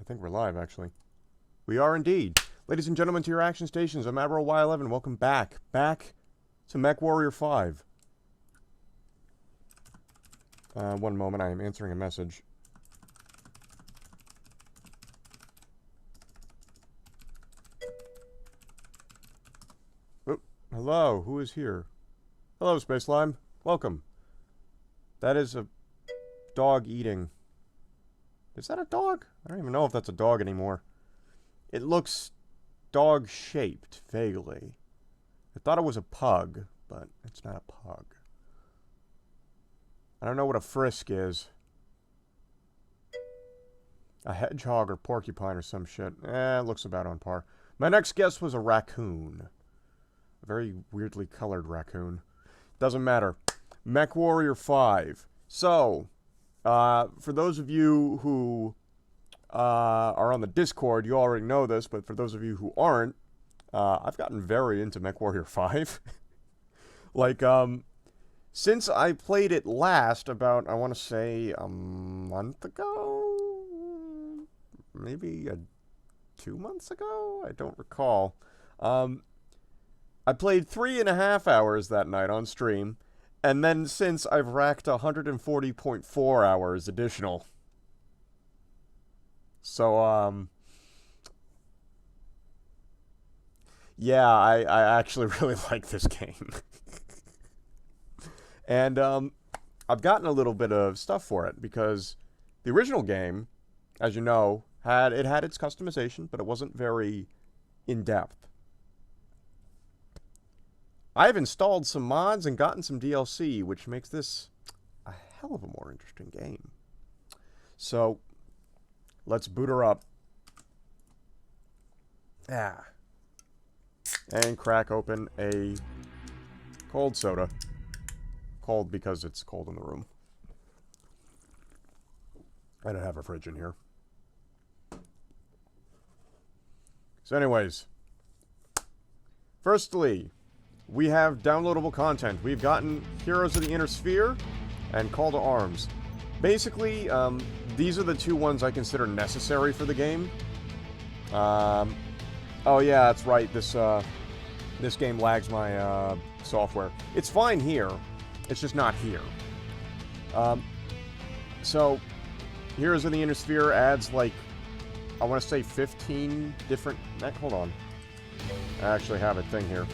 I think we're live, actually. We are indeed. Ladies and gentlemen, to your action stations, I'm Admiral Y11. Welcome back. Back to Mechwarrior 5. One moment, I am answering a message. Oh, hello, who is here? Hello, Space Lime. Welcome. That is a dog eating. Is that a dog? I don't even know if that's a dog anymore. It looks dog-shaped, vaguely. I thought it was a pug, but it's not a pug. I don't know what a frisk is. A hedgehog or porcupine or some shit. It looks about on par. My next guess was a raccoon. A very weirdly colored raccoon. Doesn't matter. Mechwarrior 5. So, for those of you who are on the Discord, you already know this, but for those of you who aren't, I've gotten very into Mechwarrior 5. Like, since I played it last about, I want to say, a month ago? Maybe 2 months ago? I don't recall. I played 3.5 hours that night on stream, and then since I've racked 140.4 hours additional. So, yeah, I actually really like this game. And, I've gotten a little bit of stuff for it, because the original game, as you know, had its customization, but it wasn't very in-depth. I've installed some mods and gotten some DLC, which makes this a hell of a more interesting game. So, let's boot her up. And crack open a cold soda. Cold because it's cold in the room. I don't have a fridge in here. So anyways. Firstly, we have downloadable content. We've gotten Heroes of the Inner Sphere and Call to Arms. Basically, these are the two ones I consider necessary for the game. Oh yeah, that's right. This game lags my software. It's fine here. It's just not here. So, Heroes of the Inner Sphere adds, like, I want to say 15 different... Hold on. I actually have a thing here.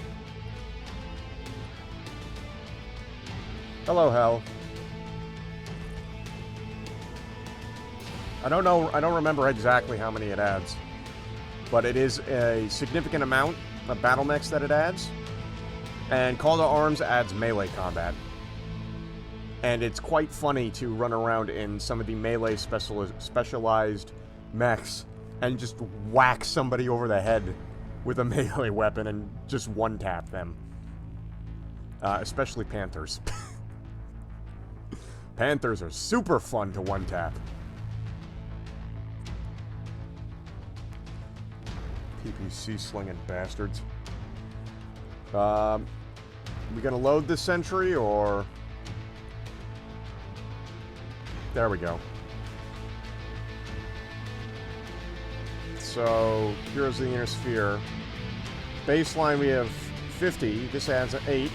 Hello, Hell. I don't know, I don't remember exactly how many it adds. But it is a significant amount of battle mechs that it adds. And Call to Arms adds melee combat. And it's quite funny to run around in some of the melee specialized mechs and just whack somebody over the head with a melee weapon and just one-tap them. Especially Panthers. Panthers are super fun to one-tap. PPC-slinging bastards. We gonna load this sentry, or... There we go. So, Heroes of the Inner Sphere. Baseline we have 50. This adds 8.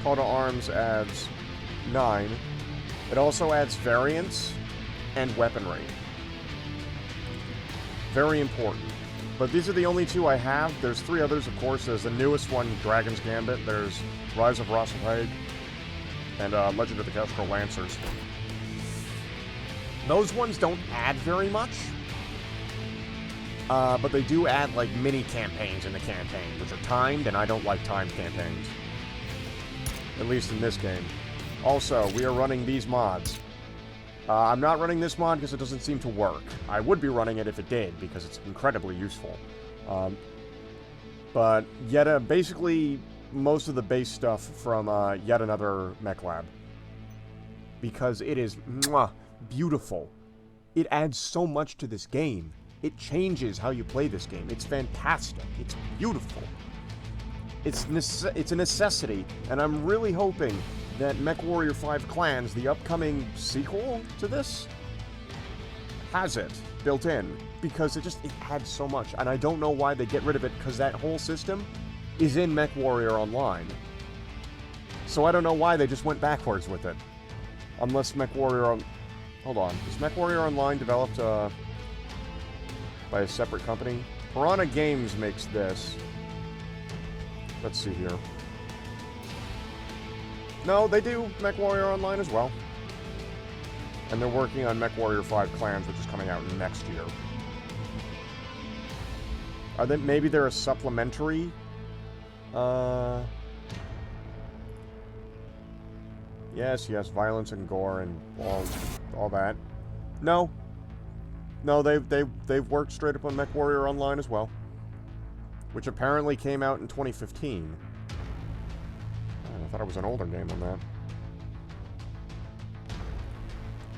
Call to Arms adds 9. It also adds variants and weaponry. Very important. But these are the only two I have. There's 3 others, of course. There's the newest one, Dragon's Gambit. There's Rise of Rosselhaig. And Legend of the Kestrel Lancers. Those ones don't add very much. But they do add, like, mini-campaigns in the campaign, which are timed, and I don't like timed campaigns. At least in this game. Also, we are running these mods. I'm not running this mod because it doesn't seem to work. I would be running it if it did, because it's incredibly useful. But yet, basically, most of the base stuff from yet another mech lab. Because it is beautiful. It adds so much to this game. It changes how you play this game. It's fantastic. It's beautiful. It's a necessity, and I'm really hoping that Mechwarrior 5 Clans, the upcoming sequel to this, has it. built in, because it adds so much, and I don't know why they get rid of it, because that whole system is in Mechwarrior Online. So I don't know why they just went backwards with it. Unless Mechwarrior... Hold on. Is Mechwarrior Online developed by a separate company? Piranha Games makes this. Let's see here. No, they do Mechwarrior Online as well. And they're working on Mechwarrior 5 Clans, which is coming out next year. Maybe they're a supplementary... Yes, violence and gore and all that. No, they've worked straight up on Mechwarrior Online as well, which apparently came out in 2015. I thought it was an older game on that.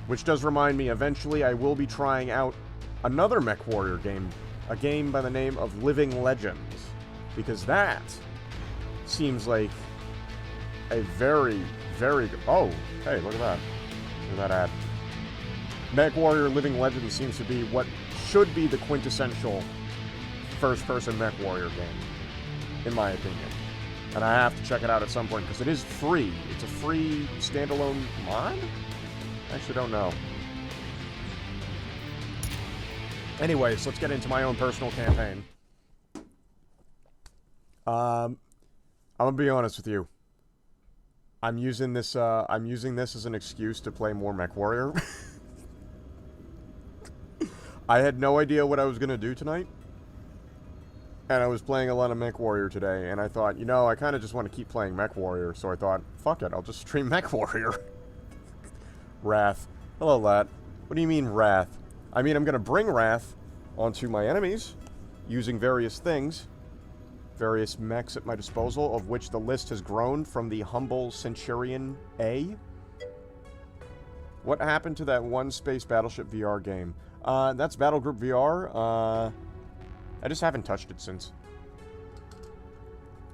Which does remind me, eventually I will be trying out another Mechwarrior game, a game by the name of Living Legends, because that seems like a very, very good... Oh, hey, look at that. Look at that ad. Mechwarrior Living Legends seems to be what should be the quintessential first-person Mechwarrior game, in my opinion. And I have to check it out at some point, because it is free. It's a free standalone mod? I actually don't know. Anyways, let's get into my own personal campaign. I'm gonna be honest with you. I'm using this as an excuse to play more Mechwarrior. I had no idea what I was gonna do tonight. And I was playing a lot of Mechwarrior today, and I thought, you know, I kind of just want to keep playing Mechwarrior, so I thought, fuck it, I'll just stream Mechwarrior. Wrath. Hello, lad. What do you mean, Wrath? I mean, I'm gonna bring Wrath onto my enemies, using various things. Various mechs at my disposal, of which the list has grown from the humble Centurion A. What happened to that one Space Battleship VR game? That's Battlegroup VR. I just haven't touched it since.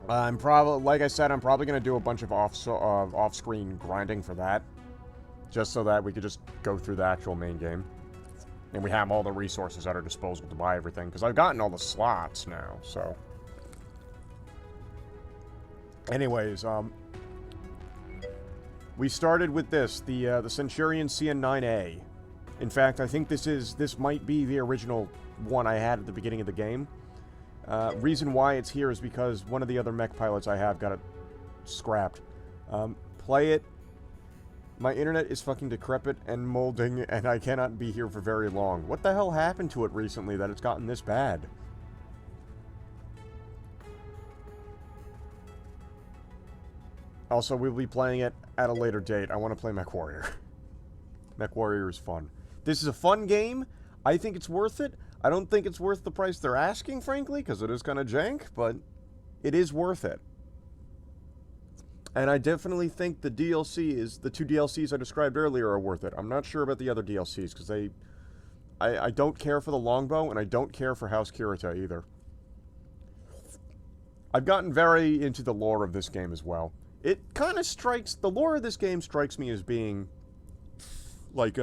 I'm probably, like I said, I'm probably gonna do a bunch of off-screen grinding for that, just so that we could just go through the actual main game, and we have all the resources at our disposal to buy everything. Because I've gotten all the slots now, so. Anyways, we started with this, the Centurion CN9A. In fact, I think this might be the original one I had at the beginning of the game. Reason why it's here is because one of the other mech pilots I have got it scrapped. Play it. My internet is fucking decrepit and molding, and I cannot be here for very long. What the hell happened to it recently that it's gotten this bad? Also, we'll be playing it at a later date. I want to play Mechwarrior. Mechwarrior is fun. This is a fun game. I think it's worth it. I don't think it's worth the price they're asking, frankly, because it is kind of jank, but it is worth it. And I definitely think the two DLCs I described earlier are worth it. I'm not sure about the other DLCs, because I don't care for the longbow, and I don't care for House Kirita either. I've gotten very into the lore of this game as well. It kind of the lore of this game strikes me as being, like,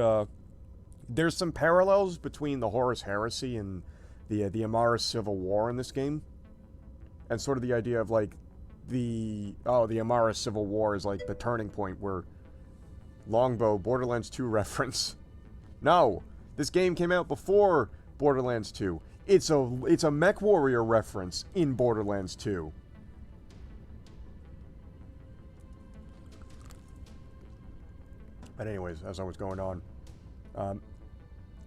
there's some parallels between the Horus Heresy and the Amara Civil War in this game. And sort of the idea of, like, the Amara Civil War is, like, the turning point where Longbow, Borderlands 2 reference. No! This game came out before Borderlands 2. It's a Mechwarrior reference in Borderlands 2. But anyways, as I was going on,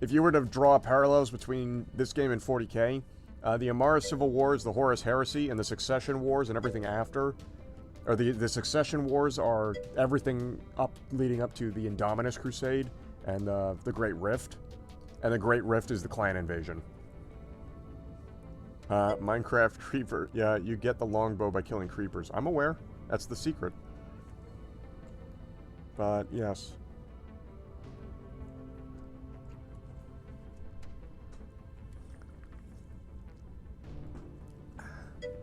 if you were to draw parallels between this game and 40K, the Amara Civil War is the Horus Heresy, and the Succession Wars and everything after, or the Succession Wars are everything leading up to the Indominus Crusade and the Great Rift, and the Great Rift is the clan invasion. Minecraft Creeper, yeah, you get the longbow by killing creepers. I'm aware, that's the secret. But yes.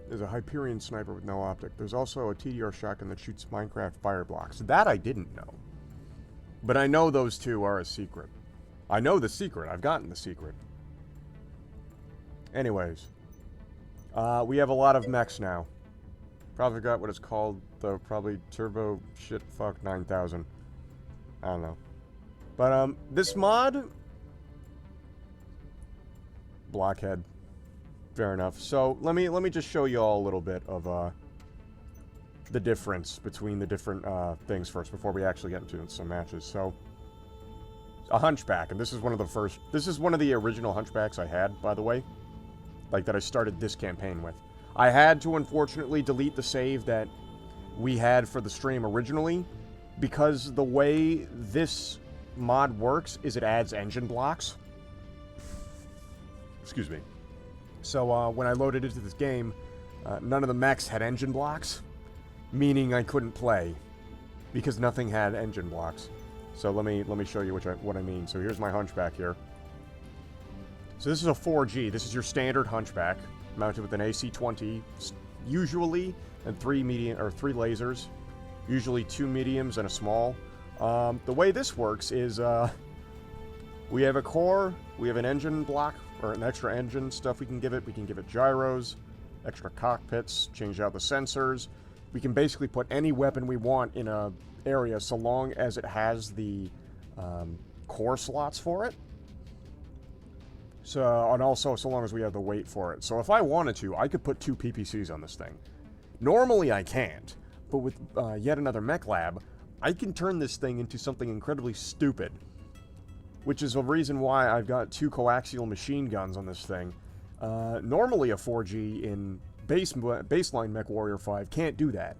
There's a Hyperion sniper with no optic. There's also a TDR shotgun that shoots Minecraft fire blocks. That I didn't know. But I know those two are a secret. I know the secret. I've gotten the secret. Anyways. We have a lot of mechs now. Probably got what it's called, though. Probably Turbo Shit Fuck 9000. I don't know. But, this mod... Blockhead. Fair enough. So, let me just show you all a little bit of, the difference between the different, things first, before we actually get into some matches. So, a Hunchback, and this is one of the first... This is one of the original Hunchbacks I had, by the way. Like, that I started this campaign with. I had to, unfortunately, delete the save that we had for the stream originally, because the way this mod works is it adds engine blocks. Excuse me. So, when I loaded into this game, none of the mechs had engine blocks, meaning I couldn't play, because nothing had engine blocks. So let me show you what I mean. So here's my Hunchback here. So this is a 4G. This is your standard Hunchback, mounted with an AC-20, usually, and 3 lasers, usually 2 mediums and a small. The way this works is, we have a core, we have an engine block, or an extra engine stuff we can give it. We can give it gyros, extra cockpits, change out the sensors. We can basically put any weapon we want in a area so long as it has the core slots for it. So, and also so long as we have the weight for it. So if I wanted to, I could put 2 PPCs on this thing. Normally I can't, but with yet another mech lab, I can turn this thing into something incredibly stupid. Which is a reason why I've got 2 coaxial machine guns on this thing. Normally a 4G in baseline Mechwarrior 5 can't do that.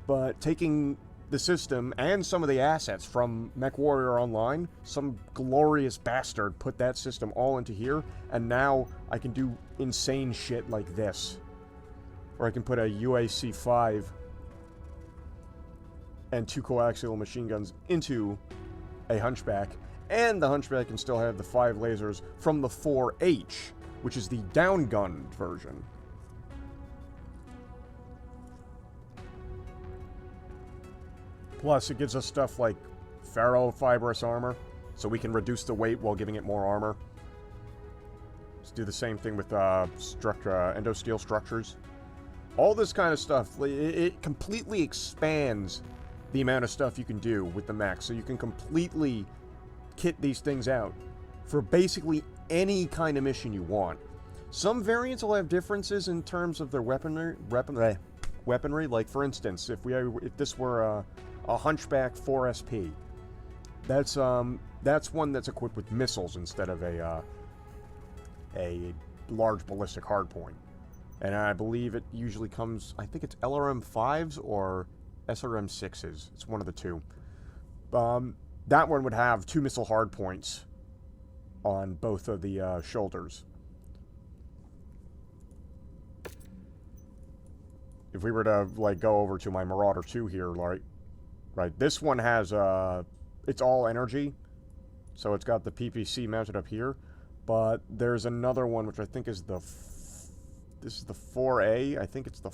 But taking the system and some of the assets from Mechwarrior Online, some glorious bastard put that system all into here, and now I can do insane shit like this. Or I can put a UAC-5 and 2 coaxial machine guns into a Hunchback, and the Hunchback can still have the 5 lasers from the 4H, which is the downgunned version. Plus, it gives us stuff like ferrofibrous armor, so we can reduce the weight while giving it more armor. Let's do the same thing with endosteel structures. All this kind of stuff, it completely expands the amount of stuff you can do with the mech, so you can completely kit these things out for basically any kind of mission you want. Some variants will have differences in terms of their weaponry. Like, for instance, if this were a Hunchback 4SP, that's one that's equipped with missiles instead of a large ballistic hardpoint. And I believe it usually comes, I think it's LRM-5s or SRM-6s. It's one of the two. That one would have 2 missile hardpoints on both of the shoulders. If we were to, like, go over to my Marauder 2 here, right, this one has, it's all energy, so it's got the PPC mounted up here, but there's another one, which I think is this is the 4A, I think it's the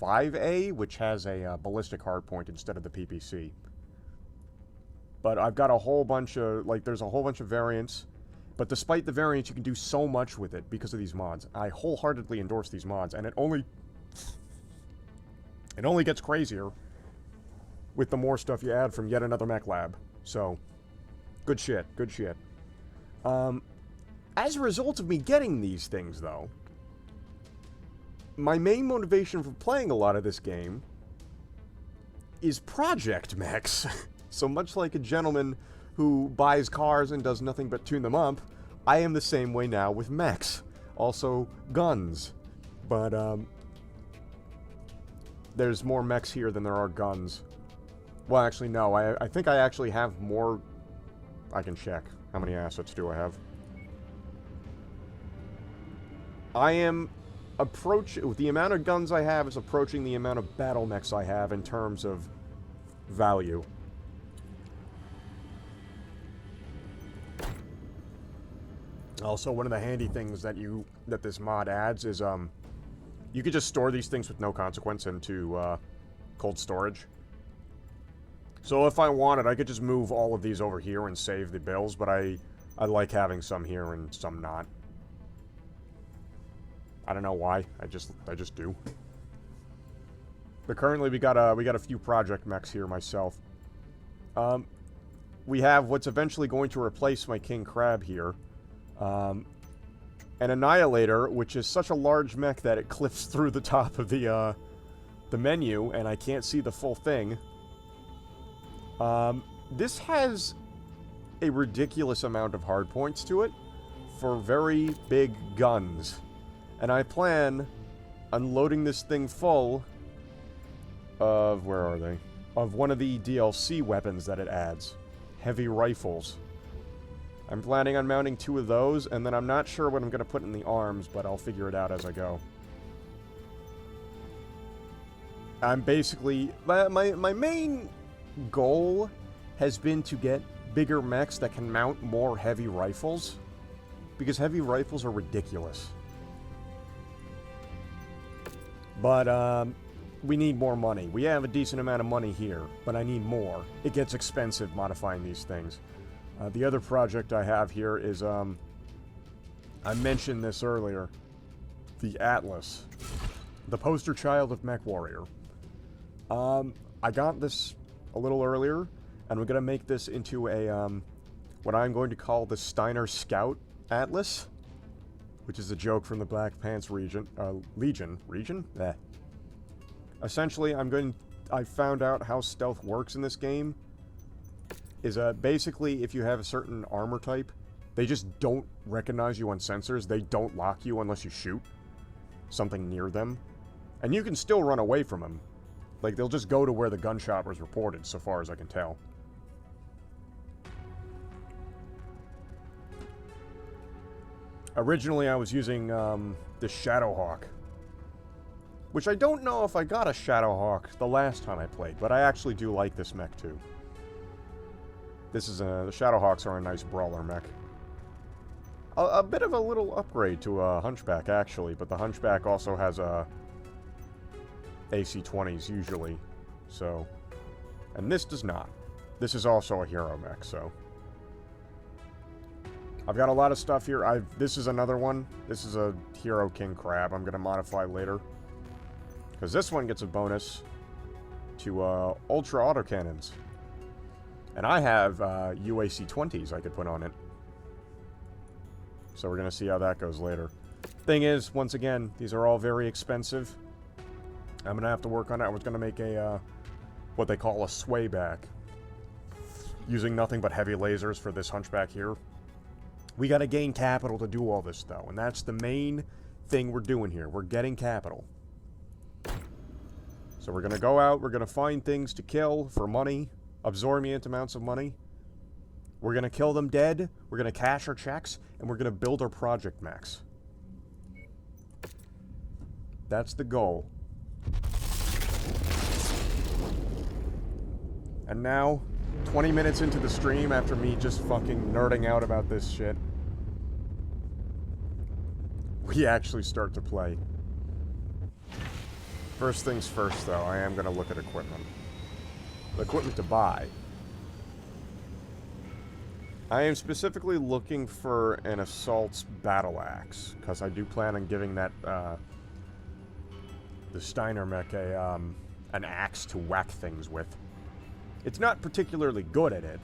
5A, which has a ballistic hardpoint instead of the PPC. But I've got a whole bunch of, like, there's a whole bunch of variants, but despite the variants, you can do so much with it because of these mods. I wholeheartedly endorse these mods, and it only gets crazier with the more stuff you add from yet another mech lab. So, good shit, good shit. As a result of me getting these things, though, my main motivation for playing a lot of this game is project mechs. So much like a gentleman who buys cars and does nothing but tune them up, I am the same way now with mechs. Also, guns. But, there's more mechs here than there are guns. Well, actually, no. I think I actually have more... I can check. How many assets do I have? I am... the amount of guns I have is approaching the amount of battle mechs I have in terms of value. Also, one of the handy things that this mod adds is, you could just store these things with no consequence into, cold storage. So if I wanted, I could just move all of these over here and save the bills, but I I like having some here and some not. I don't know why. I just do. But currently we got a few project mechs here myself. We have what's eventually going to replace my King Crab here. An Annihilator, which is such a large mech that it clips through the top of the menu, and I can't see the full thing. This has a ridiculous amount of hardpoints to it for very big guns. And I plan on loading this thing full of, where are they? Of one of the DLC weapons that it adds. Heavy rifles. I'm planning on mounting 2 of those, and then I'm not sure what I'm going to put in the arms, but I'll figure it out as I go. I'm basically... My main goal has been to get bigger mechs that can mount more heavy rifles, because heavy rifles are ridiculous. But, we need more money. We have a decent amount of money here, but I need more. It gets expensive modifying these things. The other project I have here is, I mentioned this earlier, the Atlas. The poster child of Mechwarrior. I got this a little earlier, and we're going to make this into a, what I'm going to call the Steiner Scout Atlas, which is a joke from the Black Pants Legion? Eh. Essentially, I found out how stealth works in this game. Is basically, if you have a certain armor type, they just don't recognize you on sensors. They don't lock you unless you shoot something near them. And you can still run away from them. Like, they'll just go to where the gunshot was reported, so far as I can tell. Originally, I was using the Shadowhawk, which I don't know if I got a Shadowhawk the last time I played, but I actually do like this mech too. This is the Shadowhawks are a nice brawler mech. A bit of a little upgrade to a Hunchback, actually, but the Hunchback also has AC-20s usually, so... And this does not. This is also a hero mech, so... I've got a lot of stuff here. This is another one. This is a Hero King Crab I'm going to modify later. Because this one gets a bonus to Ultra Autocannons. And I have UAC-20s I could put on it. So we're going to see how that goes later. Thing is, once again, these are all very expensive. I'm going to have to work on it. I was going to make a, what they call a sway back. Using nothing but heavy lasers for this Hunchback here. We got to gain capital to do all this, though. And that's the main thing we're doing here. We're getting capital. So we're going to go out. We're going to find things to kill for money. Absorbent amounts of money. We're going to kill them dead. We're going to cash our checks. And we're going to build our project max. That's the goal. And now, 20 minutes into the stream after me just fucking nerding out about this shit, we actually start to play. First things first, though, I am going to look at equipment. The equipment to buy. I am specifically looking for an Assault's Battle Axe, because I do plan on giving that, the Steiner mech an axe to whack things with. It's not particularly good at it,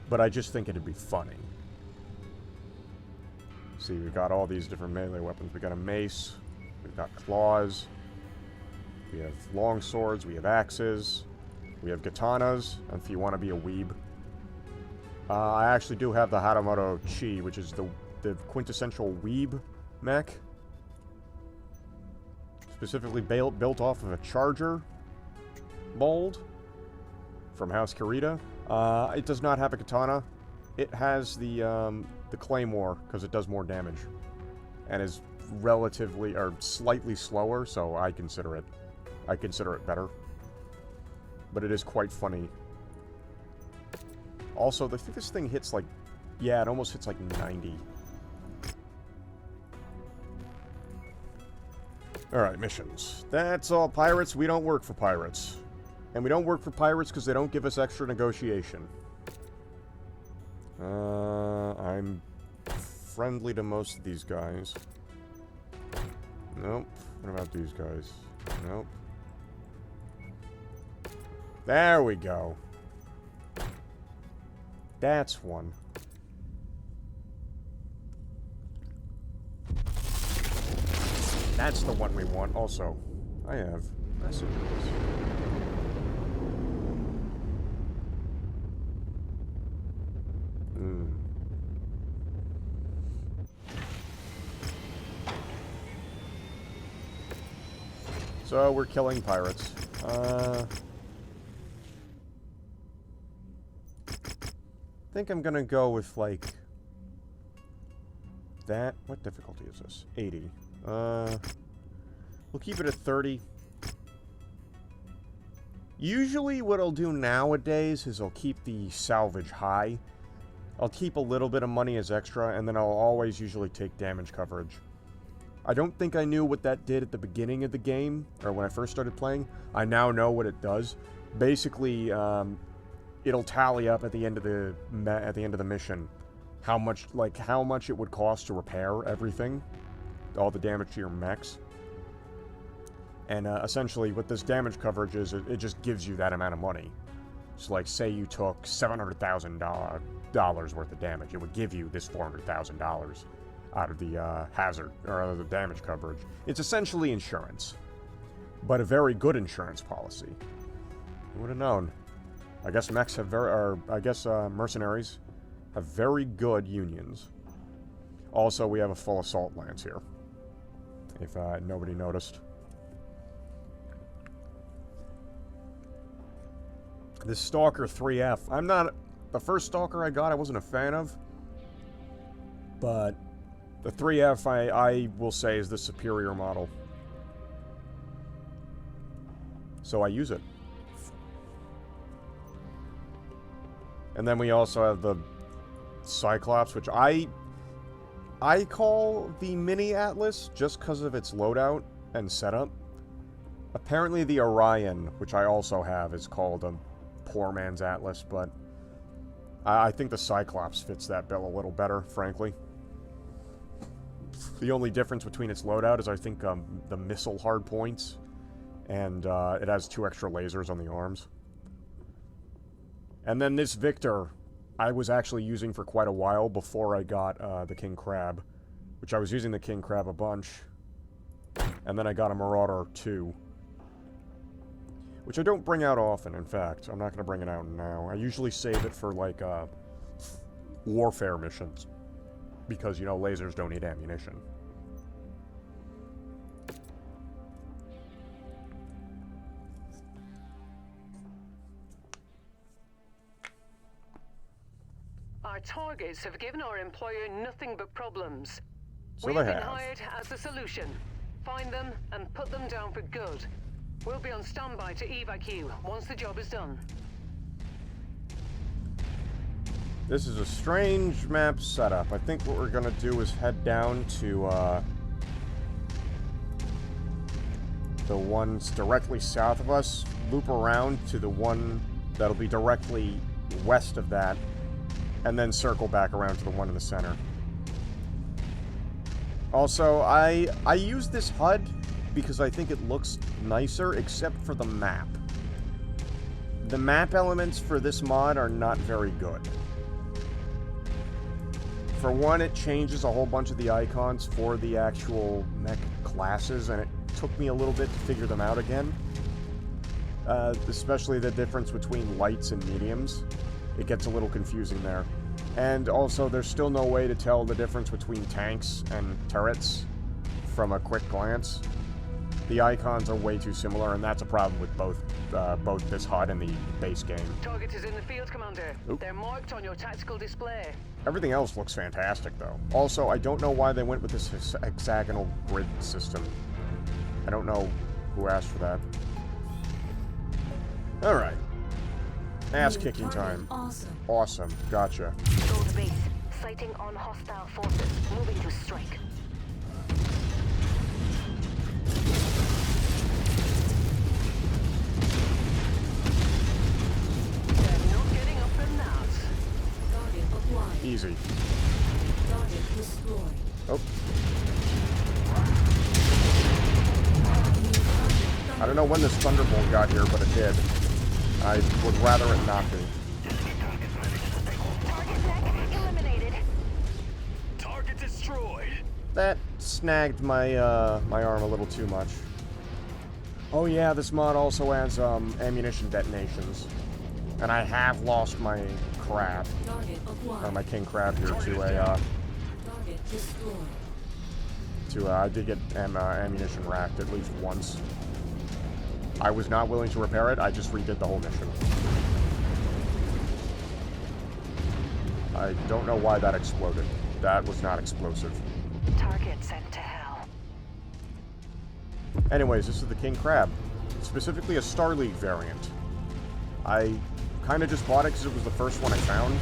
but I just think it'd be funny. See, we've got all these different melee weapons. We got a mace, we've got claws, we have long swords, we have axes, we have katanas, and if you want to be a weeb. I actually do have the Haramoto Chi, which is the quintessential weeb mech. Specifically built off of a Charger mold from House Kirita. It does not have a katana. It has the Claymore, because it does more damage. And is relatively, or slightly slower, so I consider it better. But it is quite funny. Also, I think this thing hits like, yeah, it almost hits like 90. Alright, missions. That's all pirates. We don't work for pirates. And we don't work for pirates because they don't give us extra negotiation. I'm friendly to most of these guys. Nope. What about these guys? Nope. There we go. That's one. That's the one we want. Also, I have messages. So, we're killing pirates. I think I'm gonna go with, like, that. What difficulty is this? 80. We'll keep it at 30. Usually what I'll do nowadays is I'll keep the salvage high. I'll keep a little bit of money as extra, and then I'll always usually take damage coverage. I don't think I knew what that did at the beginning of the game, or when I first started playing. I now know what it does. Basically, it'll tally up at the end of the mission how much it would cost to repair everything, all the damage to your mechs. And essentially, what this damage coverage is, it just gives you that amount of money. So, like, say you took $700,000 worth of damage, it would give you this $400,000 out of the hazard, or out of the damage coverage. It's essentially insurance, but a very good insurance policy. Who would have known? I guess mechs have mercenaries have very good unions. Also, we have a full assault lance here, if nobody noticed. This Stalker 3F, the first Stalker I got I wasn't a fan of, but the 3F I will say is the superior model. So I use it. And then we also have the Cyclops, which I call the Mini Atlas just because of its loadout and setup. Apparently the Orion, which I also have, is called a poor man's Atlas, but I think the Cyclops fits that bill a little better, frankly. The only difference between its loadout is I think the missile hard points, and it has 2 extra lasers on the arms. And then this Victor, I was actually using for quite a while before I got the King Crab, which I was using the King Crab a bunch. And then I got a Marauder 2, which I don't bring out often, in fact. I'm not going to bring it out now. I usually save it for, like, warfare missions. Because, you know, lasers don't need ammunition. Our targets have given our employer nothing but problems. So We've they been have. hired as the solution. Find them and put them down for good. We'll be on standby to evac you once the job is done. This is a strange map setup. I think what we're gonna do is head down to the ones directly south of us, loop around to the one that'll be directly west of that, and then circle back around to the one in the center. Also, I use this HUD because I think it looks nicer, except for the map. The map elements for this mod are not very good. For one, it changes a whole bunch of the icons for the actual mech classes, and it took me a little bit to figure them out again. Especially the difference between lights and mediums. It gets a little confusing there. And also, there's still no way to tell the difference between tanks and turrets from a quick glance. The icons are way too similar, and that's a problem with both this HUD and the base game. Target is in the field, Commander. Oop. They're marked on your tactical display. Everything else looks fantastic, though. Also, I don't know why they went with this hexagonal grid system. I don't know who asked for that. Alright. Ass-kicking time. Awesome. Awesome. Gotcha. Gold base. Sighting on hostile forces. Moving to strike. They're not getting up in that. Guardian acquired. easy. Oh. I don't know when this Thunderbolt got here, but it did. I would rather it not be. Target destroyed. That snagged my my arm a little too much. Oh yeah, this mod also adds ammunition detonations, and I have lost my crab, or my king crab here to I did get ammunition racked at least once. I was not willing to repair it. I just redid the whole mission. I don't know why that exploded. That was not explosive. Target sent to hell. Anyways, this is the King Crab. Specifically a Star League variant. I kind of just bought it because it was the first one I found.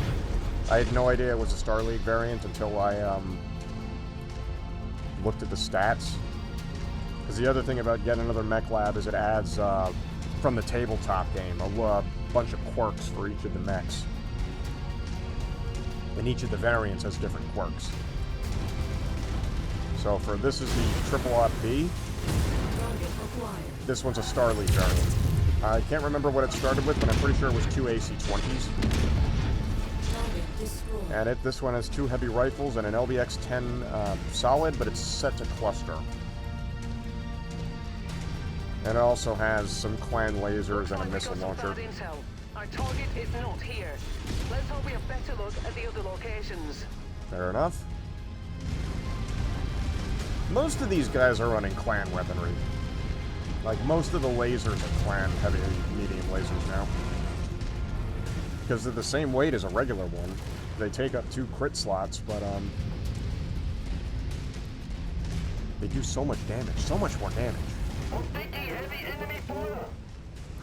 I had no idea it was a Star League variant until I looked at the stats. Because the other thing about Yet Another Mech Lab is it adds, from the tabletop game, a bunch of quirks for each of the mechs. And each of the variants has different quirks. So for this is the Triple Op B. This one's a Star League variant. I can't remember what it started with, but I'm pretty sure it was 2 AC-20s. And this one has 2 heavy rifles and an LBX-10 solid, but it's set to cluster. And it also has some clan lasers and a missile launcher. Our target is not here. Let's hope we have better look at the other locations. Fair enough. Most of these guys are running clan weaponry. Like, most of the lasers are clan heavy medium lasers now. Because they're the same weight as a regular one. They take up 2 crit slots, but, they do so much damage. So much more damage.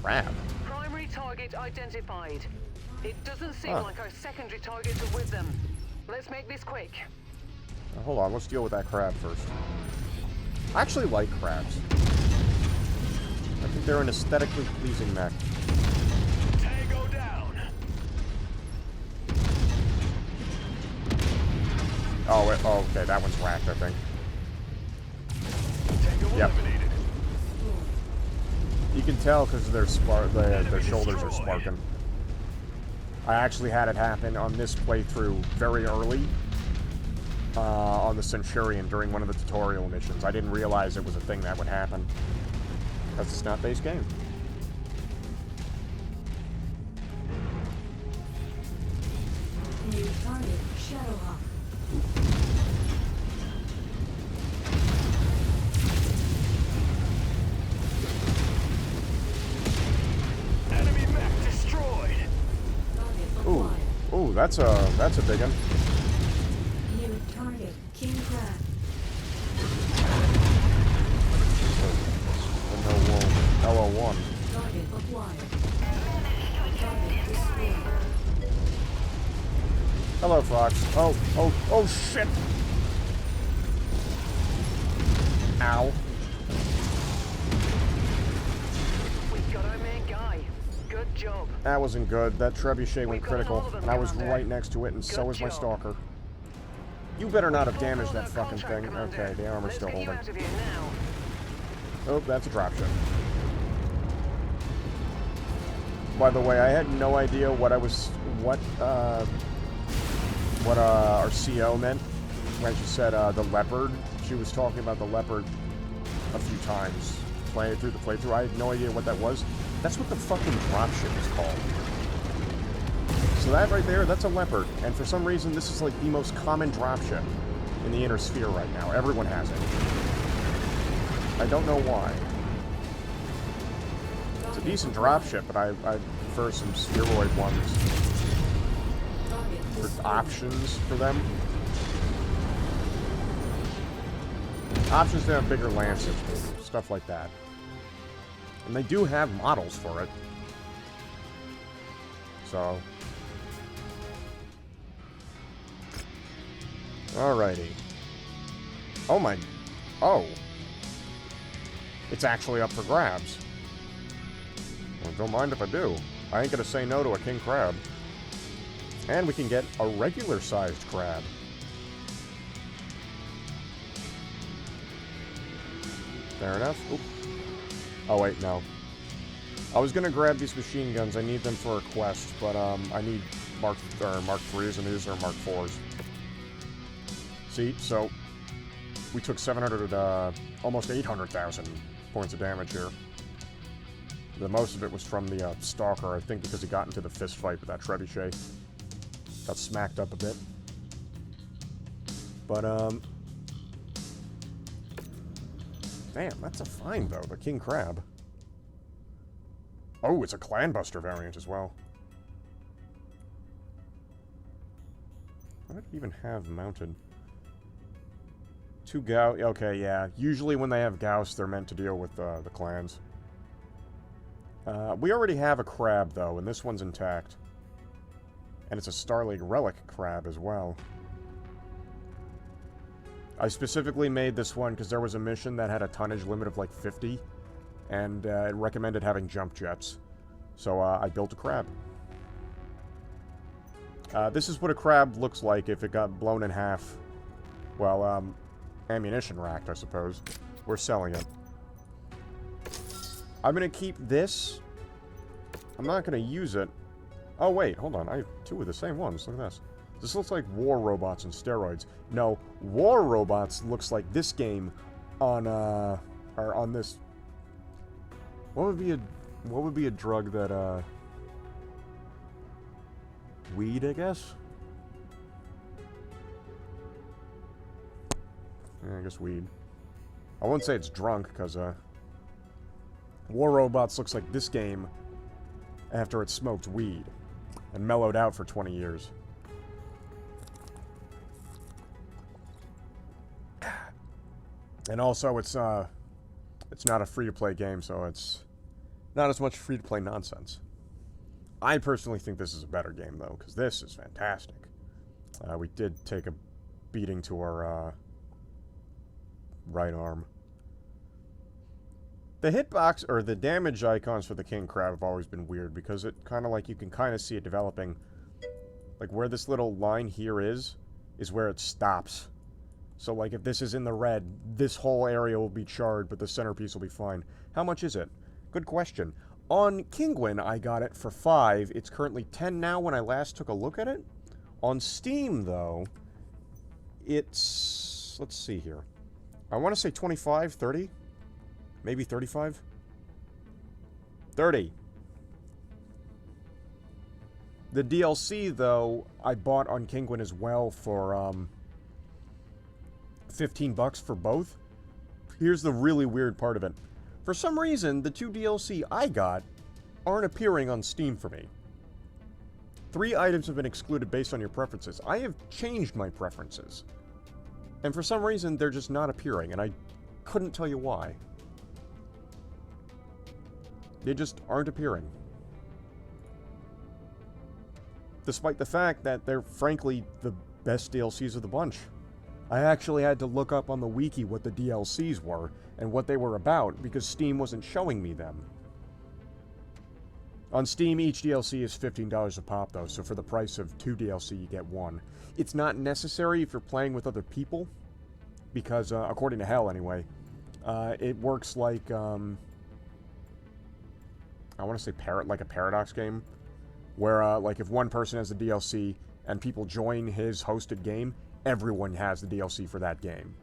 Crab. Primary target identified. It doesn't seem like our secondary targets are with them. Let's make this quick. Now, hold on, let's deal with that crab first. I actually like crabs. I think they're an aesthetically pleasing mech. Tango down. Oh, okay, that one's racked, I think. Tango Yep. eliminated. You can tell because their shoulders are sparking. I actually had it happen on this playthrough very early on the Centurion during one of the tutorial missions. I didn't realize it was a thing that would happen because it's not base game. New target, Shadowhawk. Enemy mech destroyed. Ooh, that's a big one. New target, King Crab. LO1. Target acquired. Target destroyed. Hello, Fox. Oh, shit! Ow. We've got our main guy. Good job. That wasn't good. That trebuchet went We've got critical, all of them, and I was Commander. right next to it, and so Good was my job. stalker. You better not have Fulfill damaged that our fucking contract, thing. Commander. Okay, the armor's Let's still get you holding. out of here now. Oh, that's a dropship. By the way, I had no idea what our CO meant when she said the leopard. She was talking about the leopard a few times playing through the playthrough. I had no idea what that was. That's what the fucking dropship is called. So that right there, that's a leopard. And for some reason, this is like the most common dropship in the inner sphere right now. Everyone has it. I don't know why. It's a decent dropship, but I prefer some spheroid ones for options for them. Options to have bigger lances, stuff like that. And they do have models for it. So. Alrighty. Oh my. Oh. It's actually up for grabs. Well, don't mind if I do. I ain't gonna say no to a king crab. And we can get a regular-sized crab. Fair enough. Oop. Oh, wait, no. I was gonna grab these machine guns. I need them for a quest, but, I need Mark 3s, and these are Mark 4s. See, so we took 700, almost 800,000 points of damage here. The most of it was from the Stalker, I think, because he got into the fist fight with that trebuchet. Got smacked up a bit. But, damn, that's a find, though, the King Crab. Oh, it's a Clanbuster variant as well. What did it even have mounted? 2 Gauss. Okay, yeah. Usually when they have Gauss, they're meant to deal with the clans. We already have a crab, though, and this one's intact. And it's a Starleague Relic crab as well. I specifically made this one because there was a mission that had a tonnage limit of like 50, and it recommended having jump jets. So I built a crab. This is what a crab looks like if it got blown in half. Well, ammunition racked, I suppose. We're selling it. I'm going to keep this. I'm not going to use it. Oh, wait, hold on. I have 2 of the same ones. Look at this. This looks like War Robots on steroids. No, War Robots looks like this game on, or on this... What would be a drug that, weed, I guess? Yeah, I guess weed. I wouldn't say it's drunk, because, War Robots looks like this game after it smoked weed and mellowed out for 20 years. And also, it's not a free-to-play game, so it's not as much free-to-play nonsense. I personally think this is a better game, though, because this is fantastic. We did take a beating to our right arm. The hitbox, or the damage icons for the King Crab have always been weird, because it kind of like, you can kind of see it developing. Like, where this little line here is where it stops. So, like, if this is in the red, this whole area will be charred, but the centerpiece will be fine. How much is it? Good question. On Kinguin, I got it for 5. It's currently 10 now when I last took a look at it. On Steam, though, it's... let's see here. I want to say 25, 30? Maybe 35? 30. The DLC, though, I bought on Kinguin as well for, 15 bucks for both. Here's the really weird part of it. For some reason, the 2 DLC I got aren't appearing on Steam for me. 3 items have been excluded based on your preferences. I have changed my preferences. And for some reason, they're just not appearing, and I couldn't tell you why. They just aren't appearing. Despite the fact that they're, frankly, the best DLCs of the bunch. I actually had to look up on the wiki what the DLCs were, and what they were about, because Steam wasn't showing me them. On Steam, each DLC is $15 a pop, though, so for the price of 2 DLC, you get 1. It's not necessary if you're playing with other people, because, according to Hell, anyway, it works like, I want to say like a Paradox game, where, like, if one person has the DLC and people join his hosted game, everyone has the DLC for that game.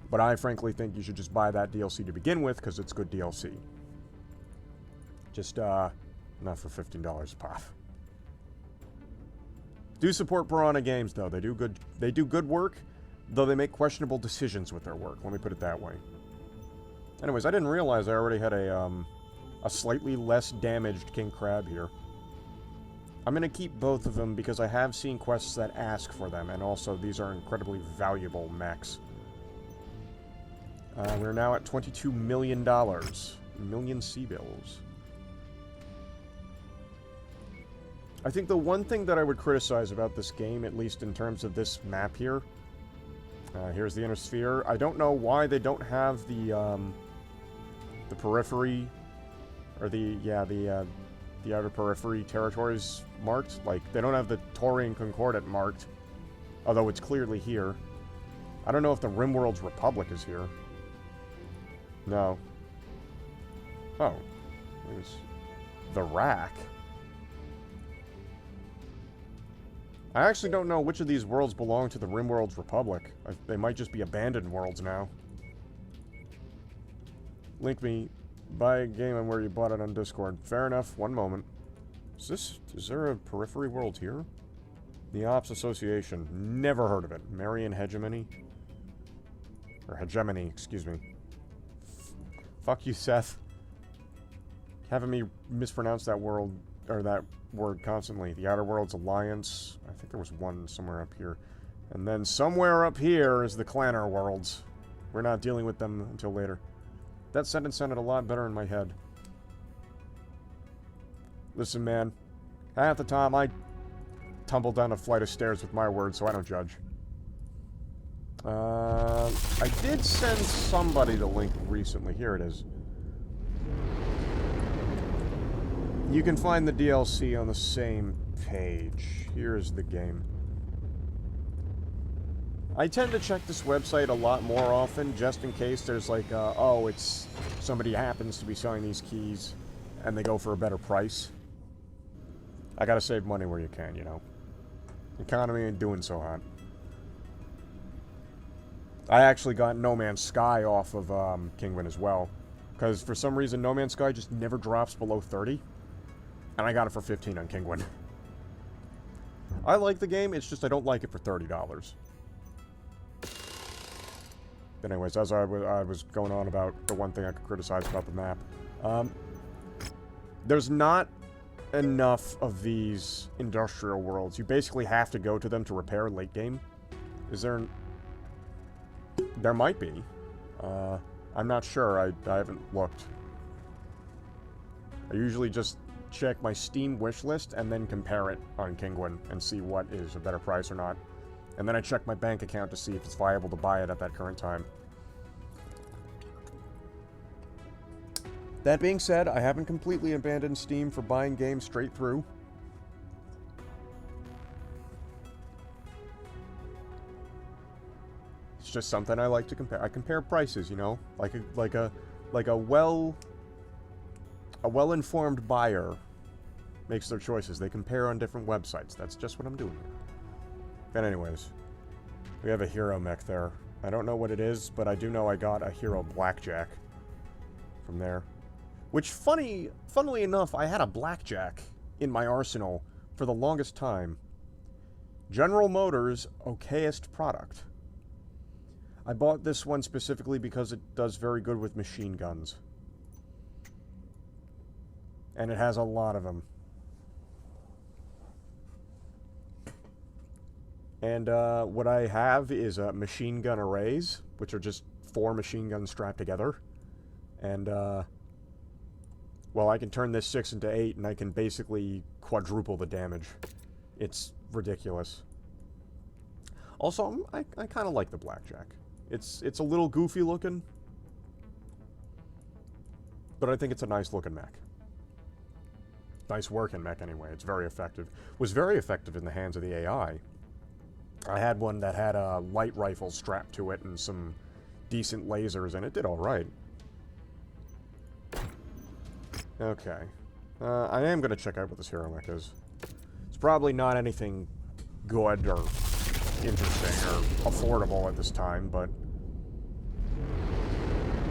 But I frankly think you should just buy that DLC to begin with, because it's good DLC. Just, not for $15 a pop. Do support Piranha Games, though. They do good work, though they make questionable decisions with their work. Let me put it that way. Anyways, I didn't realize I already had a slightly less damaged King Crab here. I'm going to keep both of them because I have seen quests that ask for them, and also these are incredibly valuable mechs. We're now at $22 million. Million C-bills. I think the one thing that I would criticize about this game, at least in terms of this map here, here's the inner sphere. I don't know why they don't have the periphery, or the the Outer Periphery territories marked. Like, they don't have the Taurian Concordat marked, although it's clearly here. I don't know if the Rimworld's Republic is here. No. Oh. There's the Rack. I actually don't know which of these worlds belong to the Rimworld's Republic. They might just be abandoned worlds now. Link me. Buy a game on where you bought it on Discord. Fair enough. One moment. Is there a Periphery world here? The Ops Association. Never heard of it. Marian Hegemony? Or Hegemony, excuse me. Fuck you, Seth. Having me mispronounce that world, or that word constantly. The Outer Worlds Alliance. I think there was one somewhere up here. And then somewhere up here is the Clanner Worlds. We're not dealing with them until later. That sentence sounded a lot better in my head. Listen, man. Half the time I tumble down a flight of stairs with my words, so I don't judge. I did send somebody the link recently. Here it is. You can find the DLC on the same page. Here's the game. I tend to check this website a lot more often, just in case there's like, oh, it's somebody happens to be selling these keys, and they go for a better price. I gotta save money where you can, you know. The economy ain't doing so hot. I actually got No Man's Sky off of Kingwin as well, because for some reason No Man's Sky just never drops below 30, and I got it for 15 on Kingwin. I like the game, it's just I don't like it for $30. But anyways, as I was going on about the one thing I could criticize about the map, there's not enough of these industrial worlds. You basically have to go to them to repair late game. Is there... There might be. I'm not sure. I haven't looked. I usually just check my Steam wishlist and then compare it on Kingwin and see what is a better price or not. And then I check my bank account to see if it's viable to buy it at that current time. That being said, I haven't completely abandoned Steam for buying games straight through. It's just something I like to compare. I compare prices, you know, like a well-informed buyer makes their choices. They compare on different websites. That's just what I'm doing here. And anyways, we have a hero mech there. I don't know what it is, but I do know I got a hero Blackjack from there. Which, funnily enough, I had a Blackjack in my arsenal for the longest time. General Motors' okayest product. I bought this one specifically because it does very good with machine guns. And it has a lot of them. And what I have is machine gun arrays, which are just 4 machine guns strapped together. And, well, I can turn this 6 into 8, and I can basically quadruple the damage. It's ridiculous. Also, I kind of like the Blackjack. It's a little goofy looking, but I think it's a nice looking mech. Nice working mech anyway. It's very effective. Was very effective in the hands of the AI. I had one that had a light rifle strapped to it and some decent lasers, and it did all right. Okay. I am going to check out what this hero mech is. It's probably not anything good or interesting or affordable at this time, but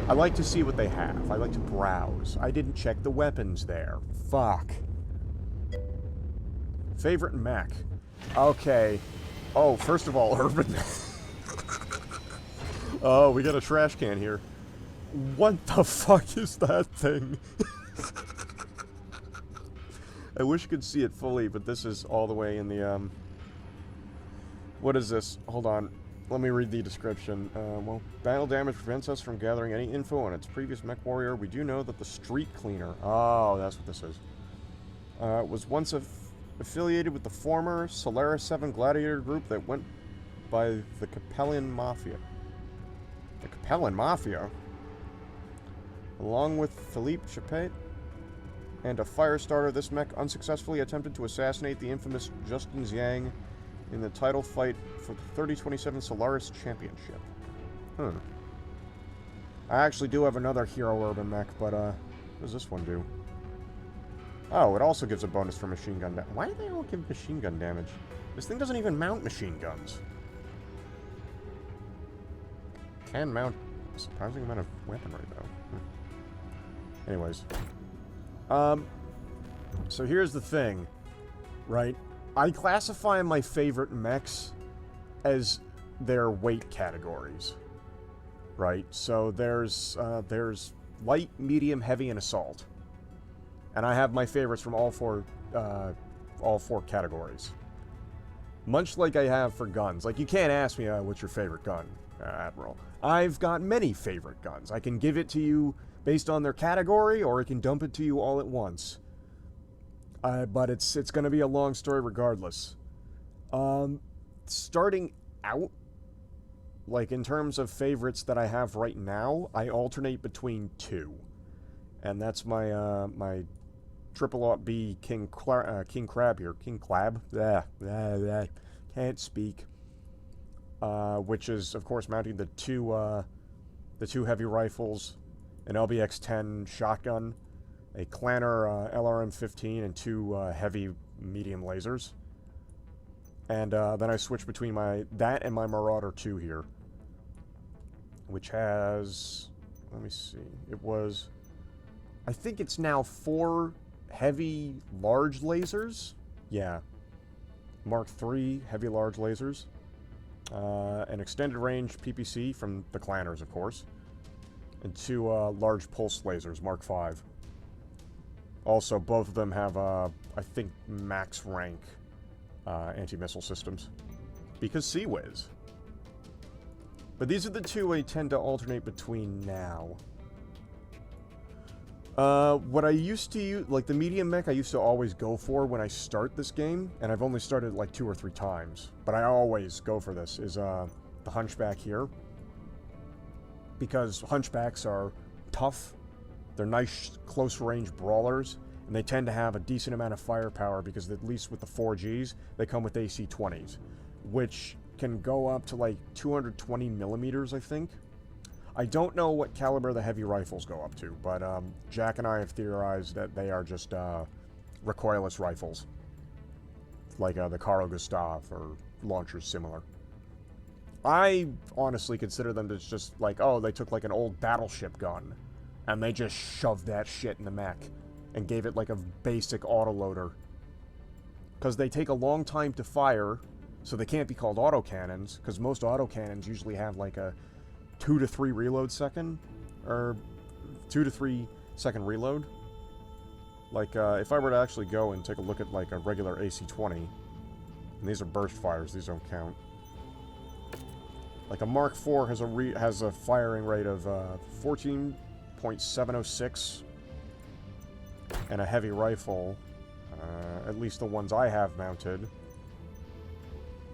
I like to see what they have. I like to browse. I didn't check the weapons there. Fuck. Favorite mech. Okay. Oh, first of all, urban. Oh, we got a trash can here. What the fuck is that thing? I wish you could see it fully, but this is all the way in the, What is this? Hold on. Let me read the description. Well, battle damage prevents us from gathering any info on its previous Mechwarrior. We do know that the Street Cleaner... Oh, that's what this is. Was once affiliated with the former Solaris 7 Gladiator group that went by the Capellan Mafia. The Capellan Mafia? Along with Philippe Chapet? and a fire starter. This mech unsuccessfully attempted to assassinate the infamous Justin Zhang in the title fight for the 3027 Solaris Championship. I actually do have another Hero Urban mech, but, what does this one do? Oh, it also gives a bonus for machine gun damage. Why do they all give machine gun damage? This thing doesn't even mount machine guns. Can mount a surprising amount of weaponry, though. Anyways. So here's the thing, right? I classify my favorite mechs as their weight categories, right? So there's light, medium, heavy, and assault. And I have my favorites from all four categories. Much like I have for guns. Like, you can't ask me, what's your favorite gun, Admiral? I've got many favorite guns. I can give it to you based on their category, or I can dump it to you all at once. But it's going to be a long story regardless. Starting out, like, in terms of favorites that I have right now, I alternate between two. And that's my, my Triple B King Crab here. King Clab? Can't speak. Which is, of course, mounting the two heavy rifles, an LBX-10 shotgun, a Clanner LRM-15, and two heavy medium lasers. And then I switch between that and my Marauder 2 here, which has, let me see, it was, I think it's now 4 heavy large lasers. Yeah, Mark III heavy large lasers. An extended range PPC from the Clanners, of course, and 2 large pulse lasers, Mark V. Also, both of them have, I think, max rank anti-missile systems, because CWIS. But these are the two I tend to alternate between now. What I used to use, like the medium mech I used to always go for when I start this game, and I've only started like 2 or 3 times, but I always go for this, is the Hunchback here. Because Hunchbacks are tough, they're nice close-range brawlers, and they tend to have a decent amount of firepower because at least with the 4Gs, they come with AC-20s, which can go up to like 220 millimeters, I think. I don't know what caliber the heavy rifles go up to, but Jack and I have theorized that they are just recoilless rifles, like the Carl Gustav or launchers similar. I honestly consider them as just like, oh, they took like an old battleship gun, and they just shoved that shit in the mech, and gave it like a basic autoloader. Because they take a long time to fire, so they can't be called autocannons, because most autocannons usually have like a 2 to 3 reload second, or 2 to 3 second reload. Like, if I were to actually go and take a look at like a regular AC-20, and these are burst fires, these don't count. Like a Mark IV has a firing rate of 14.706, and a heavy rifle, at least the ones I have mounted.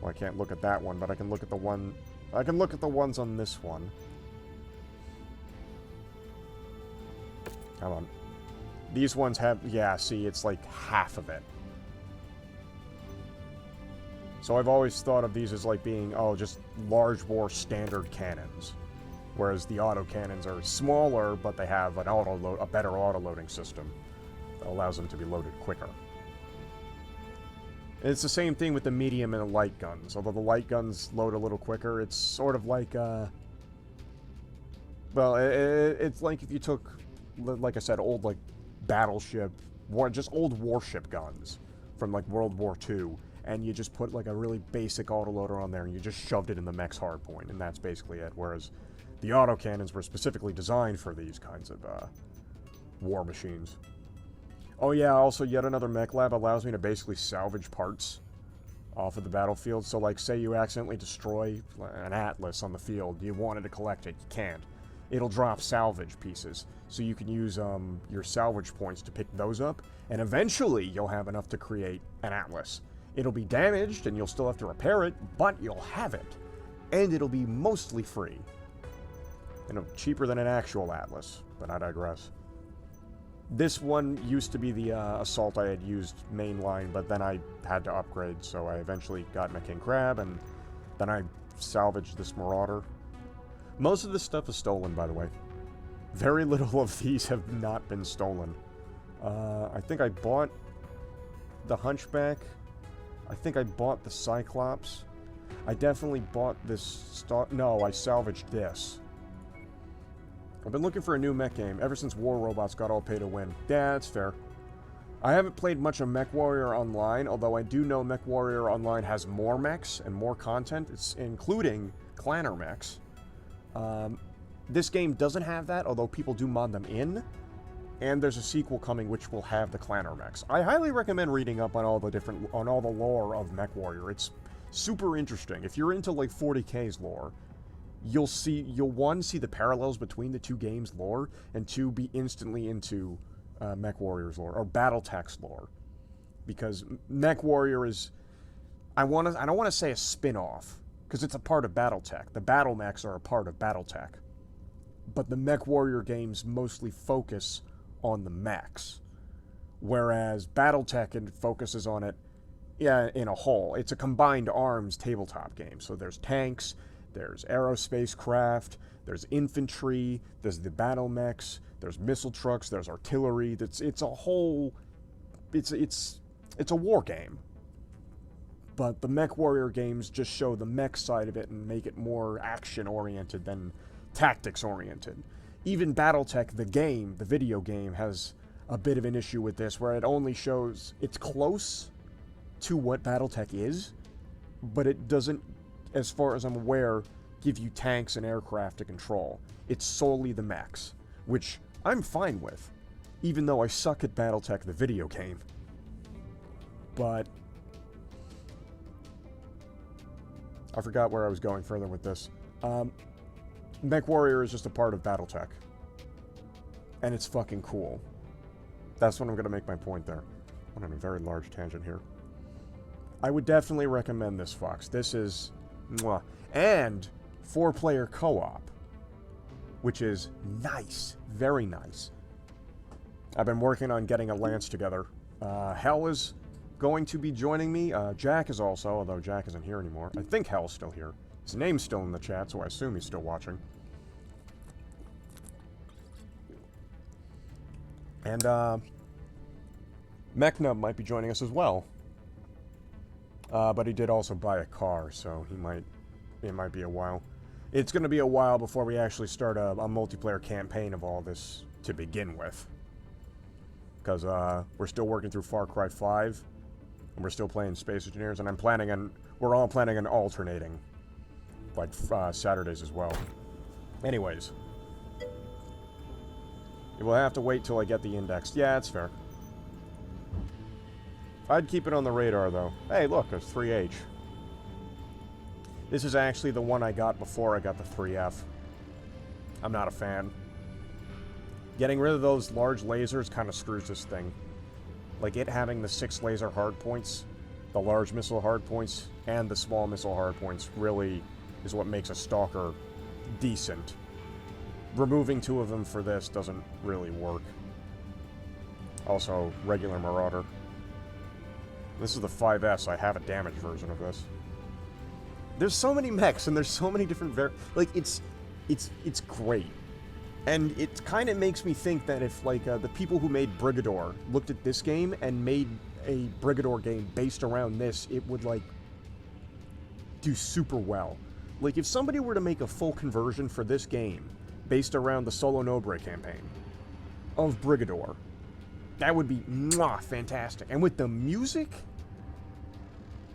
Well, I can't look at that one, but I can look at the one. I can look at the ones on this one. Come on. These ones have, yeah, see, it's like half of it. So I've always thought of these as like being, oh, just large bore standard cannons. Whereas the autocannons are smaller, but they have an a better auto-loading system that allows them to be loaded quicker. And it's the same thing with the medium and the light guns. Although the light guns load a little quicker, it's sort of like, well, it's like if you took, like I said, old, like, battleship, just old warship guns from, like, World War II, and you just put, like, a really basic autoloader on there, and you just shoved it in the mech's hardpoint, and that's basically it. Whereas the autocannons were specifically designed for these kinds of, war machines. Oh yeah, also yet another mech lab allows me to basically salvage parts off of the battlefield. So like, say you accidentally destroy an Atlas on the field, you wanted to collect it, you can't. It'll drop salvage pieces, so you can use your salvage points to pick those up, and eventually you'll have enough to create an Atlas. It'll be damaged, and you'll still have to repair it, but you'll have it. And it'll be mostly free. You know, cheaper than an actual Atlas, but I digress. This one used to be the assault I had used mainline, but then I had to upgrade, so I eventually got my King Crab, and then I salvaged this Marauder. Most of this stuff is stolen, by the way. Very little of these have not been stolen. I think I bought the Hunchback. I think I bought the Cyclops. I definitely bought this no, I salvaged this. I've been looking for a new mech game ever since War Robots got all pay to win. Yeah, that's fair. I haven't played much of Mechwarrior Online, although I do know Mechwarrior Online has more mechs and more content, it's including clanner mechs. This game doesn't have that, although people do mod them in. And there's a sequel coming which will have the clanner mechs. I highly recommend reading up on all the lore of Mechwarrior. It's super interesting. If you're into like 40K's lore, you'll one, see the parallels between the two games' lore, and two, be instantly into Mechwarrior's lore, or Battletech's lore. Because Mechwarrior is, I don't want to say a spin-off, because it's a part of Battletech. The battle mechs are a part of Battletech. But the Mechwarrior games mostly focus on the mechs, whereas Battletech focuses on it in a whole. It's a combined arms tabletop game, so there's tanks, there's aerospace craft, there's infantry, there's the battle mechs, there's missile trucks, there's artillery. It's a whole, it's a war game. But the Mechwarrior games just show the mech side of it and make it more action-oriented than tactics-oriented. Even Battletech, the video game, has a bit of an issue with this, where it only shows, it's close to what Battletech is, but it doesn't, as far as I'm aware, give you tanks and aircraft to control. It's solely the mechs, which I'm fine with, even though I suck at Battletech, the video game. But I forgot where I was going further with this. Mechwarrior is just a part of Battletech. And it's fucking cool. That's when I'm going to make my point there. I'm on a very large tangent here. I would definitely recommend this, Fox. This is... mwah. And 4-player co-op. Which is nice. Very nice. I've been working on getting a Lance together. Hell is going to be joining me. Jack is also, although Jack isn't here anymore. I think Hell's still here. His name's still in the chat, so I assume he's still watching. And, Mechnub might be joining us as well. But he did also buy a car, so it might be a while. It's going to be a while before we actually start a multiplayer campaign of all this to begin with. Because, we're still working through Far Cry 5, and we're still playing Space Engineers, and we're all planning on alternating. Like, Saturdays as well. Anyways. We'll have to wait till I get the index. Yeah, it's fair. I'd keep it on the radar, though. Hey, look, there's 3H. This is actually the one I got before I got the 3F. I'm not a fan. Getting rid of those large lasers kind of screws this thing. Like, it having the 6 laser hardpoints, the large missile hardpoints, and the small missile hardpoints really is what makes a Stalker decent. Removing 2 of them for this doesn't really work. Also, regular Marauder. This is the 5S. I have a damaged version of this. There's so many mechs, and there's so many different like, it's great. And it kind of makes me think that if, like, the people who made Brigador looked at this game and made a Brigador game based around this, it would, like, do super well. Like, if somebody were to make a full conversion for this game based around the Solo Nobre campaign of Brigador, that would be mwah, fantastic. And with the music,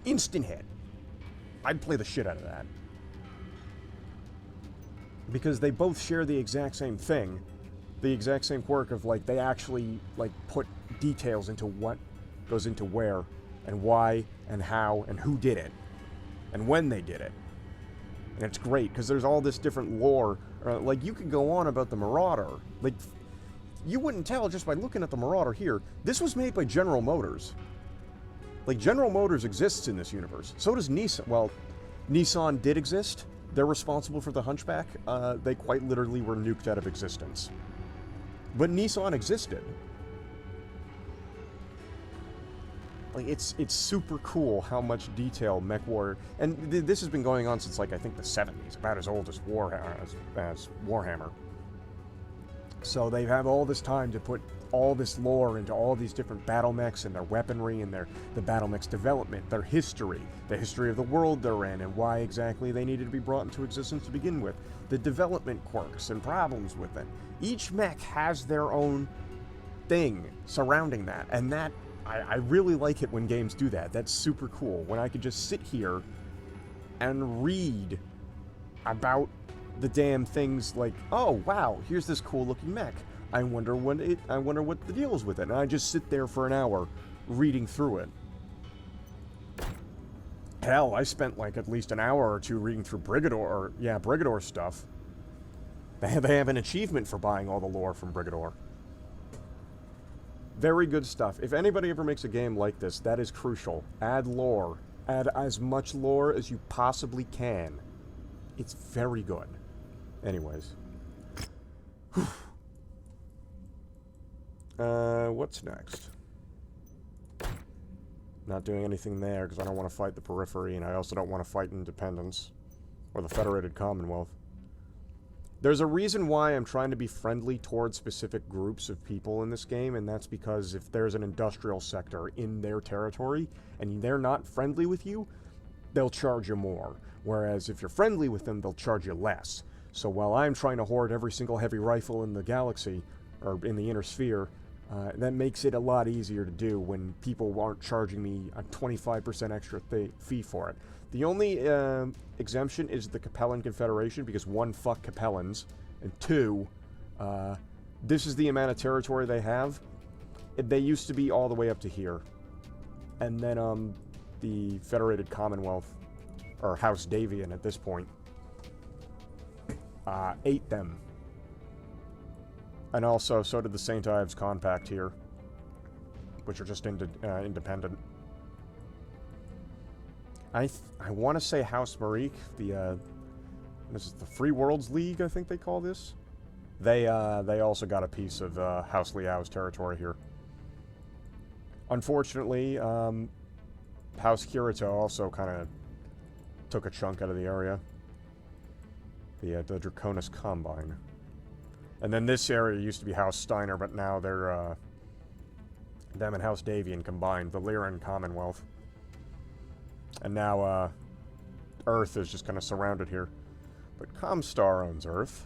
instant hit. I'd play the shit out of that. Because they both share the exact same thing. The exact same quirk of, like, they actually, like, put details into what goes into where, and why, and how, and who did it. And when they did it. And it's great, because there's all this different lore. Like, you could go on about the Marauder. Like, you wouldn't tell just by looking at the Marauder here. This was made by General Motors. Like, General Motors exists in this universe. So does Nissan. Well, Nissan did exist. They're responsible for the Hunchback. They quite literally were nuked out of existence. But Nissan existed. Like, it's super cool how much detail Mechwarrior... And this has been going on since, like, I think the 70s. About as old as Warhammer. So they have all this time to put all this lore into all these different battle mechs and their weaponry and the battle mechs development, their history, the history of the world they're in, and why exactly they needed to be brought into existence to begin with, the development quirks and problems with it. Each mech has their own thing surrounding that, and that I really like it when games do that. That's super cool. When I could just sit here and read about the damn things like, oh wow, here's this cool looking mech. I wonder what the deal is with it. And I just sit there for an hour reading through it. Hell, I spent like at least an hour or two reading through Brigador stuff. They have an achievement for buying all the lore from Brigador. Very good stuff. If anybody ever makes a game like this, that is crucial. Add lore. Add as much lore as you possibly can. It's very good. Anyways. What's next? Not doing anything there because I don't want to fight the Periphery, and I also don't want to fight Independence or the Federated Commonwealth. There's a reason why I'm trying to be friendly towards specific groups of people in this game, and that's because if there's an industrial sector in their territory and they're not friendly with you, they'll charge you more. Whereas if you're friendly with them, they'll charge you less. So while I'm trying to hoard every single heavy rifle in the galaxy, or in the inner sphere, that makes it a lot easier to do when people aren't charging me a 25% extra fee for it. The only exemption is the Capellan Confederation, because one, fuck Capellans, and two, this is the amount of territory they have. They used to be all the way up to here. And then the Federated Commonwealth, or House Davian at this point, ate them. And also, so did the St. Ives Compact here, which are just independent. I want to say House Marique, this is the Free Worlds League, I think they call this. They also got a piece of House Liao's territory here. Unfortunately, House Kirito also kind of took a chunk out of the area. The Draconis Combine. And then this area used to be House Steiner, but now they're, them and House Davian combined, the Lyran Commonwealth. And now, Earth is just kind of surrounded here. But Comstar owns Earth.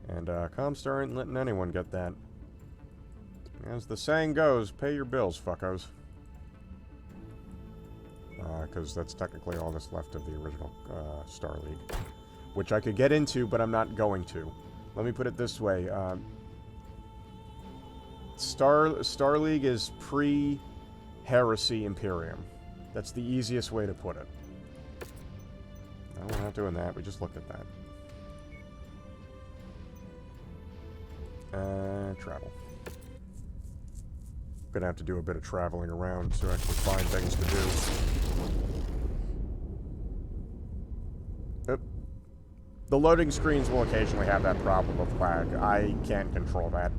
And, Comstar ain't letting anyone get that. As the saying goes, pay your bills, fuckos. Because that's technically all that's left of the original, Star League. Which I could get into, but I'm not going to. Let me put it this way. Star League is pre-Heresy Imperium. That's the easiest way to put it. No, we're not doing that. We just looked at that. Travel. Gonna have to do a bit of traveling around to actually find things to do. Oop. The loading screens will occasionally have that problem of lag. I can't control that.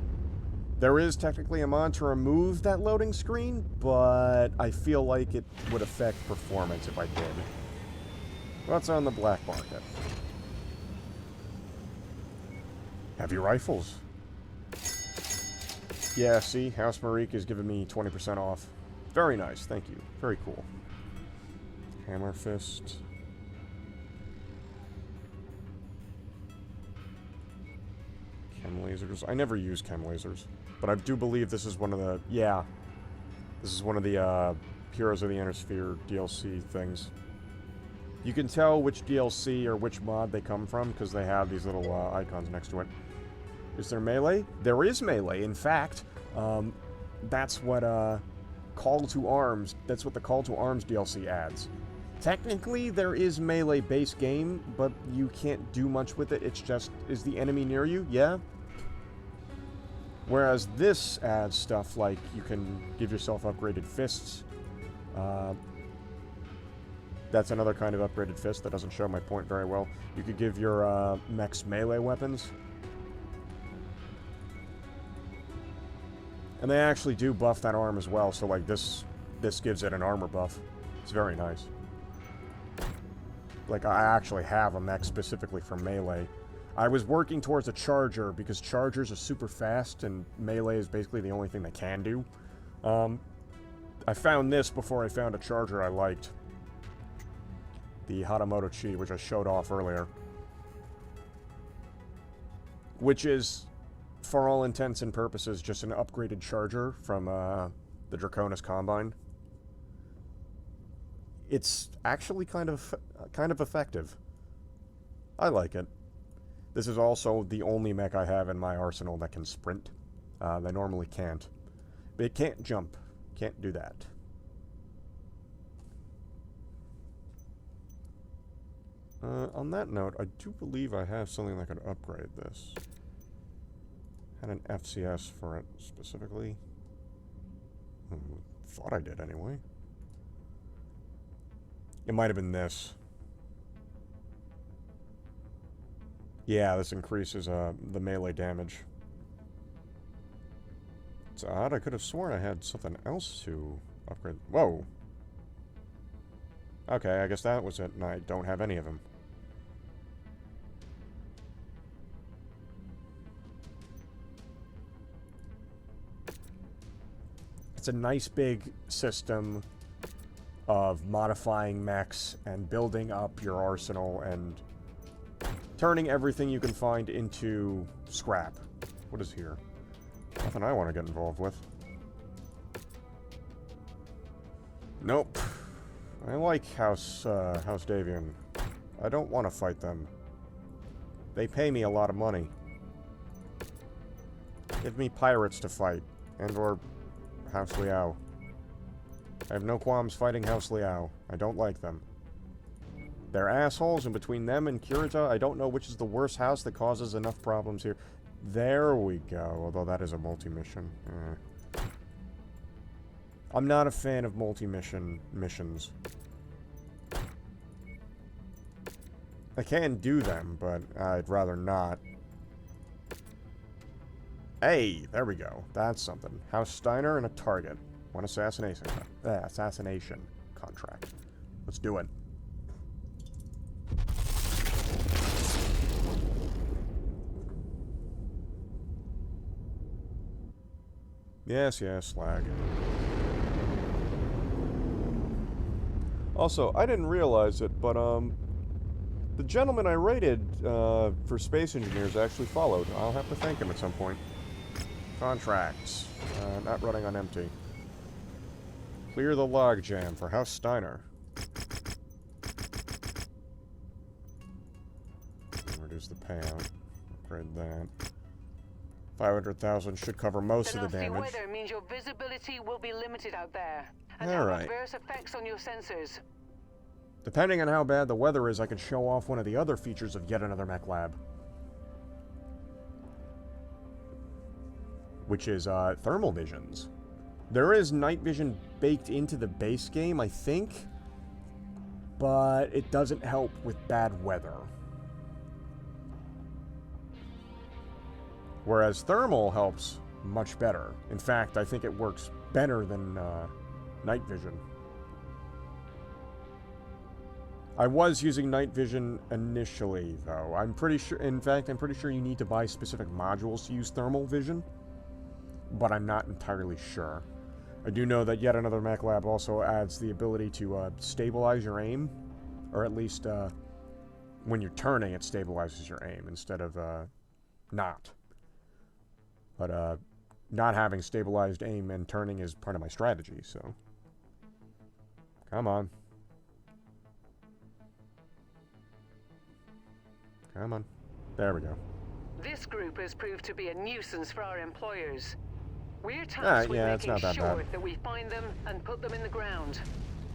There is technically a mod to remove that loading screen, but I feel like it would affect performance if I did. What's on the black market? Heavy rifles. Yeah, see? House Marique is giving me 20% off. Very nice, thank you. Very cool. Hammer Fist. Chem lasers. I never use chem lasers. But I do believe this is one of the... Yeah. This is one of the, Heroes of the Inner Sphere DLC things. You can tell which DLC or which mod they come from, because they have these little, icons next to it. Is there melee? There is melee. In fact, that's what, Call to Arms... That's what the Call to Arms DLC adds. Technically, there is melee base game, but you can't do much with it. It's just, is the enemy near you? Yeah. Whereas this adds stuff like you can give yourself upgraded fists. That's another kind of upgraded fist that doesn't show my point very well. You could give your mechs melee weapons. And they actually do buff that arm as well, so like this gives it an armor buff. It's very nice. Like, I actually have a mech specifically for melee. I was working towards a charger because chargers are super fast and melee is basically the only thing they can do. I found this before I found a charger I liked. The Hatamoto Chi, which I showed off earlier. Which is, for all intents and purposes, just an upgraded charger from the Draconis Combine. It's actually kind of effective. I like it. This is also the only mech I have in my arsenal that can sprint. They normally can't. But it can't jump. Can't do that. On that note, I do believe I have something that could upgrade this. Had an FCS for it specifically. Thought I did anyway. It might have been this. Yeah, this increases the melee damage. It's odd. I could have sworn I had something else to upgrade. Whoa. Okay, I guess that was it, and I don't have any of them. It's a nice big system of modifying mechs and building up your arsenal and turning everything you can find into scrap. What is here? Nothing I want to get involved with. Nope. I like House Davian. I don't want to fight them. They pay me a lot of money. Give me pirates to fight. And or House Liao. I have no qualms fighting House Liao. I don't like them. They're assholes, and between them and Kurita, I don't know which is the worst house that causes enough problems here. There we go, although that is a multi-mission. I'm not a fan of multi-mission missions. I can do them, but I'd rather not. Hey, there we go. That's something. House Steiner and a target. One assassination contract. Let's do it. Yes, slag. Also, I didn't realize it, but, the gentleman I rated, for Space Engineers actually followed. I'll have to thank him at some point. Contracts. Not running on empty. Clear the logjam for House Steiner. Reduce the payout. Upgrade that. 500,000 should cover most of the damage. Nasty weather means your visibility will be limited out there, and All have right. adverse effects on your sensors. Depending on how bad the weather is, I can show off one of the other features of yet another mech lab. Which is, thermal visions. There is night vision baked into the base game, I think. But it doesn't help with bad weather. Whereas thermal helps much better. In fact, I think it works better than night vision. I was using night vision initially, though. I'm pretty sure, in fact, I'm pretty sure you need to buy specific modules to use thermal vision. But I'm not entirely sure. I do know that yet another mech lab also adds the ability to stabilize your aim. Or at least, when you're turning, it stabilizes your aim instead of not. But not having stabilized aim and turning is part of my strategy, so... Come on. Come on. There we go. This group has proved to be a nuisance for our employers. We're tasked with yeah, it's making not that sure bad. that we find them and put them in the ground.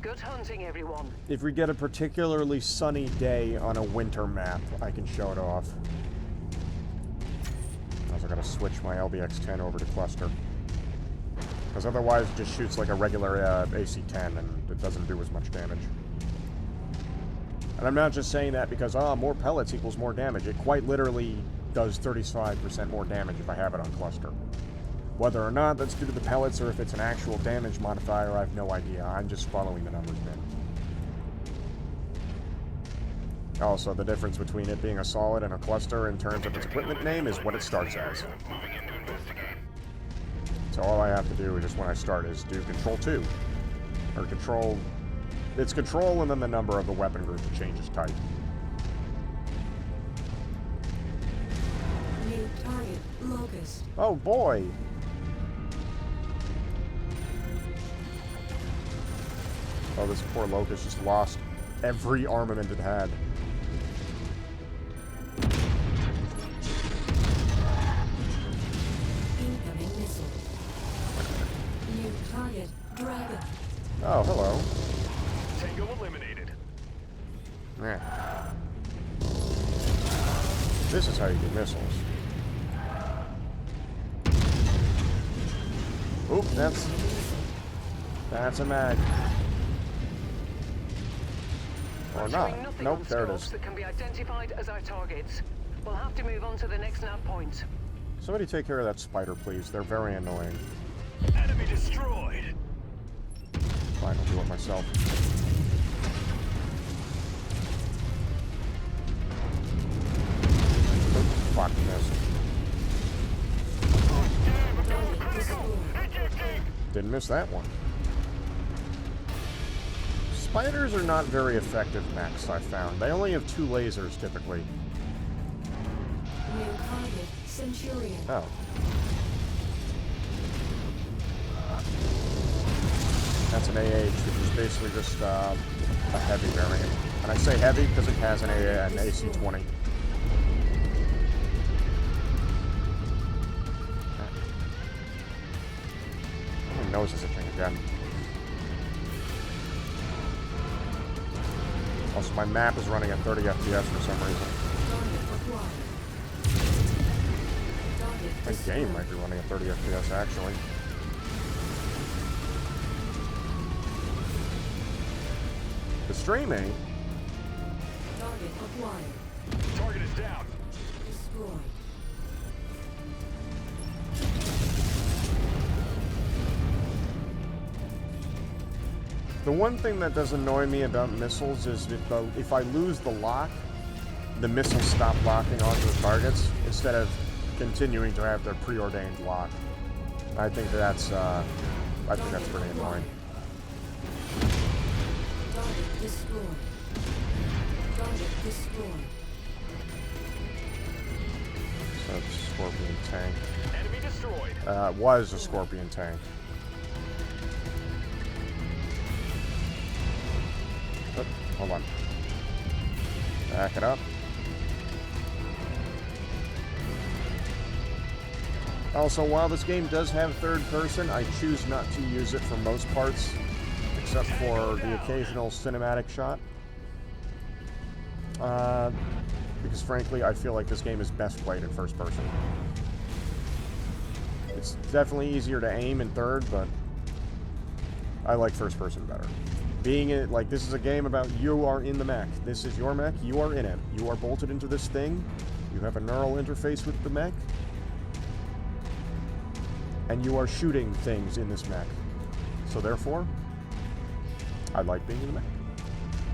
Good hunting, everyone. If we get a particularly sunny day on a winter map, I can show it off. I also gotta switch my LBX-10 over to cluster. Because otherwise it just shoots like a regular AC-10 and it doesn't do as much damage. And I'm not just saying that because, more pellets equals more damage. It quite literally does 35% more damage if I have it on cluster. Whether or not that's due to the pellets or if it's an actual damage modifier, I have no idea. I'm just following the numbers, man. Also, the difference between it being a solid and a cluster in terms of its equipment name is what it starts as. So all I have to do just when I start is do Control 2. Or Control... It's Control and then the number of the weapon group that changes type. New target, Locust. Oh boy! Oh, this poor Locust just lost every armament it had. Incoming missile. New target, Dragon. Oh, hello. Tango eliminated. Yeah. This is how you do missiles. Oop, that's a mag. Or not. Showing nothing Nope, on there it scopes is. that can be identified as our targets. We'll have to move on to the next nav point. Somebody take care of that spider, please. They're very annoying. Enemy destroyed. Fine, I'll do it myself. Oop, fuck this. Target destroyed. Didn't miss that one. Spiders are not very effective mechs, I found. They only have 2 lasers, typically. New target, Centurion. Oh. That's an AH, which is basically just a heavy variant. And I say heavy because it has an AC-20. Who knows this thing again? Also, my map is running at 30 FPS for some reason. Target acquired. Target My destroyed. game might be running at 30 FPS, actually. The streaming? Target acquired. Target is down. Destroyed. The one thing that does annoy me about missiles is if I lose the lock, the missiles stop locking onto the targets instead of continuing to have their preordained lock. I think that's pretty annoying. Target destroyed. Target destroyed. So it's a Scorpion tank. Enemy destroyed. It was a Scorpion tank. Oh, hold on. Back it up. Also, while this game does have third person, I choose not to use it for most parts, except for the occasional cinematic shot. Because frankly, I feel like this game is best played in first person. It's definitely easier to aim in third, but I like first person better. Being it, like, this is a game about you are in the mech. This is your mech, you are in it. You are bolted into this thing, you have a neural interface with the mech, and you are shooting things in this mech. So therefore, I like being in the mech.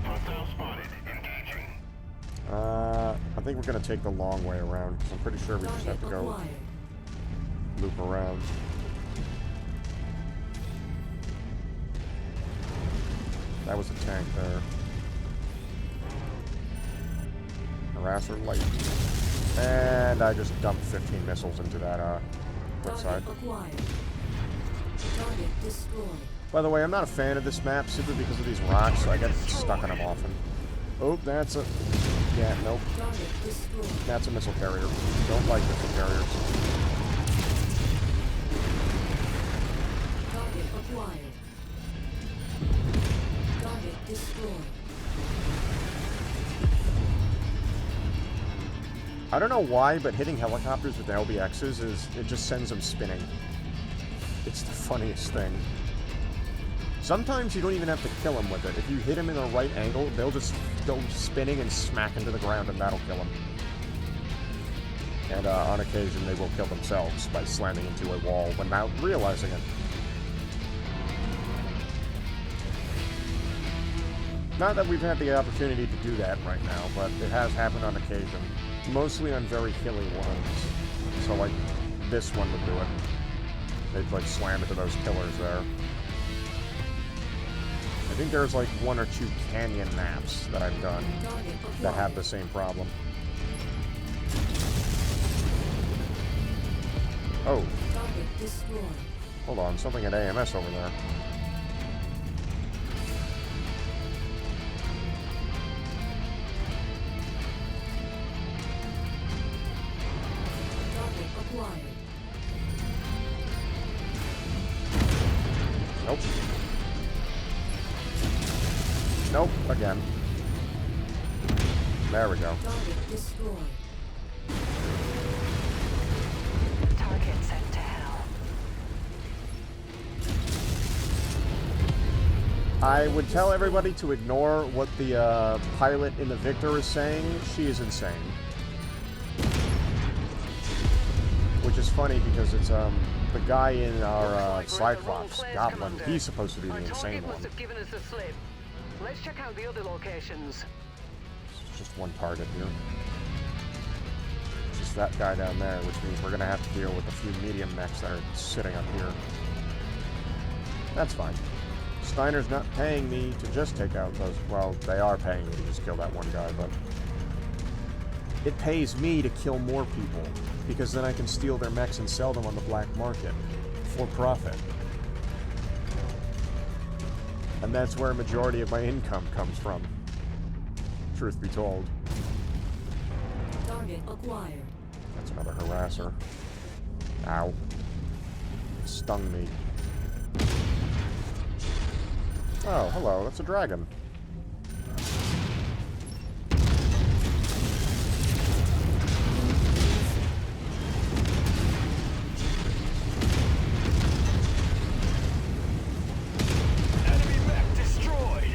Hostile spotted. Engaging. I think we're going to take the long way around, because I'm pretty sure we just have to go Acquired. loop around. That was a tank there. Harasser light. And I just dumped 15 missiles into that quick side. Target acquired. Target destroyed. By the way, I'm not a fan of this map simply because of these rocks, so I get stuck on them often. Oh, that's a... Yeah, nope. Target destroyed. That's a missile carrier. Don't like missile carriers. Target acquired. Target destroyed. I don't know why, but hitting helicopters with LBXs it just sends them spinning. It's the funniest thing. Sometimes you don't even have to kill them with it. If you hit them in the right angle, they'll just go spinning and smack into the ground, and that'll kill them. And on occasion, they will kill themselves by slamming into a wall without realizing it. Not that we've had the opportunity to do that right now, but it has happened on occasion. Mostly on very hilly ones. So, like, this one would do it. They'd, like, slam into those pillars there. I think there's, like, 1 or 2 canyon maps that I've done that have the same problem. Oh. Hold on, something at AMS over there. Nope. Nope, again. There we go. Target sent to hell. I would tell everybody to ignore what the pilot in the Victor is saying. She is insane. Which is funny because it's the guy in our Cyclops Goblin. He's supposed to be the insane one. Must have given us the slip. Let's check out the other locations. It's just one target here. Just that guy down there, which means we're gonna have to deal with a few medium mechs that are sitting up here. That's fine. Steiner's not paying me to just take out those. Well, they are paying me to just kill that one guy, but it pays me to kill more people, because then I can steal their mechs and sell them on the black market for profit. And that's where a majority of my income comes from, truth be told. Target acquired. That's another harasser. Ow. It stung me. Oh, hello, that's a dragon.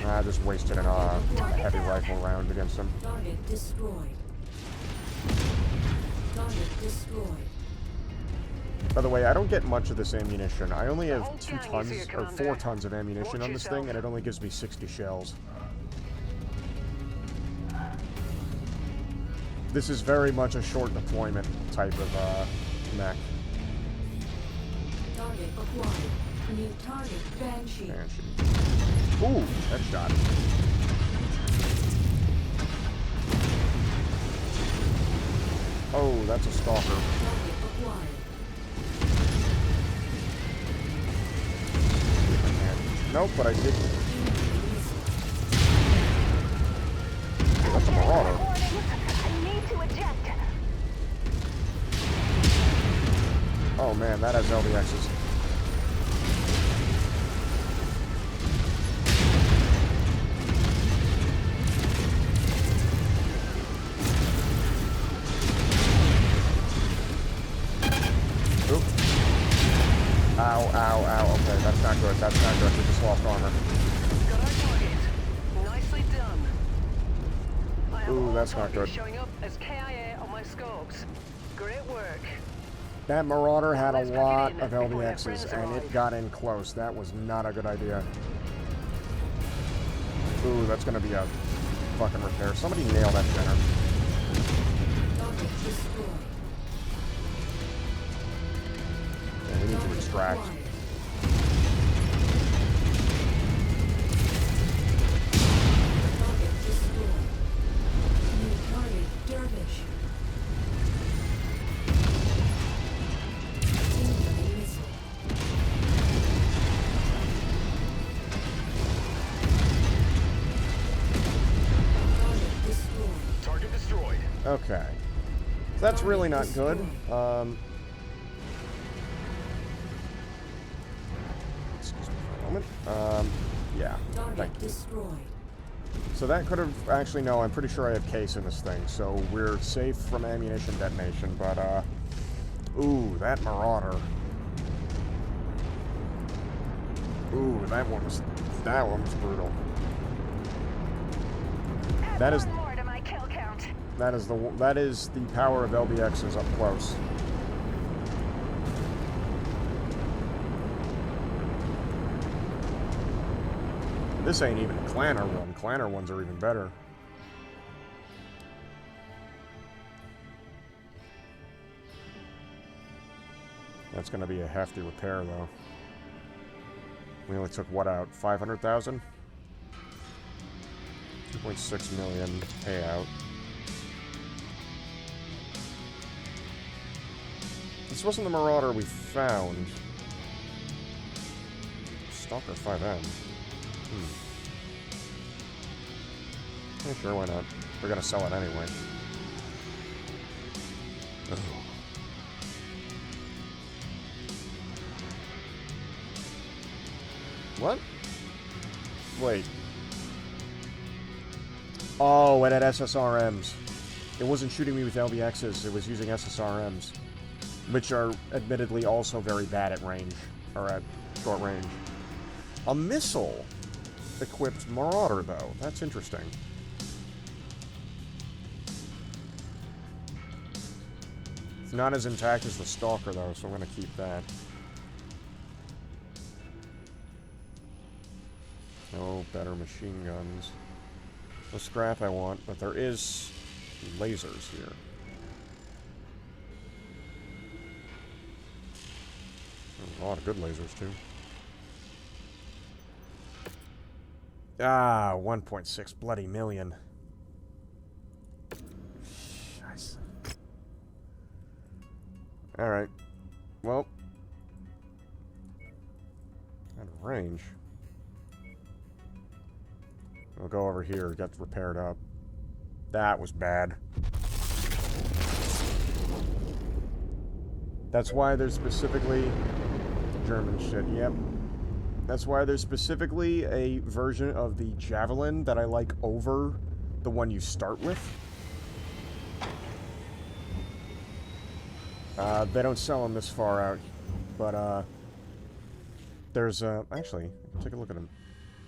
I just wasted a heavy rifle round against him. Target destroyed. Target destroyed. By the way, I don't get much of this ammunition. I only have whole 2 gang is tons, here, or Commander. 4 tons of ammunition Watch on this yourself. thing, and it only gives me 60 shells. This is very much a short deployment type of mech. Target acquired. New target Banshee. Banshee. Ooh, headshot. Oh, that's a stalker. Target acquired. Nope, but I didn't. That's a Marauder. I need to eject. Oh man, that has LVXs. Oop. Ow, ow, ow. Okay, that's not good. That's not good. We just lost armor. Got our target. Nicely done. I have Ooh, all that's not targets good. showing up as KIA on my scopes. Great work. That Marauder had a Let's pack it lot in of before their LVXs, friends and it arrive. got in close. That was not a good idea. Ooh, that's gonna be a fucking repair. Somebody nail that Jenner. Target destroyed. Yeah, we need to extract. Acquired. Target destroyed. New target Dervish. Incoming missile. Target destroyed. Target destroyed. Okay. So that's really not good. Excuse me for a moment. Yeah, thank Target you. destroyed. So that could have, actually no, I'm pretty sure I have case in this thing, so we're safe from ammunition detonation, but ooh, that Marauder. Ooh, that one was brutal. That is, More to my kill count. That is the power of LBXs up close. This ain't even a Clanner one. Clanner ones are even better. That's going to be a hefty repair, though. We only took, what, out? 500,000? 2.6 million payout. This wasn't the Marauder we found. Stalker 5M. Yeah, sure, why not? We're gonna sell it anyway. Oh. What? Wait. Oh, it had SSRMs. It wasn't shooting me with LBXs, it was using SSRMs. Which are admittedly also very bad at range. Or at short range. A missile equipped Marauder, though. That's interesting. It's not as intact as the Stalker, though, so I'm going to keep that. No better machine guns. No scrap I want, but there is lasers here. There's a lot of good lasers, too. Ah, 1.6 bloody million. Nice. Alright. Well. Out of range. We'll go over here, get repaired up. That was bad. That's why there's specifically... German shit, yep. That's why there's specifically a version of the Javelin that I like over the one you start with. They don't sell them this far out, but, there's, actually, take a look at them.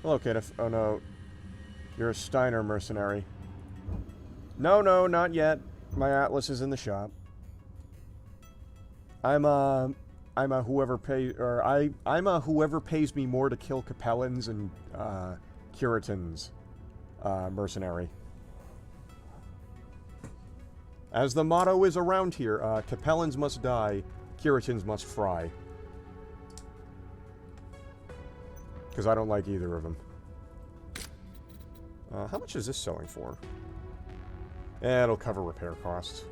Hello, kid. Oh, no. You're a Steiner mercenary. No, not yet. My Atlas is in the shop. I'm a whoever pays me more to kill Capellans and Curitans mercenary. As the motto is around here, Capellans must die, Curitans must fry. Because I don't like either of them. How much is this selling for? Eh, it'll cover repair costs.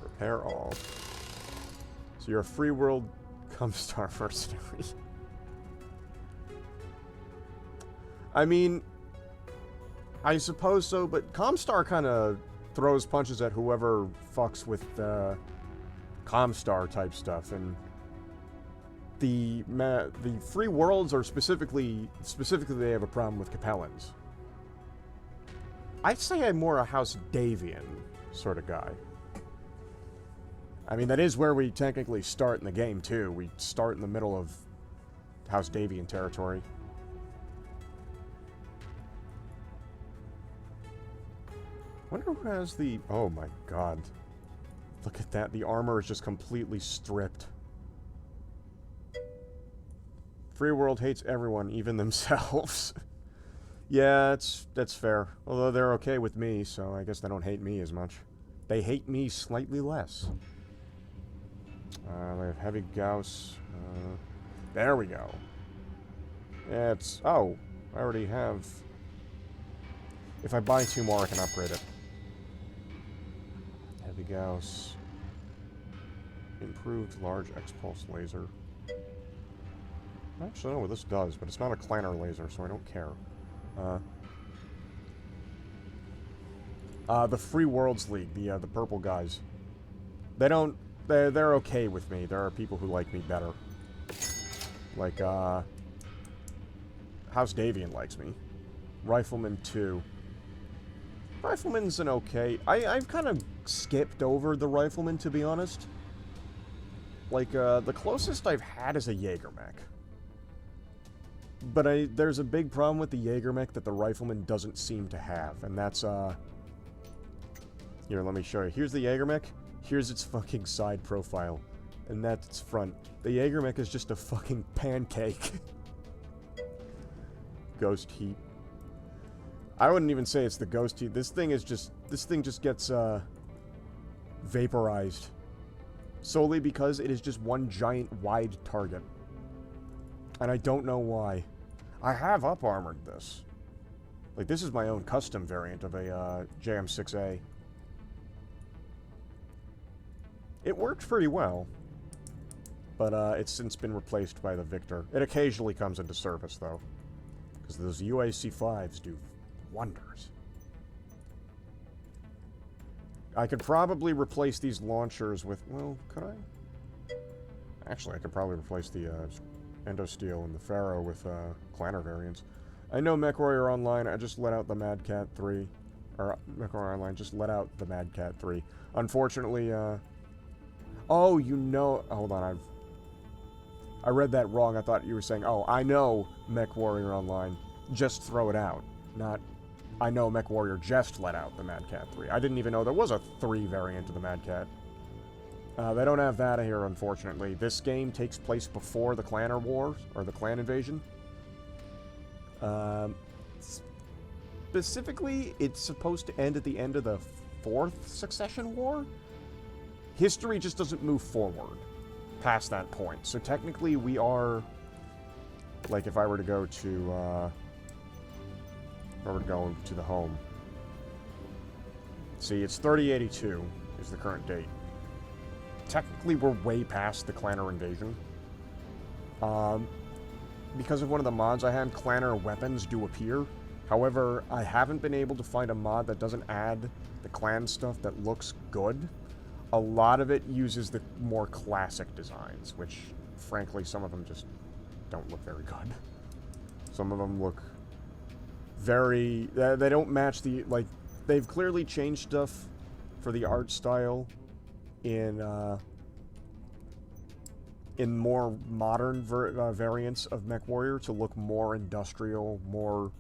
Repair all. So you're a free world Comstar mercenary. I mean, I suppose so, but Comstar kind of throws punches at whoever fucks with Comstar type stuff, and the free worlds are specifically they have a problem with Capellans. I'd say I'm more a House Davian sort of guy. I mean, that is where we technically start in the game, too. We start in the middle of House Davian territory. Wonder who has the... Oh my god. Look at that. The armor is just completely stripped. Free world hates everyone, even themselves. Yeah, that's fair. Although they're okay with me, so I guess they don't hate me as much. They hate me slightly less. They have heavy Gauss. There we go. Yeah, it's... Oh, I already have... If I buy 2 more, I can upgrade it. Heavy Gauss. Improved large X-pulse laser. I actually know what this does, but it's not a Clanner laser, so I don't care. The Free Worlds League, the purple guys. They don't... They're okay with me. There are people who like me better. Like, House Davian likes me. Rifleman 2. Rifleman's an okay... I've kind of skipped over the Rifleman, to be honest. Like, the closest I've had is a Jaeger mech. But there's a big problem with the Jägermech that the Rifleman doesn't seem to have, and that's, Here, let me show you. Here's the Jägermech. Here's its fucking side profile. And that's its front. The Jägermech is just a fucking pancake. Ghost heat. I wouldn't even say it's the ghost heat. This thing just gets, vaporized. Solely because it is just one giant wide target. And I don't know why. I have up-armored this. Like, this is my own custom variant of a, JM6A. It worked pretty well, but it's since been replaced by the Victor. It occasionally comes into service, though, because those UAC-5s do wonders. I could probably replace these launchers with... Well, could I? Actually, I could probably replace the Endosteel and the Pharaoh with Clanner variants. I know Mechwarrior Online, I just let out the Mad Cat 3. Or, Mechwarrior Online just let out the Mad Cat 3. Unfortunately, oh, you know... Hold on, I read that wrong. I thought you were saying, oh, I know Mechwarrior Online. Just throw it out. Not, I know Mechwarrior just let out the Mad Cat 3. I didn't even know there was a 3 variant of the Mad Cat. They don't have that here, unfortunately. This game takes place before the Clanner War, or the Clan Invasion. Specifically, it's supposed to end at the end of the 4th Succession War? History just doesn't move forward past that point. So technically we are... Like, if I were to go to, if I were to go to the home. See, it's 3082 is the current date. Technically, we're way past the Clanner invasion. Because of one of the mods I had, Clanner weapons do appear. However, I haven't been able to find a mod that doesn't add the clan stuff that looks good. A lot of it uses the more classic designs, which, frankly, some of them just don't look very good. Some of them look very... they don't match the... Like, they've clearly changed stuff for the art style in more modern variants of Mechwarrior to look more industrial, more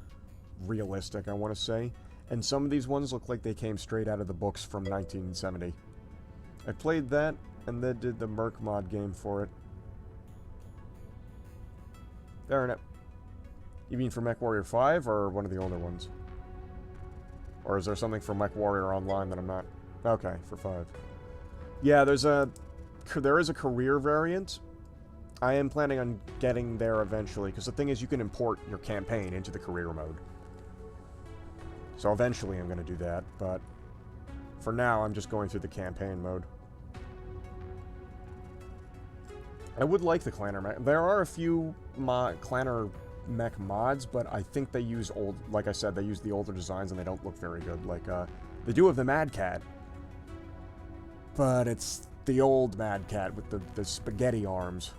realistic, I want to say. And some of these ones look like they came straight out of the books from 1970. I played that, and then did the Merc mod game for it. Darn it. You mean for Mechwarrior 5, or one of the older ones? Or is there something for Mechwarrior Online that I'm not... Okay, for 5. Yeah, there is a career variant. I am planning on getting there eventually, because the thing is you can import your campaign into the career mode. So eventually I'm going to do that, but for now I'm just going through the campaign mode. I would like the Clanner mech. There are a few Clanner mech mods, but I think they use old... Like I said, they use the older designs and they don't look very good. Like, they do have the Mad Cat, but it's the old Mad Cat with the spaghetti arms.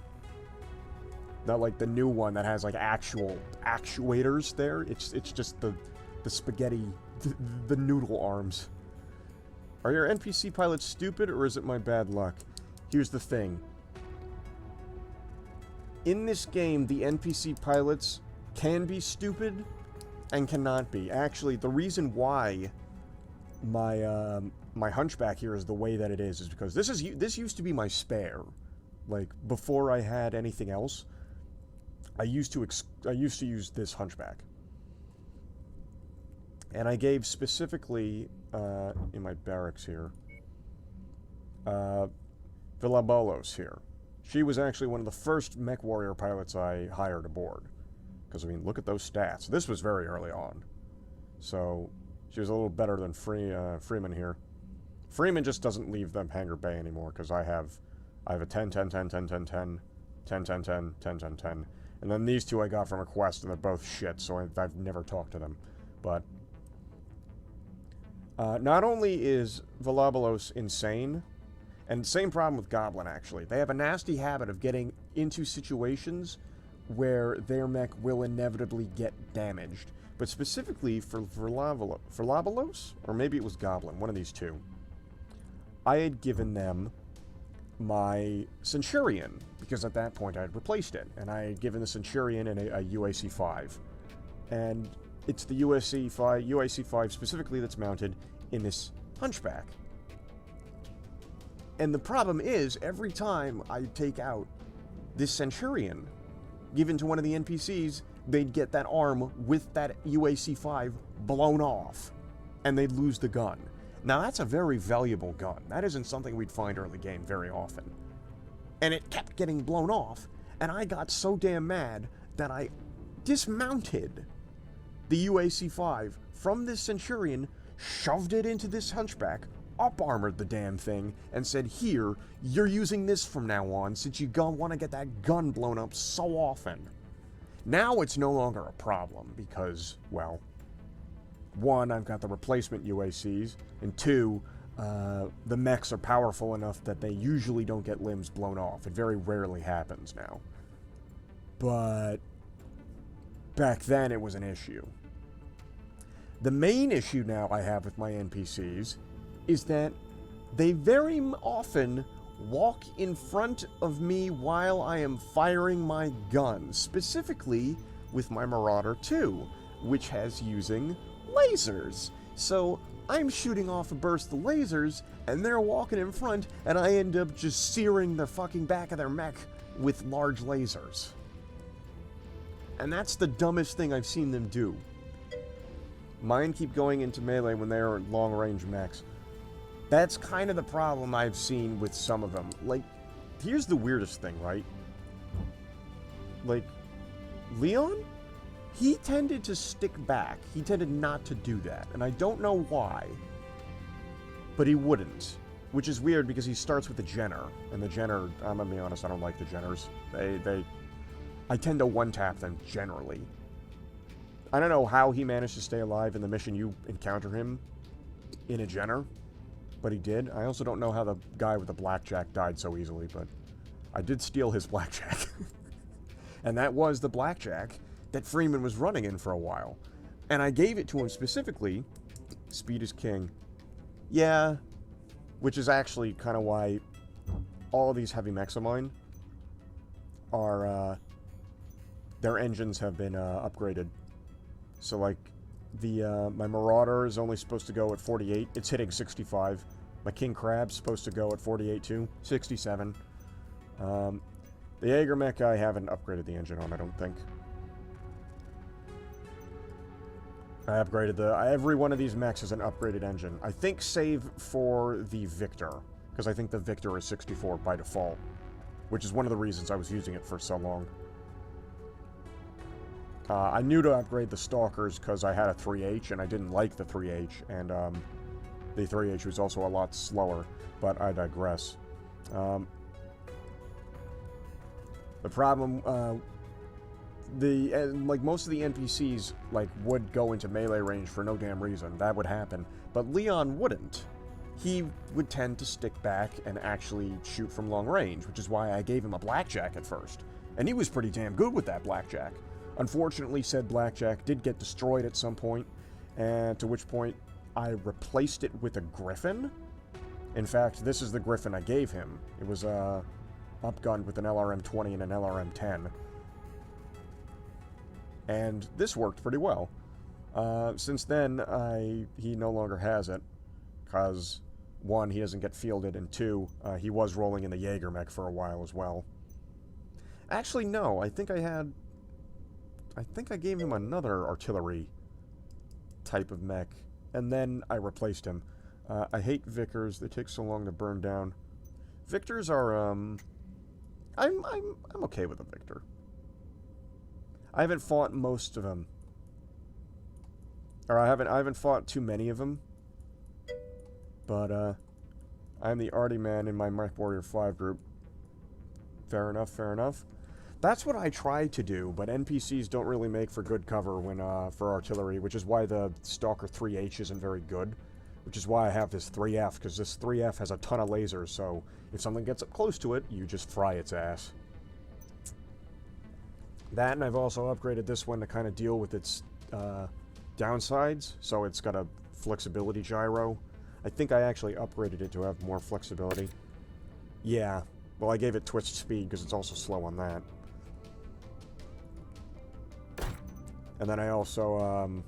Not like the new one that has, like, actual actuators there. It's just the spaghetti... the noodle arms. Are your NPC pilots stupid, or is it my bad luck? Here's the thing. In this game, the NPC pilots can be stupid and cannot be. Actually, the reason why my my Hunchback here is the way that it is because this used to be my spare. Like, before I had anything else, I used to use this Hunchback. And I gave specifically, in my barracks here, Villabolos here. She was actually one of the first Mechwarrior pilots I hired aboard. Because, I mean, look at those stats. This was very early on. So, she was a little better than Freeman here. Freeman just doesn't leave them hangar bay anymore, because I have a 10, 10, 10, 10, 10, 10, 10, 10, 10, 10, 10, 10. And then these two I got from a quest, and they're both shit, so I've never talked to them. But, not only is Villabolos insane... And same problem with Goblin, actually. They have a nasty habit of getting into situations where their mech will inevitably get damaged. But specifically for Villabolos, or maybe it was Goblin, one of these two, I had given them my Centurion, because at that point I had replaced it, and I had given the Centurion a UAC-5. And it's the UAC-5 specifically that's mounted in this Hunchback. And the problem is, every time I take out this Centurion, given to one of the NPCs, they'd get that arm with that UAC-5 blown off, and they'd lose the gun. Now, that's a very valuable gun. That isn't something we'd find early game very often. And it kept getting blown off, and I got so damn mad that I dismounted the UAC-5 from this Centurion, shoved it into this Hunchback, up-armored the damn thing, and said, here, you're using this from now on, since you want to get that gun blown up so often. Now it's no longer a problem, because, well, one, I've got the replacement UACs, and two, the mechs are powerful enough that they usually don't get limbs blown off. It very rarely happens now. But back then it was an issue. The main issue now I have with my NPCs is that they very often walk in front of me while I am firing my gun, specifically with my Marauder 2, which has using lasers. So I'm shooting off a burst of lasers, and they're walking in front, and I end up just searing the fucking back of their mech with large lasers. And that's the dumbest thing I've seen them do. Mine keep going into melee when they're long-range mechs. That's kind of the problem I've seen with some of them. Like, here's the weirdest thing, right? Like, Leon? He tended to stick back. He tended not to do that. And I don't know why. But he wouldn't. Which is weird because he starts with the Jenner. And the Jenner, I'm gonna be honest, I don't like the Jenners. I tend to one-tap them generally. I don't know how he managed to stay alive in the mission you encounter him in a Jenner. But he did. I also don't know how the guy with the blackjack died so easily, but I did steal his blackjack. And that was the blackjack that Freeman was running in for a while. And I gave it to him specifically. Speed is king. Yeah. Which is actually kind of why all of these heavy mechs of mine are, their engines have been upgraded. So, like, my Marauder is only supposed to go at 48. It's hitting 65. My King Crab's supposed to go at 48 too. 67. The Jaeger mech I haven't upgraded the engine on, I don't think. I upgraded every one of these mechs is an upgraded engine. I think save for the Victor, because I think the Victor is 64 by default, which is one of the reasons I was using it for so long. I knew to upgrade the Stalkers because I had a 3H and I didn't like the 3H, and the 3H was also a lot slower, but I digress. The problem, like most of the NPCs, like, would go into melee range for no damn reason. That would happen. But Leon wouldn't. He would tend to stick back and actually shoot from long range, which is why I gave him a blackjack at first. And he was pretty damn good with that blackjack. Unfortunately, said blackjack did get destroyed at some point, and to which point I replaced it with a Griffin. In fact, this is the Griffin I gave him. It was upgunned with an LRM-20 and an LRM-10. And this worked pretty well. Since then, he no longer has it, because, one, he doesn't get fielded, and two, he was rolling in the Jaeger mech for a while as well. Actually, no, I think I gave him another artillery type of mech, and then I replaced him. I hate Vickers. They take so long to burn down. Victors are, I'm okay with a Victor. I haven't fought most of them. Or I haven't fought too many of them. But, I'm the arty man in my Mechwarrior 5 group. Fair enough, fair enough. That's what I try to do, but NPCs don't really make for good cover when for artillery, which is why the Stalker 3H isn't very good. Which is why I have this 3F, because this 3F has a ton of lasers, so if something gets up close to it, you just fry its ass. That, and I've also upgraded this one to kind of deal with its downsides, so it's got a flexibility gyro. I think I actually upgraded it to have more flexibility. Yeah. Well, I gave it twist speed because it's also slow on that. And then I also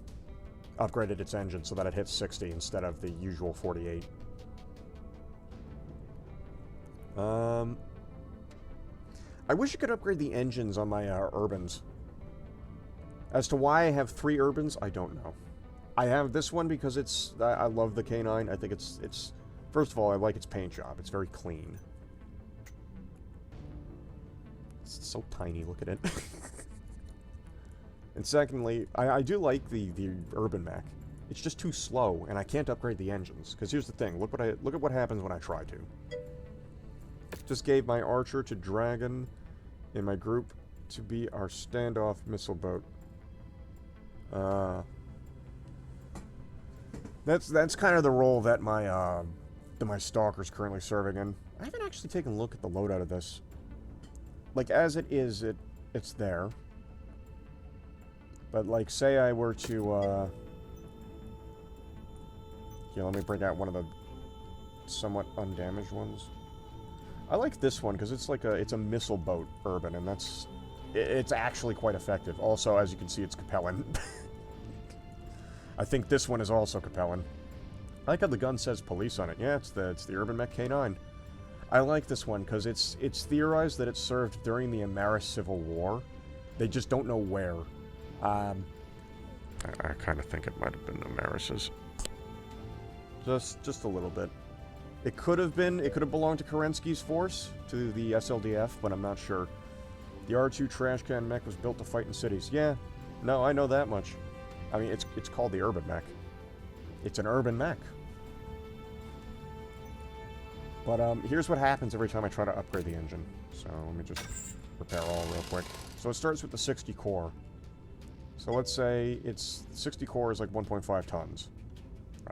upgraded its engine so that it hits 60 instead of the usual 48. I wish you could upgrade the engines on my Urbans. As to why I have 3 Urbans, I don't know. I have this one because it's... I love the K9. I think it's... First of all, I like its paint job. It's very clean. It's so tiny, look at it. And secondly, I do like the Urban Mech. It's just too slow, and I can't upgrade the engines. Because here's the thing, look at what happens when I try to. Just gave my Archer to Dragon in my group to be our standoff missile boat. That's kind of the role that my Stalker's currently serving in. I haven't actually taken a look at the loadout of this. Like, as it is, it's there. But, like, say I were to, here, let me bring out one of the somewhat undamaged ones. I like this one, because it's like it's a missile boat urban, and it's actually quite effective. Also, as you can see, it's Capellan. I think this one is also Capellan. I like how the gun says police on it. Yeah, it's the Urban Mech K9. I like this one because it's theorized that it served during the Amaris Civil War. They just don't know where. I kind of think it might have been Amaris's. Just a little bit. It could have belonged to Kerensky's force, to the SLDF, but I'm not sure. The R2 trash can mech was built to fight in cities. Yeah, no, I know that much. I mean, it's called the Urban Mech. It's an urban mech. But here's what happens every time I try to upgrade the engine. So let me just repair all real quick. So it starts with the 60 core. So let's say it's 60 core is like 1.5 tons,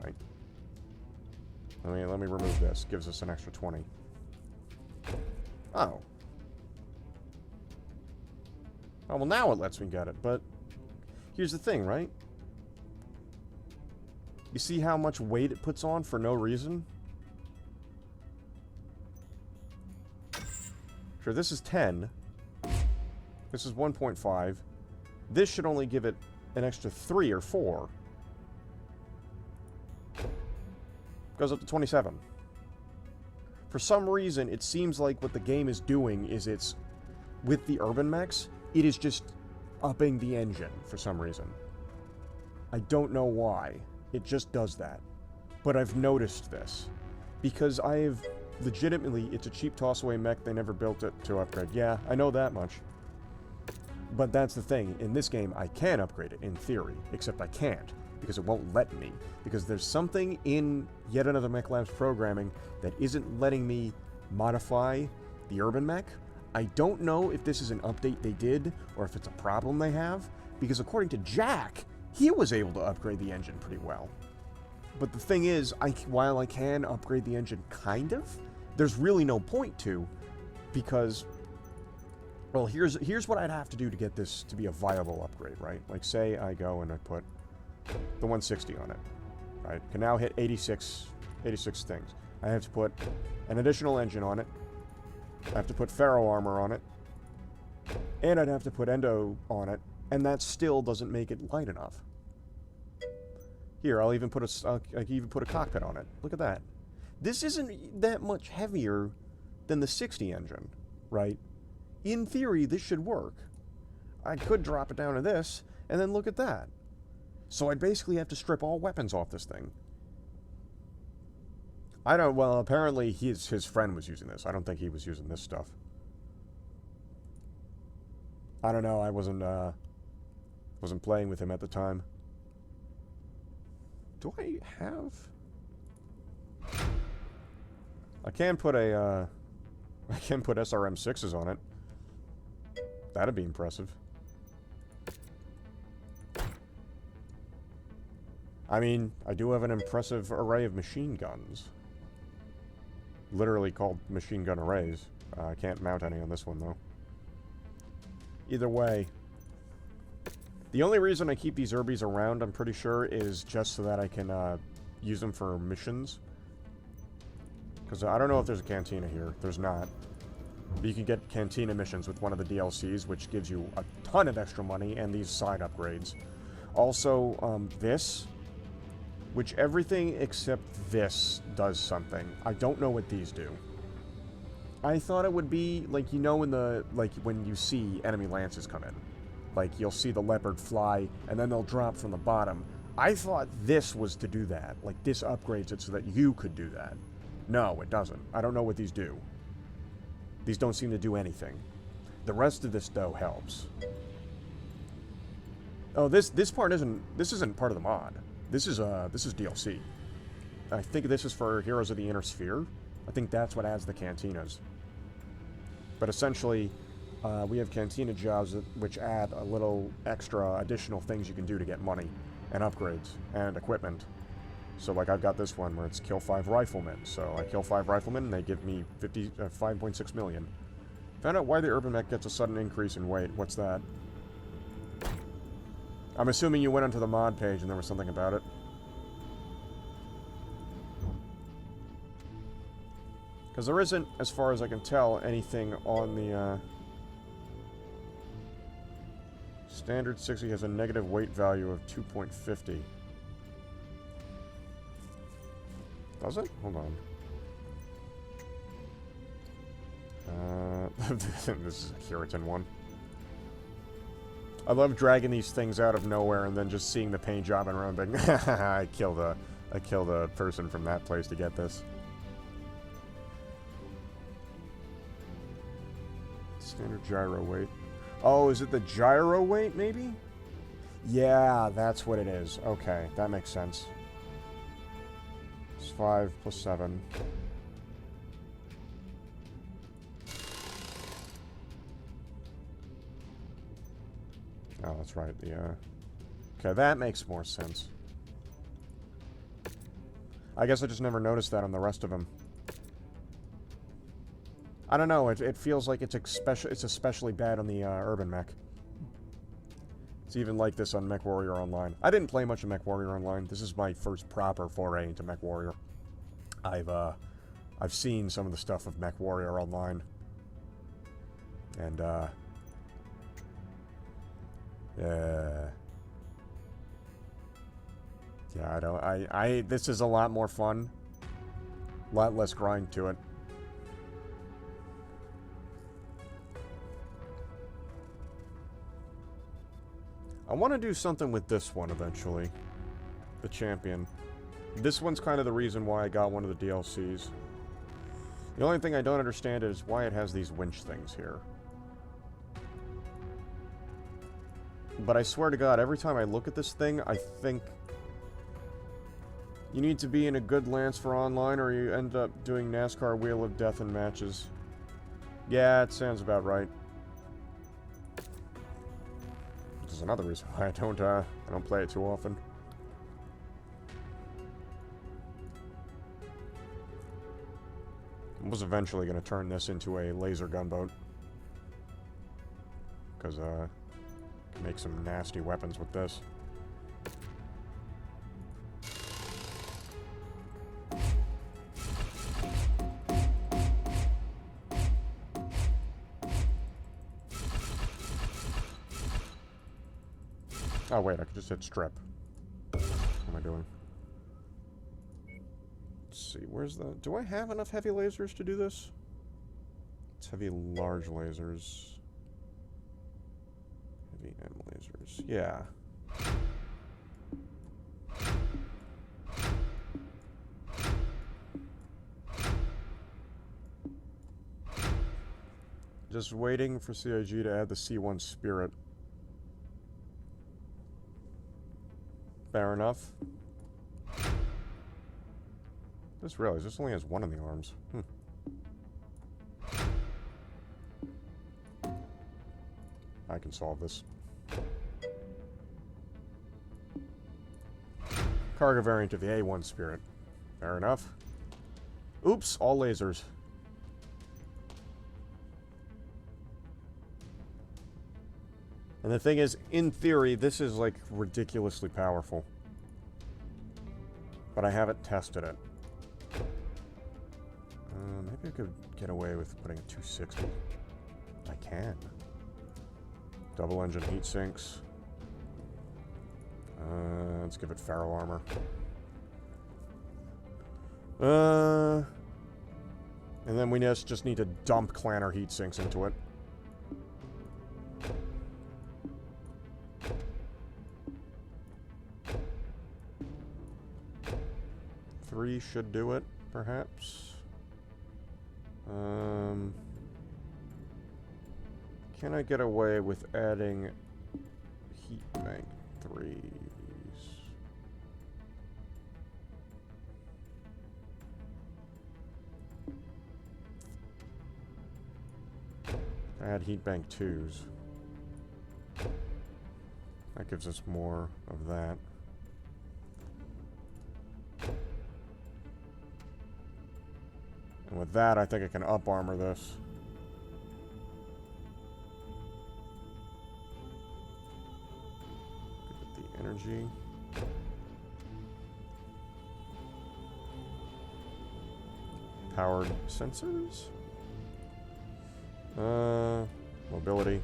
right? Let me remove this. Gives us an extra 20. Oh. Oh, well now it lets me get it, but here's the thing, right? You see how much weight it puts on for no reason? Sure, this is 10. This is 1.5. This should only give it an extra 3 or 4. Goes up to 27. For some reason, it seems like what the game is doing is it's, with the urban mechs, it is just upping the engine for some reason. I don't know why. It just does that. But I've noticed this. Because I've legitimately, it's a cheap toss-away mech, they never built it to upgrade. Yeah, I know that much. But that's the thing, in this game, I can upgrade it, in theory. Except I can't, because it won't let me. Because there's something in yet another Mech Labs programming that isn't letting me modify the urban mech. I don't know if this is an update they did, or if it's a problem they have, because according to Jack, he was able to upgrade the engine pretty well. But the thing is, while I can upgrade the engine kind of, there's really no point to, because, well, here's what I'd have to do to get this to be a viable upgrade, right? Like, say I go and I put the 160 on it, right? Can now hit 86 things. I have to put an additional engine on it. I have to put ferro armor on it. And I'd have to put endo on it. And that still doesn't make it light enough. Here, I'll even put I can even put a cockpit on it. Look at that. This isn't that much heavier than the 60 engine, right? In theory, this should work. I could drop it down to this, and then look at that. So I'd basically have to strip all weapons off this thing. I don't, well, apparently his friend was using this. I don't think he was using this stuff. I don't know, I wasn't playing with him at the time. Do I have... I can put SRM6s on it. That'd be impressive. I mean, I do have an impressive array of machine guns. Literally called machine gun arrays. I can't mount any on this one, though. Either way, the only reason I keep these Urbies around, I'm pretty sure, is just so that I can use them for missions. Because I don't know if there's a cantina here. There's not. But you can get cantina missions with one of the DLCs, which gives you a ton of extra money and these side upgrades. Also, this, which everything except this does something. I don't know what these do. I thought it would be, like, you know, in the, like, when you see enemy lances come in. Like, you'll see the leopard fly, and then they'll drop from the bottom. I thought this was to do that. Like, this upgrades it so that you could do that. No, it doesn't. I don't know what these do. These don't seem to do anything. The rest of this, though, helps. Oh, this part isn't part of the mod. This is DLC. I think this is for Heroes of the Inner Sphere. I think that's what adds the cantinas. But essentially, we have cantina jobs which add a little extra additional things you can do to get money and upgrades and equipment. So, like, I've got this one where it's kill 5 riflemen. So I kill 5 riflemen and they give me 5.6 million. Found out why the urban mech gets a sudden increase in weight. What's that? I'm assuming you went onto the mod page and there was something about it. Because there isn't, as far as I can tell, anything on the, Standard 60 has a negative weight value of 2.50. Does it? Hold on. This is a Curitan one. I love dragging these things out of nowhere and then just seeing the paint job and running. I killed a person from that place to get this. Standard gyro weight. Oh, is it the gyro weight, maybe? Yeah, that's what it is. Okay, that makes sense. It's 5 plus 7. Oh, that's right. Okay, that makes more sense. I guess I just never noticed that on the rest of them. I don't know. It feels like it's especially bad on the urban mech. It's even like this on Mechwarrior Online. I didn't play much of Mechwarrior Online. This is my first proper foray into Mechwarrior. I've seen some of the stuff of Mechwarrior Online, and yeah, this is a lot more fun. A lot less grind to it. I want to do something with this one eventually. The champion. This one's kind of the reason why I got one of the DLCs. The only thing I don't understand is why it has these winch things here. But I swear to God, every time I look at this thing, I think you need to be in a good lance for online or you end up doing NASCAR Wheel of Death in matches. Yeah, it sounds about right. Which is another reason why I don't play it too often. I was eventually going to turn this into a laser gunboat. Because, can make some nasty weapons with this. Oh wait, I could just hit strip. What am I doing? Let's see, where's the... Do I have enough heavy lasers to do this? It's heavy large lasers. Heavy M lasers. Yeah. Just waiting for CIG to add the C1 Spirit. Fair enough. Just realized this only has one in the arms. I can solve this. Cargo variant of the A1 Spirit. Fair enough. Oops, all lasers. And the thing is, in theory, this is, like, ridiculously powerful. But I haven't tested it. I could get away with putting a 260. I can. Double engine heat sinks. Let's give it ferro armor. And then we just need to dump clanner heat sinks into it. Three should do it, perhaps. Can I get away with adding heat bank 3s? Add heat bank 2s. That gives us more of that. And with that, I think I can up armor this. Give it the energy. Powered sensors? Mobility.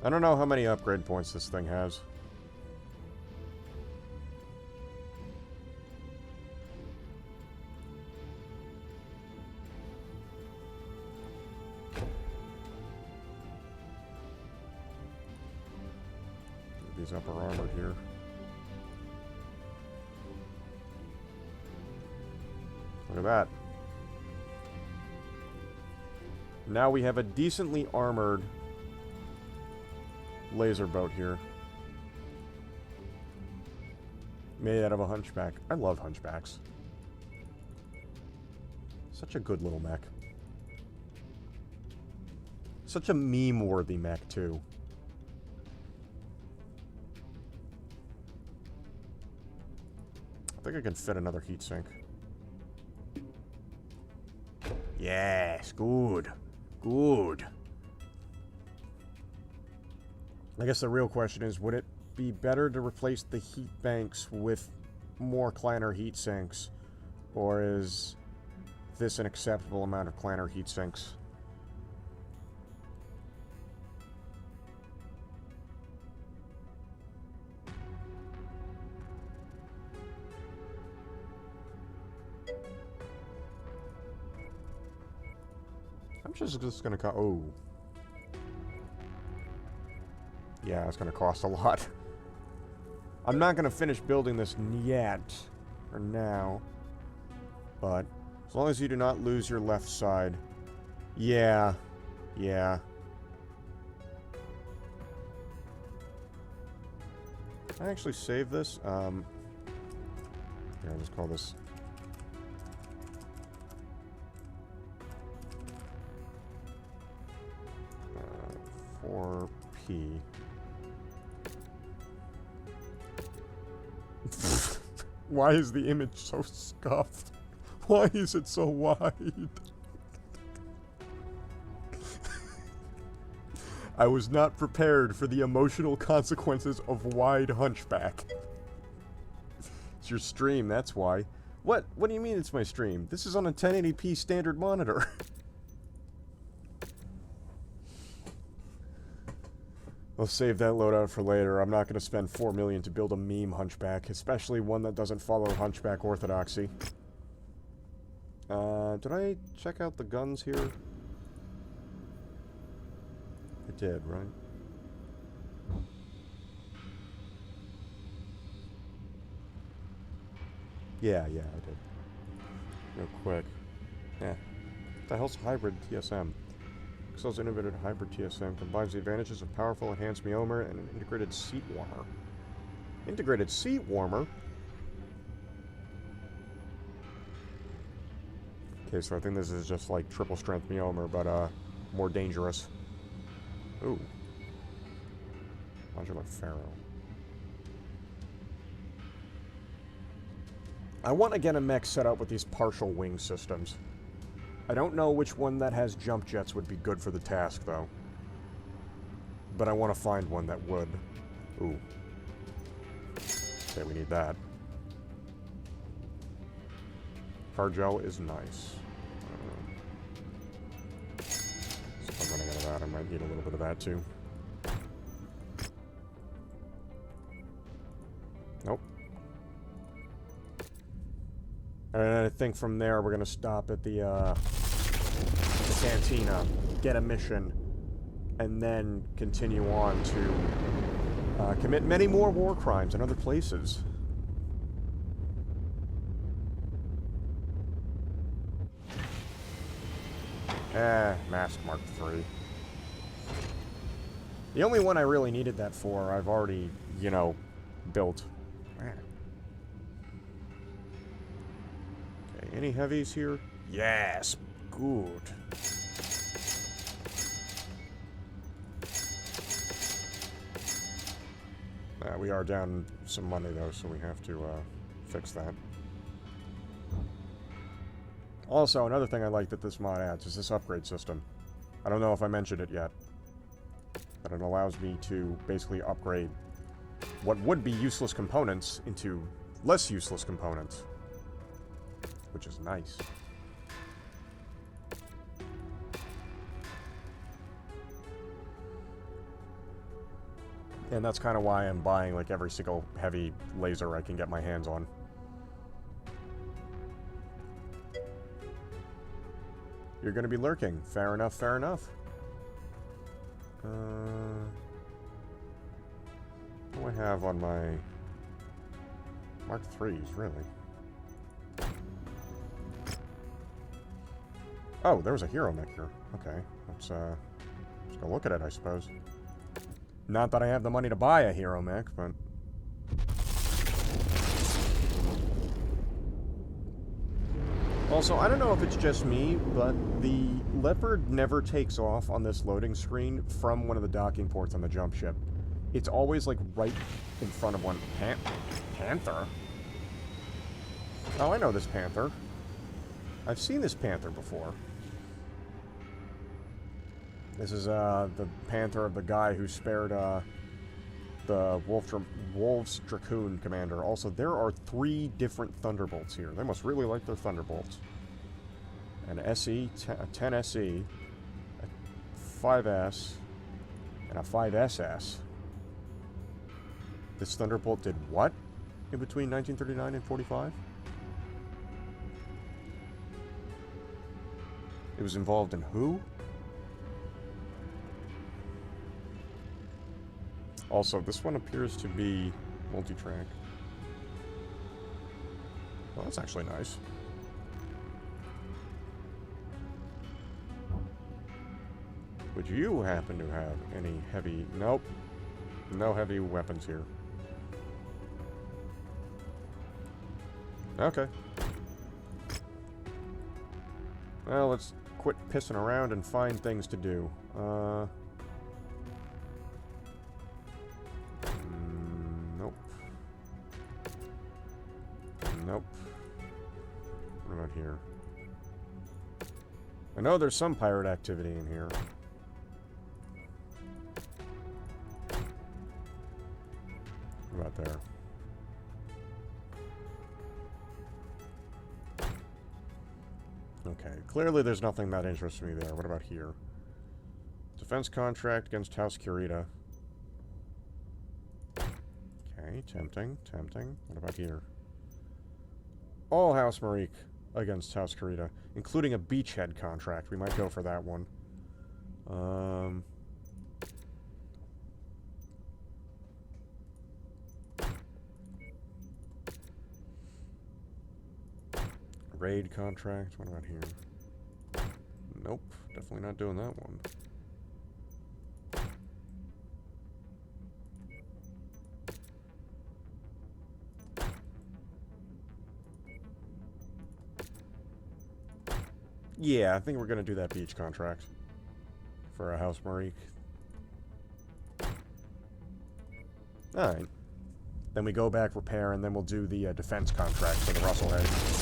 I don't know how many upgrade points this thing has. These upper armored here. Look at that. Now we have a decently armored laser boat here. Made out of a hunchback. I love hunchbacks. Such a good little mech. Such a meme-worthy mech, too. I think I can fit another heatsink. Yes, good. Good. I guess the real question is, would it be better to replace the heat banks with more clanner heat sinks? Or is this an acceptable amount of clanner heat sinks? I'm just gonna oh. Yeah, it's gonna cost a lot. I'm not gonna finish building this yet, or now. But, as long as you do not lose your left side. Yeah. Yeah. Can I actually save this? Here, I'll just call this... 4P. Why is the image so scuffed? Why is it so wide? I was not prepared for the emotional consequences of wide hunchback. It's your stream, that's why. What? What do you mean it's my stream? This is on a 1080p standard monitor. I'll save that loadout for later. I'm not going to spend $4 million to build a meme hunchback, especially one that doesn't follow hunchback orthodoxy. Did I check out the guns here? I did, right? Yeah, I did. Real quick. Yeah. What the hell's hybrid TSM? Excel's innovative hybrid TSM combines the advantages of powerful enhanced meomer and an integrated seat warmer. Integrated seat warmer? Okay, so I think this is just like triple strength meomer, but more dangerous. Ooh. Modular Pharaoh. I want to get a mech set up with these partial wing systems. I don't know which one that has jump jets would be good for the task, though. But I want to find one that would. Ooh. Okay, we need that. Cargel is nice. might need a little bit of that too. Nope. And I think from there we're gonna stop at the cantina, get a mission, and then continue on to commit many more war crimes in other places. Mask Mark III. The only one I really needed that for, I've already, you know, built. Okay, any heavies here? Yes, good. We are down some money, though, so we have to fix that. Also, another thing I like that this mod adds is this upgrade system. I don't know if I mentioned it yet, but it allows me to basically upgrade what would be useless components into less useless components, which is nice. And that's kind of why I'm buying like every single heavy laser I can get my hands on. You're going to be lurking. Fair enough, fair enough. What do I have on my Mark III's, really? Oh, there was a hero mech here. Okay, let's go look at it, I suppose. Not that I have the money to buy a hero mech, but... Also, I don't know if it's just me, but the Leopard never takes off on this loading screen from one of the docking ports on the jump ship. It's always, like, right in front of one. Panther? Oh, I know this Panther. I've seen this Panther before. This is, the Panther of the guy who spared, the Wolves Dracoon commander. Also, there are 3 different Thunderbolts here. They must really like their Thunderbolts. An SE, a 10 SE, a 5S, and a 5SS. This Thunderbolt did what in between 1939 and 45? It was involved in who? Also, this one appears to be multi-track. Well, that's actually nice. Would you happen to have any heavy... Nope. No heavy weapons here. Okay. Well, let's quit pissing around and find things to do. Nope. Nope. What about here? I know there's some pirate activity in here. What about there? Okay, clearly there's nothing that interests me there. What about here? Defense contract against House Kurita. Okay, tempting, tempting. What about here? All House Marique against House Kurita, including a beachhead contract. We might go for that one. Raid contract. What about here? Nope, definitely not doing that one. Yeah, I think we're gonna do that beach contract for a House Marique. Alright. Then we go back, repair, and then we'll do the defense contract for the Russellhead.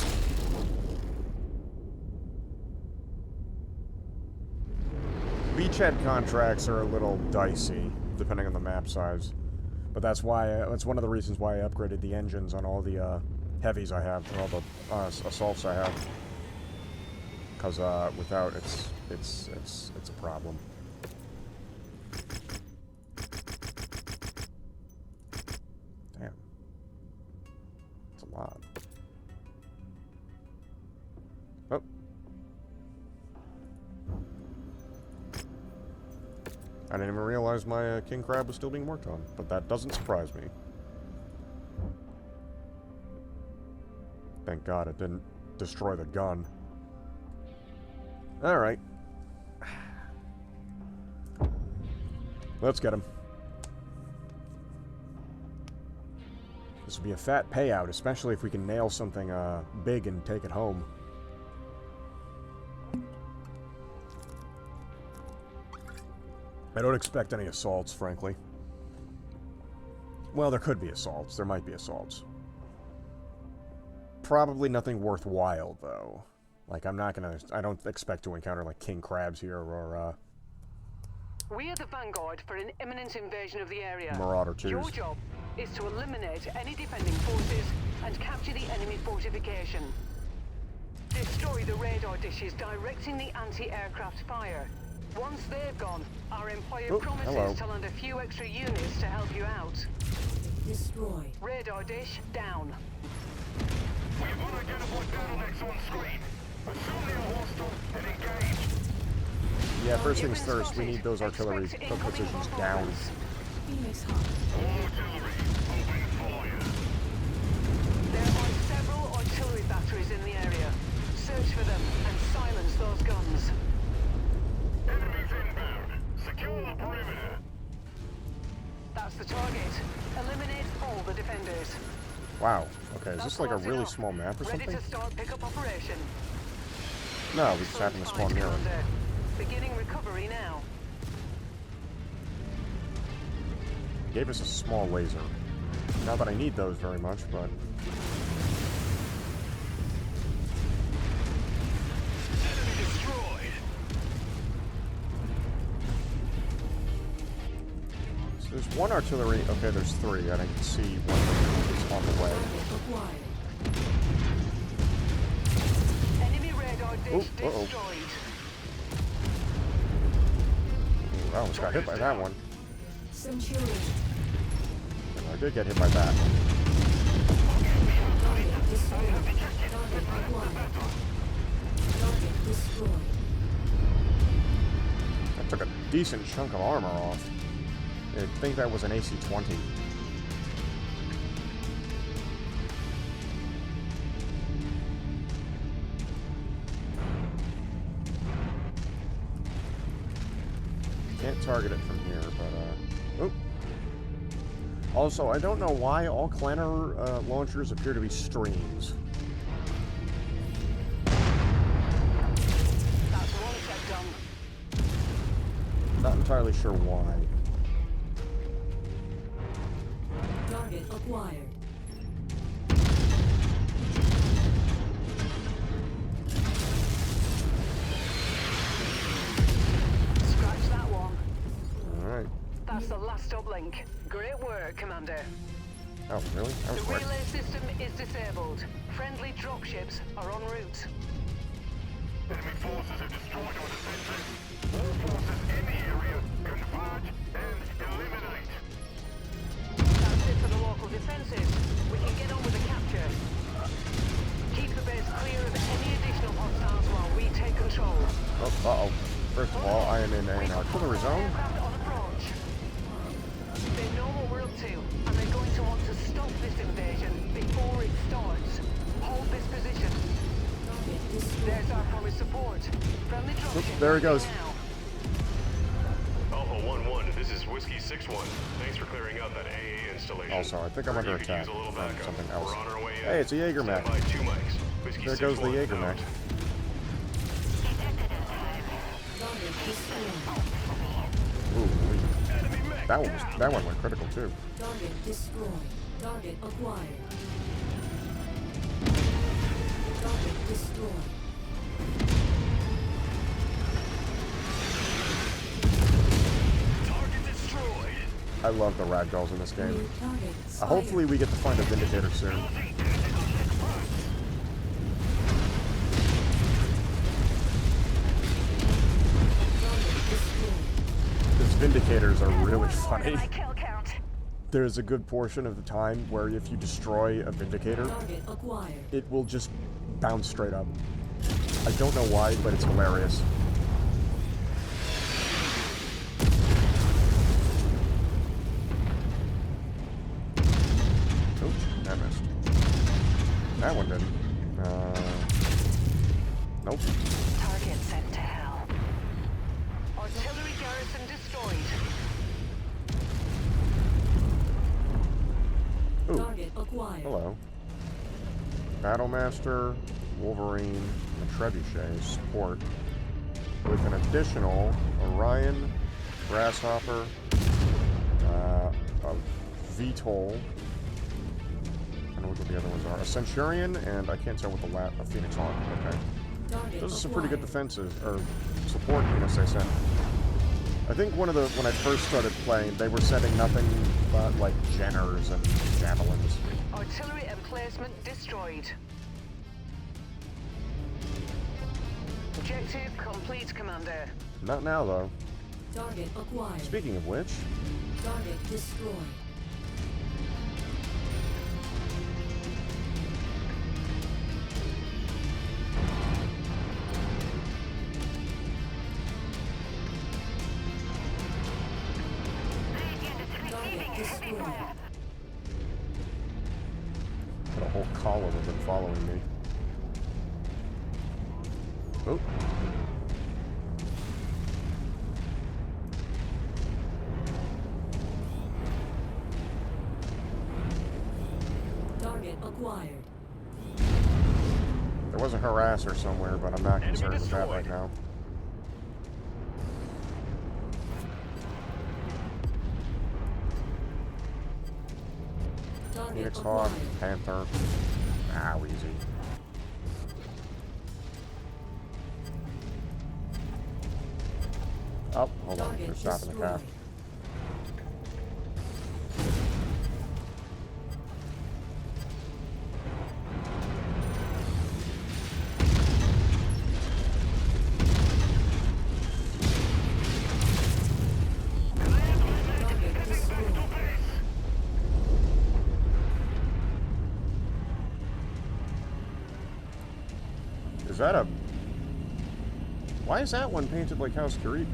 Beachhead contracts are a little dicey, depending on the map size. But that's why, that's one of the reasons why I upgraded the engines on all the heavies I have, all the assaults I have. Because without, it's a problem. Damn. That's a lot. Oh. I didn't even realize my king crab was still being worked on, but that doesn't surprise me. Thank God it didn't destroy the gun. Alright. Let's get him. This would be a fat payout, especially if we can nail something big and take it home. I don't expect any assaults, frankly. Well, there could be assaults. There might be assaults. Probably nothing worthwhile, though. Like, I don't expect to encounter, like, king crabs here, or, We are the vanguard for an imminent invasion of the area. Marauder 2s. Your job is to eliminate any defending forces and capture the enemy fortification. Destroy the radar dishes directing the anti-aircraft fire. Once they've gone, our employer promises to land a few extra units to help you out. Destroyed. Radar dish down. We have unidentified bottlenecks on screen. Assume they are hostile and engage. Yeah, first You've things been first, we need spotted. those artillery Expect incoming positions bomb down. movements. Phoenix Hawk. All artillery, open fire. There are several artillery batteries in the area. Search for them and silence those guns. Enemies inbound. Secure the perimeter. That's the target. Eliminate all the defenders. Wow. Okay, is That's this like a close really enough. small map or Ready something? to start pickup operation. No, we just happen to spawn near it. Commander. Beginning recovery now. Gave us a small laser. Not that I need those very much, but... Enemy destroyed. So there's one artillery... Okay, there's three, and I can see one is on the way. Acquired. Enemy radar dish uh-oh. destroyed. I almost got hit by that one. Centurion. I did get hit by that. Target destroyed. Target acquired. Target destroyed. That took a decent chunk of armor off. I think that was an AC-20. Can't target it from here, but, oop. Also, I don't know why all Clanner launchers appear to be streams. That's one set done. Not entirely sure why. Target acquired. Scratch that one. Alright. That's the last uplink. Great work, Commander. Oh, really? That The was quick. relay system is disabled. Friendly dropships are en route. Enemy forces have destroyed our defenses. All forces in the area converge and eliminate. That's it for the local defenses. We can get on with the capture. Keep the base clear of any additional hostiles while we take control. Oh, uh-oh. First of all, I am in an artillery zone. Aircraft on approach. They know what we're up to, and they're going to want to stop this invasion before it starts. Hold this position. Target destroyed. There's our promised support. Friendly dropship. there he goes. now. Alpha 1-1, this is Whiskey 6-1. Thanks for clearing out that AA installation. Also, I think I'm under You could attack use a little from backup. something else. We're on our way in. Hey, it's a Jaeger mech. Stand by 2 mics. Whiskey There goes the 6-1 Jaeger out. mech. Target destroyed. Ooh, Enemy mech that one went critical too. Target destroyed. Target acquired. Target destroyed. Target destroyed. I love the ragdolls in this game. New target spotted. Hopefully we get to find a Vindicator soon. Target destroyed. This Vindicators are really funny. My kill count. There's a good portion of the time where if you destroy a Vindicator, Target acquired. it will just bounce straight up. I don't know why, but it's hilarious. Oops, I missed. That one didn't. Nope. Target sent to hell. Artillery garrison destroyed. Ooh, Target acquired. hello. Battlemaster, Wolverine, and Trebuchet support with an additional Orion, Grasshopper, a VTOL. I don't know what the other ones are. A Centurion, and I can't tell what a Phoenix Hawk. Okay. Target Those are some pretty good acquired. defenses, or support, I guess they said. I think when I first started playing, they were setting nothing but like Jenners and Javelins. Artillery emplacement destroyed. Objective complete, Commander. Not now, though. Target acquired. Speaking of which, Target destroyed. Target destroyed. got a whole column of them following me. Oh. Target acquired. There was a harasser somewhere, but I'm not concerned with that right now. Target Phoenix Hawk, acquired. Panther. Ow, easy. Oh, hold on. They're Target stopping the cap. destroyed. Target destroyed. Is that a... Why is that one painted like House Kareet?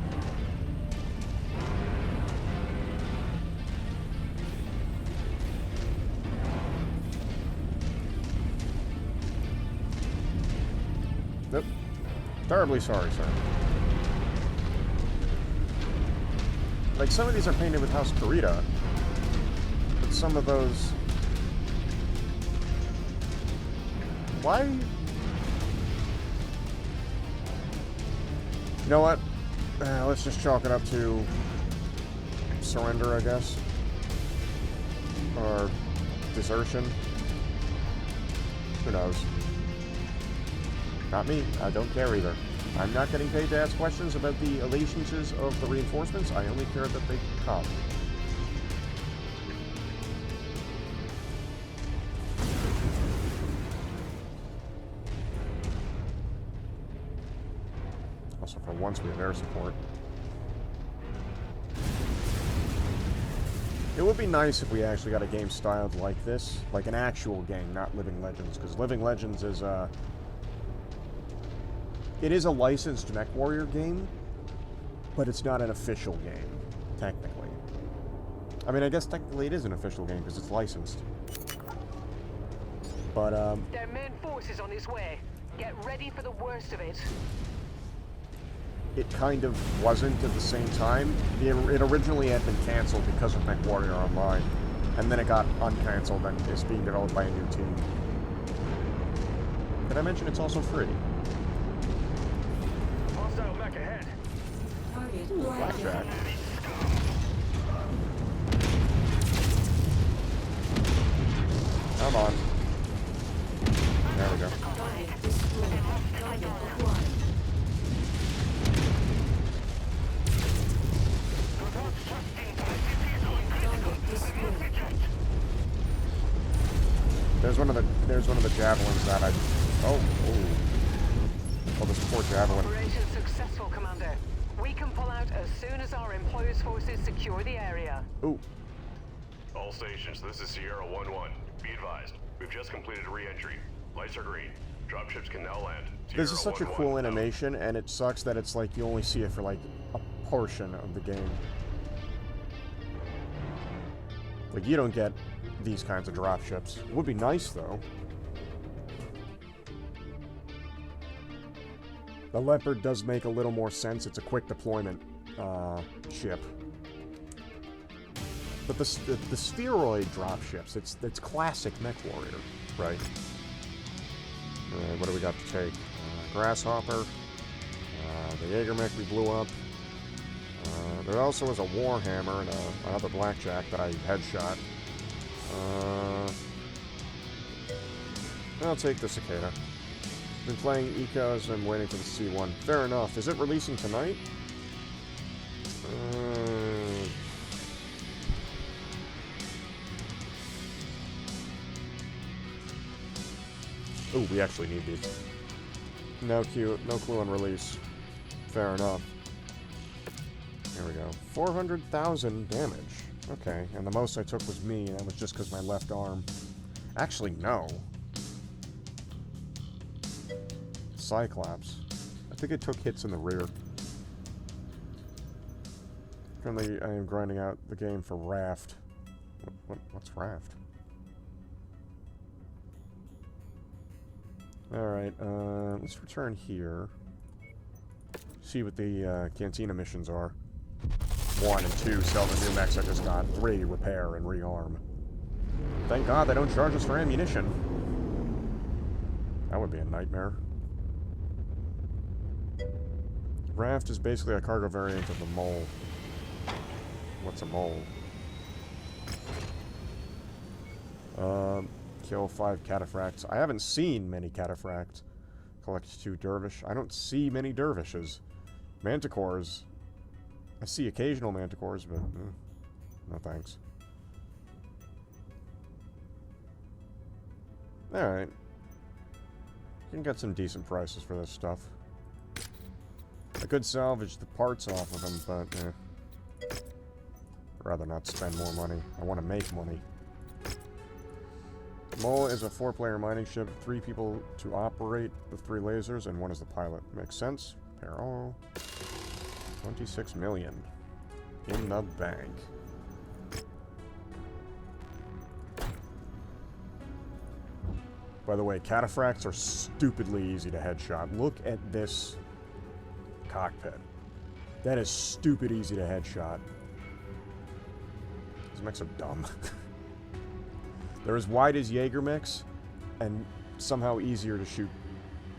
Nope. Terribly sorry, sir. Like, some of these are painted with House Karita, but some of those... Why? You know what? Let's just chalk it up to surrender, I guess. Or desertion. Who knows? Not me. I don't care either. I'm not getting paid to ask questions about the allegiances of the reinforcements. I only care that they come. Also, for once, we have air support. It would be nice if we actually got a game styled like this. Like an actual game, not Living Legends. Because Living Legends is, it is a licensed Mechwarrior game, but it's not an official game, technically. I mean, I guess technically it is an official game because it's licensed. But, Their main force is on its way. Get ready for the worst of it. it kind of wasn't at the same time. It originally had been canceled because of Mechwarrior Online, and then it got uncancelled and is being developed by a new team. Did I mention it's also free? Hostile mech ahead. Target Blackjack. acquired. Come on. There we go. Target destroyed. Target acquired. Target destroyed. There's one of the javelins that I... Oh, this poor javelin. Operation successful, Commander. We can pull out as soon as our employers' forces secure the area. Ooh. All stations, this is Sierra 1-1. Be advised, we've just completed re-entry. Lights are green. Dropships can now land. This is such a Sierra cool 1-1 out. animation, and it sucks that it's like you only see it for like a portion of the game. Like, you don't get these kinds of dropships. It would be nice, though. The Leopard does make a little more sense. It's a quick deployment ship. But the steroid dropships, it's classic Mechwarrior, right? What do we got to take? Grasshopper. The Jägermech we blew up. There also was a Warhammer and another Blackjack that I headshot. I'll take the Cicada. Been playing Ecos and waiting for the C1. Fair enough. Is it releasing tonight? Ooh, we actually need these. No clue on release. Fair enough. Here we go. 400,000 damage. Okay, and the most I took was me, and that was just because my left arm. Actually, no. Cyclops. I think it took hits in the rear. Currently, I am grinding out the game for Raft. What's Raft? Alright, let's return here. See what the Cantina missions are. 1 and 2, sell the new mechs I just got. 3, repair and rearm. Thank God they don't charge us for ammunition. That would be a nightmare. Raft is basically a cargo variant of the mole. What's a mole? Kill 5 cataphracts. I haven't seen many cataphracts. Collect 2 dervish. I don't see many dervishes. Manticores. I see occasional manticores, but no thanks. Alright. You can get some decent prices for this stuff. I could salvage the parts off of them, but I'd rather not spend more money. I want to make money. Mole is a 4-player mining ship, 3 people to operate the 3 lasers, and 1 is the pilot. Makes sense. Repair all. 26 million in the bank. By the way, cataphracts are stupidly easy to headshot. Look at this cockpit. That is stupid easy to headshot. These mechs are dumb. They're as wide as Jägermechs, and somehow easier to shoot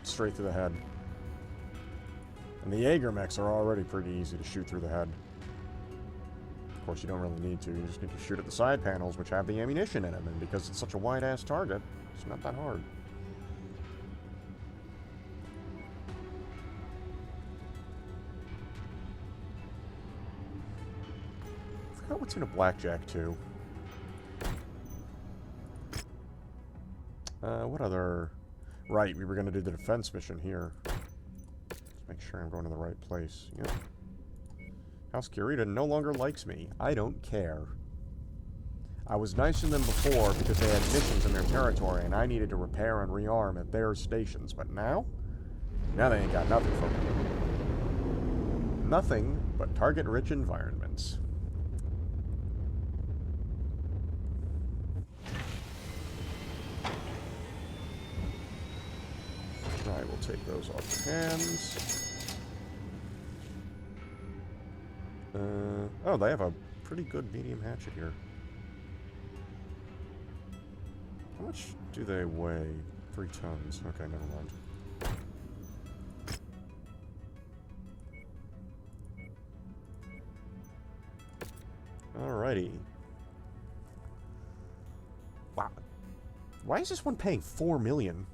straight through the head. And the Jägermechs are already pretty easy to shoot through the head. Of course, you don't really need to. You just need to shoot at the side panels, which have the ammunition in them. And because it's such a wide-ass target, it's not that hard. I forgot what's in a Blackjack, too. What other... Right, we were going to do the defense mission here. Make sure I'm going to the right place. Yep. House Kurita no longer likes me. I don't care. I was nice to them before because they had missions in their territory and I needed to repair and rearm at their stations. But now? Now they ain't got nothing for me. Nothing but target-rich environments. I will take those off the hands. Oh, they have a pretty good medium hatchet here. How much do they weigh? 3 tons. Okay, never mind. Alrighty. Wow. Why is this one paying 4 million?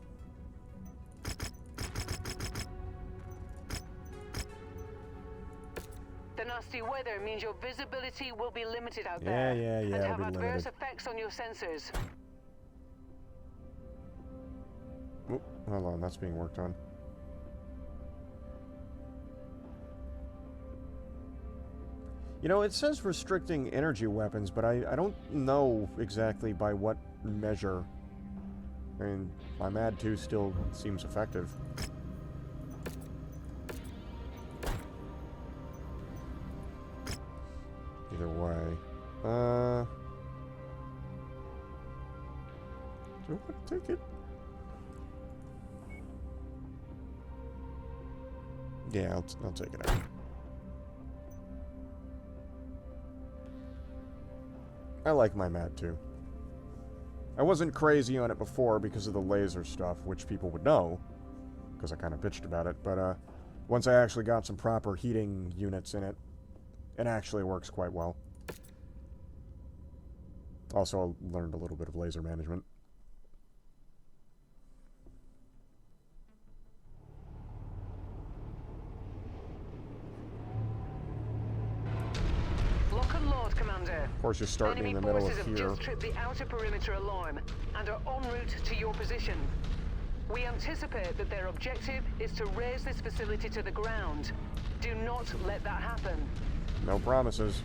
Nasty weather means your visibility will be limited out Yeah, there. yeah, and it'll have be adverse limited. effects on your sensors. Oh, hold on, that's being worked on. You know, it says restricting energy weapons, but I don't know exactly by what measure. I mean, my MAD 2 still seems effective. Either way. Do I want to take it? Yeah, I'll take it out. I like my MAD 2. I wasn't crazy on it before because of the laser stuff, which people would know, because I kind of bitched about it, but once I actually got some proper heating units in it, it actually works quite well. Also, I learned a little bit of laser management. Lock and load, Commander. Of course, you're starting in the middle of Enemy forces here. have just tripped the outer perimeter alarm and are en route to your position. We anticipate that their objective is to raise this facility to the ground. Do not let that happen. No promises.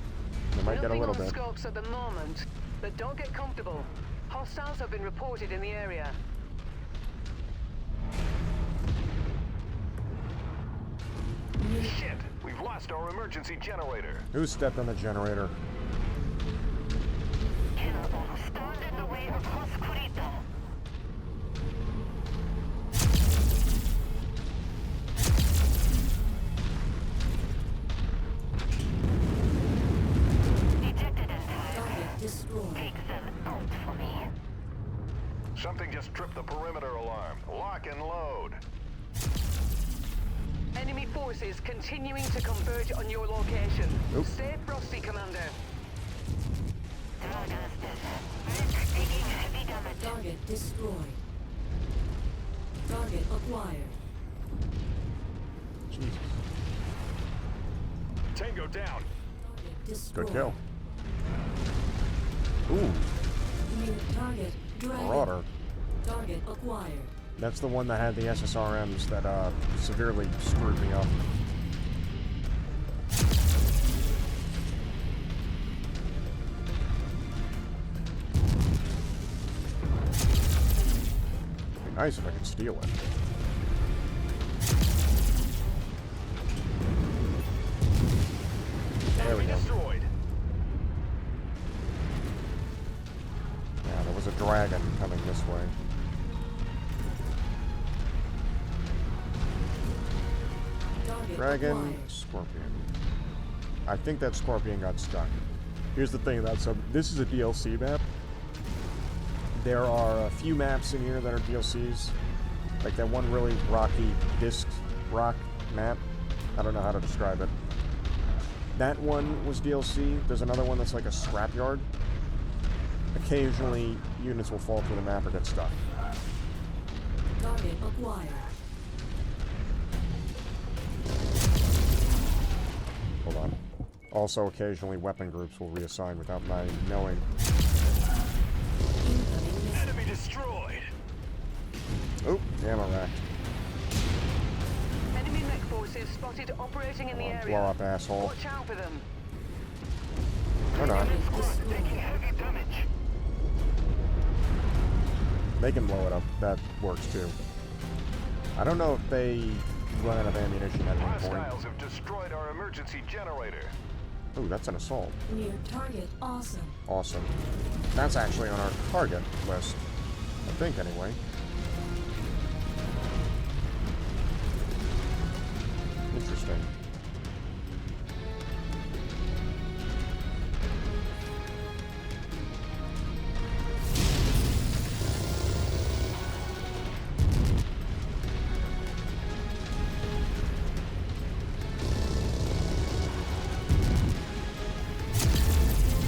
They might get a little Nothing on bit. scopes at the moment, but don't get comfortable. Hostiles have been reported in the area. Shit! We've lost our emergency generator. Who stepped on the generator? Stand in the way of Mechwarrior. Detected in time. Target destroyed. Take them out for me. Something just tripped the perimeter alarm. Lock and load. Enemy forces continuing to converge on your location. Oop. Stay frosty, Commander. Taking heavy damage. Target destroyed. Target acquired. Jesus. Tango down. Target destroyed. Good kill. Ooh, New target. Dragon. Marauder. Target acquired. That's the one that had the SSRMs that severely screwed me up. It'd be nice if I could steal it. There we go. Destroyed. Yeah, there was a dragon coming this way. Target Dragon, acquired. Scorpion. I think that Scorpion got stuck. Here's the thing about this is a DLC map. There are a few maps in here that are DLCs. Like that one really rocky disc rock map. I don't know how to describe it. That one was DLC. There's another one that's like a scrapyard. Occasionally, units will fall through the map or get stuck. Target acquired. Hold on. Also, occasionally, weapon groups will reassign without my knowing. Incoming missile. Enemy destroyed. Oop, ammo rack. Enemy mech forces spotted operating in the Blow area. up, asshole. Watch out for them. Or not. Taking heavy damage. They can blow it up. That works too. I don't know if they run out of ammunition at any point. Hostiles have destroyed our emergency generator. Ooh, that's an assault. Near target awesome. Awesome. That's actually on our target list. I think, anyway. Interesting.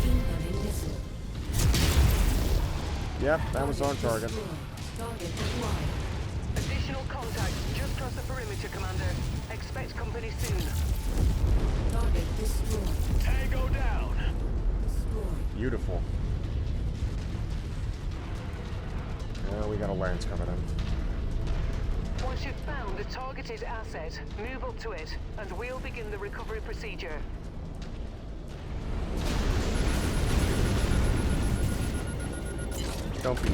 Incoming missile. Yep, that was on target. Destroyed. Target acquired. Additional contacts just crossed the perimeter, Commander. Expect company soon. Target destroyed. Tango down. Destroyed. Beautiful. Yeah, we got a lance coming in. Once you've found the targeted asset, move up to it, and we'll begin the recovery procedure. Don't be.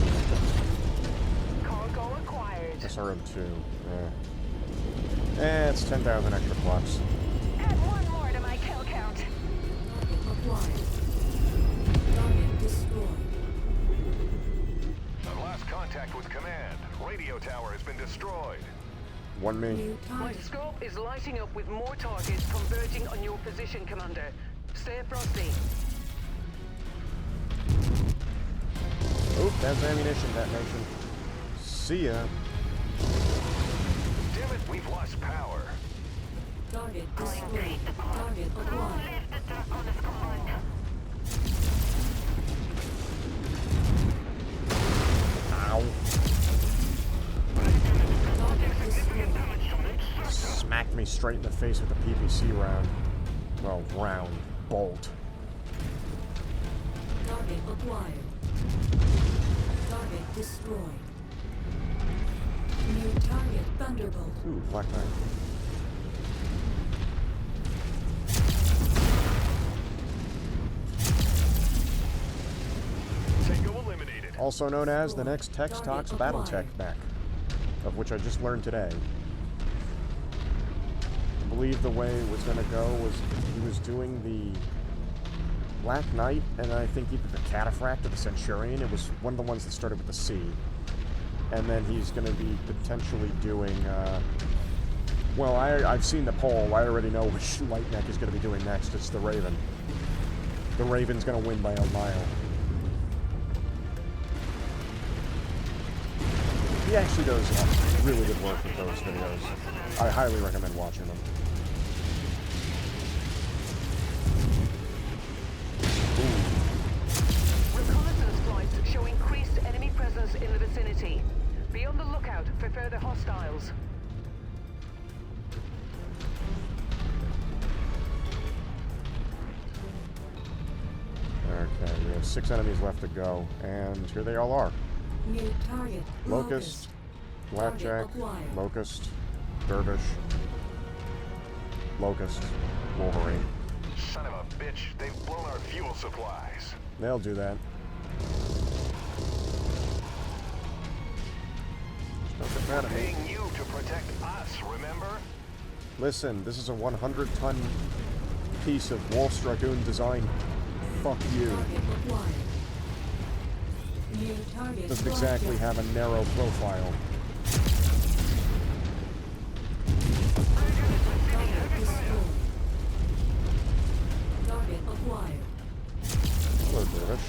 Cargo acquired. SRM2. It's 10,000 extra bucks. Add one more to my kill count. Target acquired. Target destroyed. I've lost contact with command. Radio tower has been destroyed. One me. New My target. scope is lighting up with more targets converging on your position, Commander. Stay frosty. Oop, that's ammunition detonation. See ya. Damn it, we've lost power. Target destroyed. Target acquired. Ow. Target destroyed. Smacked me straight in the face with a PPC round. Well, round. Bolt. Target acquired. Target destroyed. New target Thunderbolt. Ooh, Black Knight. Tango eliminated. Also known as the next Tex Tox Battletech mech, of which I just learned today. I believe the way it was going to go was he was doing the Black Knight, and I think either the Cataphract or the Centurion. It was one of the ones that started with the C. And then he's going to be potentially doing, well, I've seen the poll. I already know which light mech is going to be doing next. It's the Raven. The Raven's going to win by a mile. He actually does really good work with those videos. I highly recommend watching them. Reconnaissance flights show increased enemy presence in the vicinity. Be on the lookout for further hostiles. Okay, we have 6 enemies left to go, and here they all are. New target Locust, Blackjack, acquired. Locust, Dervish, Locust, Wolverine. Son of a bitch, they've blown our fuel supplies. They'll do that. Don't get mad at me. Paying you to protect us, remember? Listen, this is a 100-ton piece of Wolf's Dragoon design. Fuck you. Target acquired. New target Doesn't exactly Blackjack. have a narrow profile. Target destroyed. Target acquired. Hello, Dervish.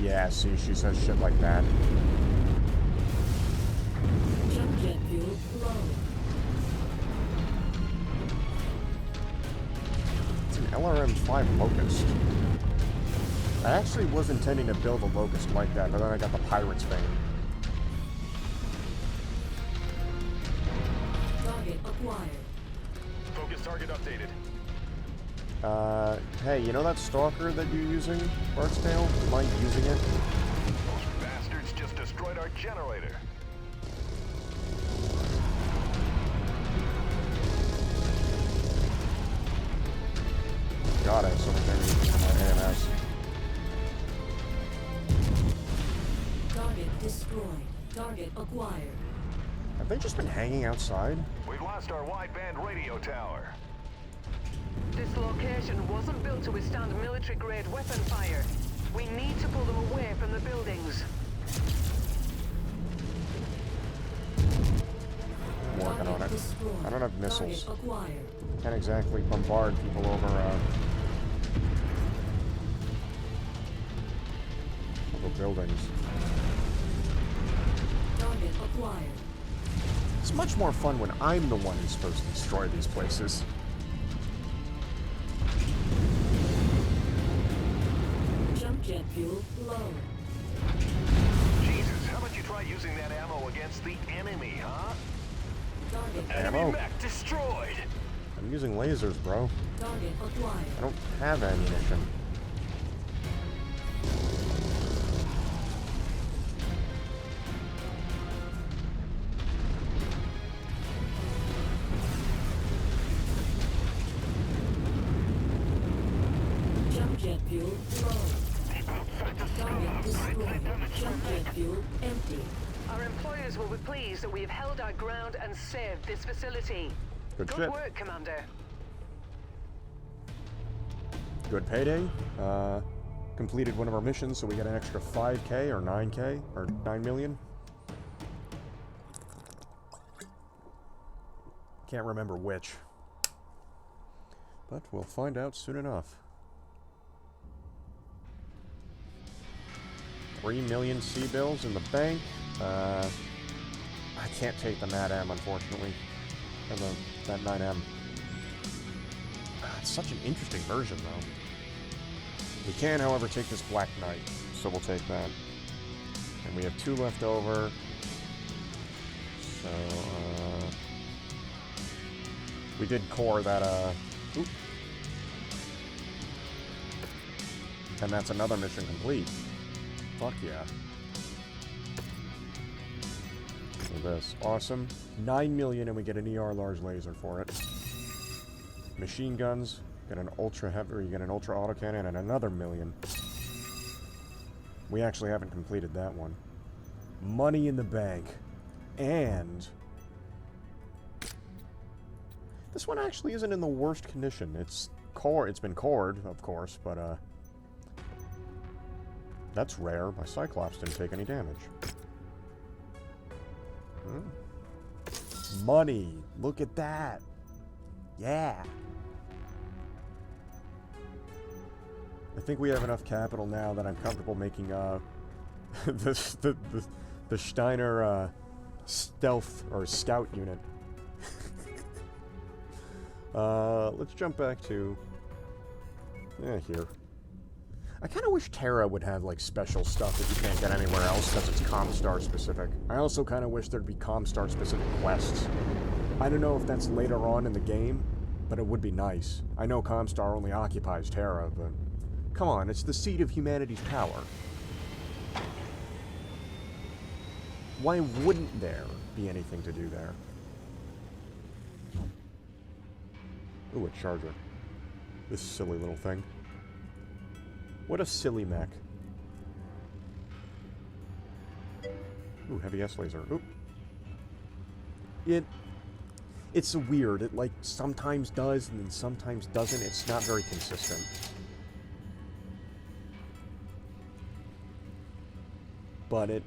Yeah, see, she says shit like that. Jump jet fuel low. It's an LRM-5 Locust. I actually was intending to build a Locust like that, but then I got the Pirate's Bane. Target acquired. Focus target updated. Hey, you know that Stalker that you're using, Barksdale? Mind using it? Those bastards just destroyed our generator. God, I have so much energy for my AMS. Target destroyed. Target acquired. Have they just been hanging outside? We've lost our wideband radio tower. This location wasn't built to withstand military-grade weapon fire. We need to pull them away from the buildings. I'm working on it. Destroyed. I don't have missiles. Target acquired. Can't exactly bombard people over buildings. Target acquired. It's much more fun when I'm the one who's supposed to destroy these places. Jump jet fuel low. Jesus, how about you try using that ammo against the enemy, huh? Target Ammo? Enemy mech destroyed. I'm using lasers, bro. Target acquired. I don't have ammunition. Jump jet fuel empty. Our employers will be pleased that we have held our ground and saved this facility. Good Good shit. work, Commander. Good payday. Completed one of our missions, so we got an extra 5K or 9K or 9 million. Can't remember which. But we'll find out soon enough. 3 million C-bills in the bank. I can't take the Mad M, unfortunately. Or that 9M. It's such an interesting version, though. We can, however, take this Black Knight, so we'll take that. And we have 2 left over. So, we did core that, oop. And that's another mission complete. Fuck yeah. So this. Awesome. 9 million and we get an ER large laser for it. Machine guns. Get an ultra heavy, or you get an ultra autocannon and another 1 million. We actually haven't completed that one. Money in the bank. And this one actually isn't in the worst condition. It's been cored, of course, but that's rare. My Cyclops didn't take any damage. Money. Look at that. Yeah. I think we have enough capital now that I'm comfortable making the Steiner stealth or scout unit. Let's jump back to here. I kind of wish Terra would have like special stuff that you can't get anywhere else because it's Comstar specific. I also kind of wish there'd be Comstar specific quests. I don't know if that's later on in the game, but it would be nice. I know Comstar only occupies Terra, but come on, it's the seat of humanity's power. Why wouldn't there be anything to do there? Ooh, a charger. This silly little thing. What a silly mech. Ooh, heavy S-laser. Oop. It's weird. It, like, sometimes does and then sometimes doesn't. It's not very consistent. But it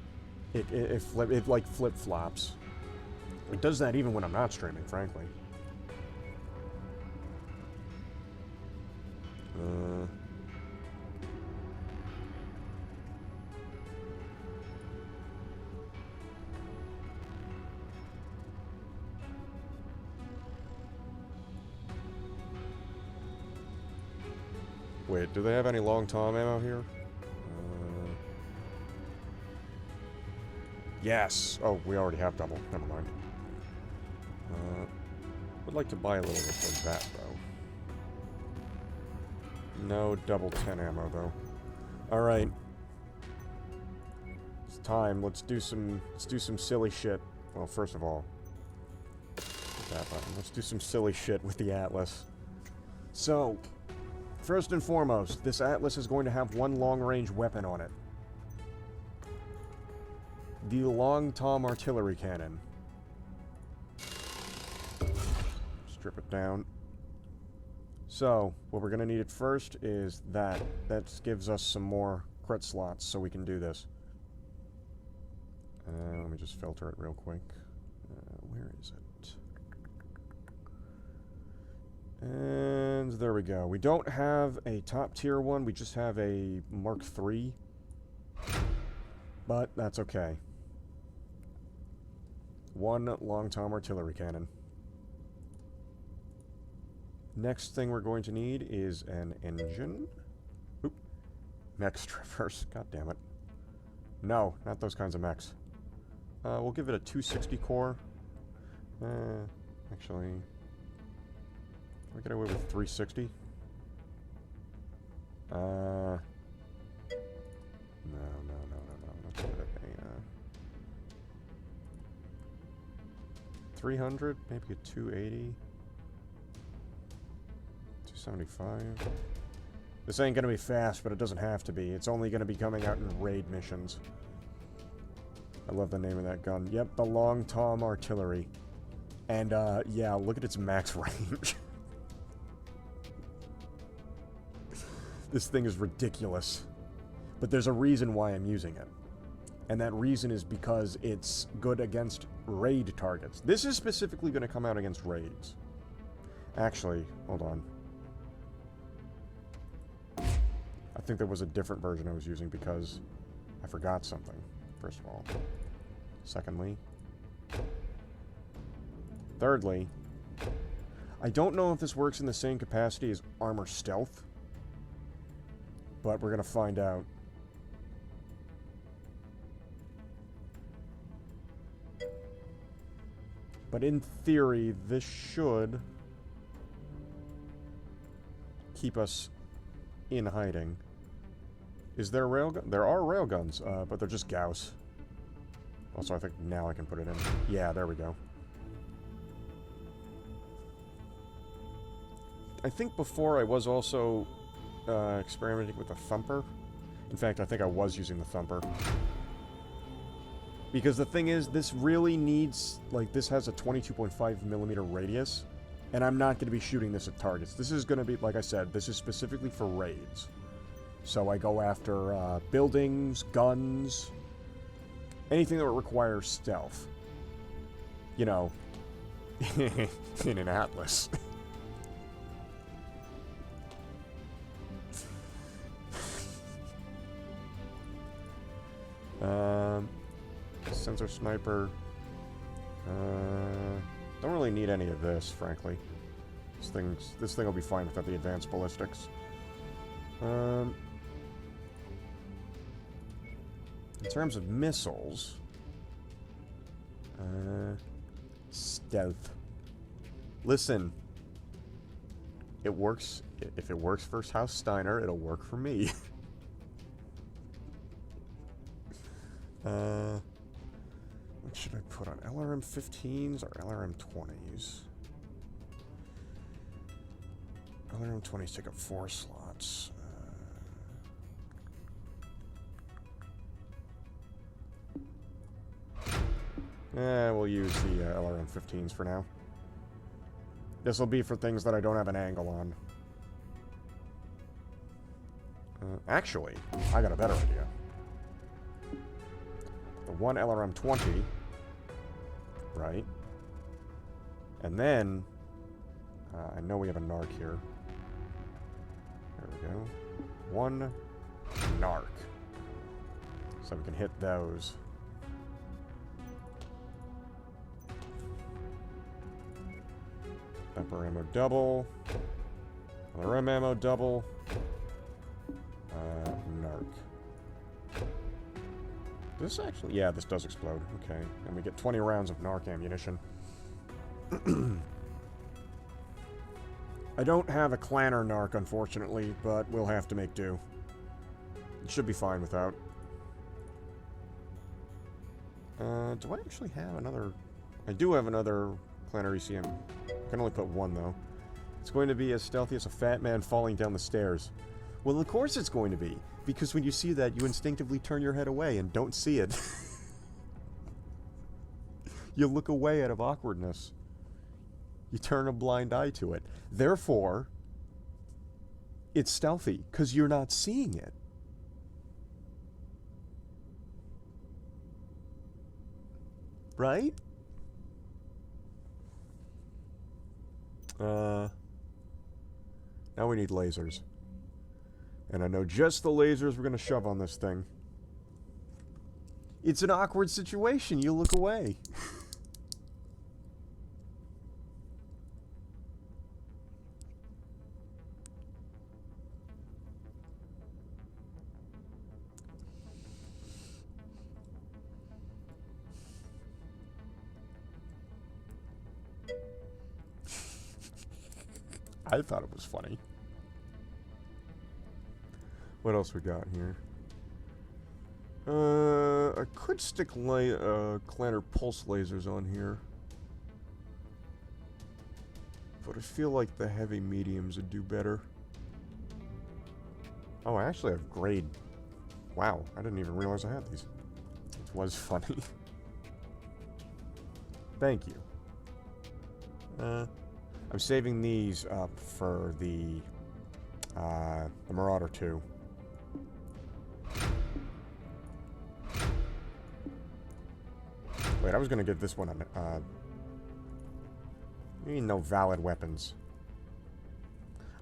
like flip-flops. It does that even when I'm not streaming, frankly. Wait, do they have any long Tom ammo here? Yes! Oh, we already have double. Never mind. Would like to buy a little bit of that, though. No double 10 ammo, though. Alright. It's time. Let's do some silly shit. Well, first of all, that button. Let's do some silly shit with the Atlas. So, first and foremost, this Atlas is going to have one long-range weapon on it. The Long Tom Artillery Cannon. Strip it down. So, what we're going to need at first is that. That gives us some more crit slots so we can do this. Let me just filter it real quick. Where is it? And there we go. We don't have a top tier one, we just have a Mark III. But that's okay. One Long Tom Artillery Cannon. Next thing we're going to need is an engine. Oop. Mech strippers. God damn it. No, not those kinds of mechs. We'll give it a 260 core. Actually, can we get away with 360? No. Let's give it a 300, maybe a 280. 275. This ain't gonna be fast, but it doesn't have to be. It's only gonna be coming out in raid missions. I love the name of that gun. Yep, the Long Tom Artillery. And, yeah, look at its max range. This thing is ridiculous. But there's a reason why I'm using it. And that reason is because it's good against raid targets. This is specifically going to come out against raids. Actually, hold on. I think there was a different version I was using because I forgot something, first of all. Secondly. Thirdly. I don't know if this works in the same capacity as Armor Stealth. But we're going to find out. But in theory, this should keep us in hiding. Is there railgun? There are railguns, but they're just Gauss. Also, I think now I can put it in. Yeah, there we go. I think before I was also experimenting with the Thumper. In fact, I think I was using the Thumper. Because the thing is, this really needs, like, this has a 22.5mm radius, and I'm not going to be shooting this at targets. This is going to be, like I said, this is specifically for raids. So I go after buildings, guns, anything that requires stealth. You know, in an Atlas. Sensor sniper. Don't really need any of this, frankly. This thing will be fine without the advanced ballistics. In terms of missiles, stealth. Listen, it works. If it works for House Steiner, it'll work for me. What should I put on? LRM-15s or LRM-20s? LRM-20s take up 4 slots. We'll use the LRM-15s for now. This will be for things that I don't have an angle on. Actually, I got a better idea. The one LRM-20, right? And then, I know we have a narc here. There we go. One narc. So we can hit those. Upper ammo double. LRM ammo double. Narc. This actually... Yeah, this does explode. Okay. And we get 20 rounds of narc ammunition. I don't have a clanner narc, unfortunately, but we'll have to make do. It should be fine without. Do I actually have another... I do have another clanner ECM. I can only put one, though. It's going to be as stealthy as a fat man falling down the stairs. Well, of course it's going to be. Because when you see that, you instinctively turn your head away and don't see it. You look away out of awkwardness. You turn a blind eye to it. Therefore, it's stealthy, because you're not seeing it. Right? Now we need lasers. And I know just the lasers we're going to shove on this thing. It's an awkward situation. You look away. I thought it was funny. What else we got here? I could stick clanner pulse lasers on here. But I feel like the heavy mediums would do better. Oh, I actually have grade. Wow, I didn't even realize I had these. It was funny. Thank you. I'm saving these up for the Marauder 2. Wait, I was gonna give this one a, you mean no valid weapons.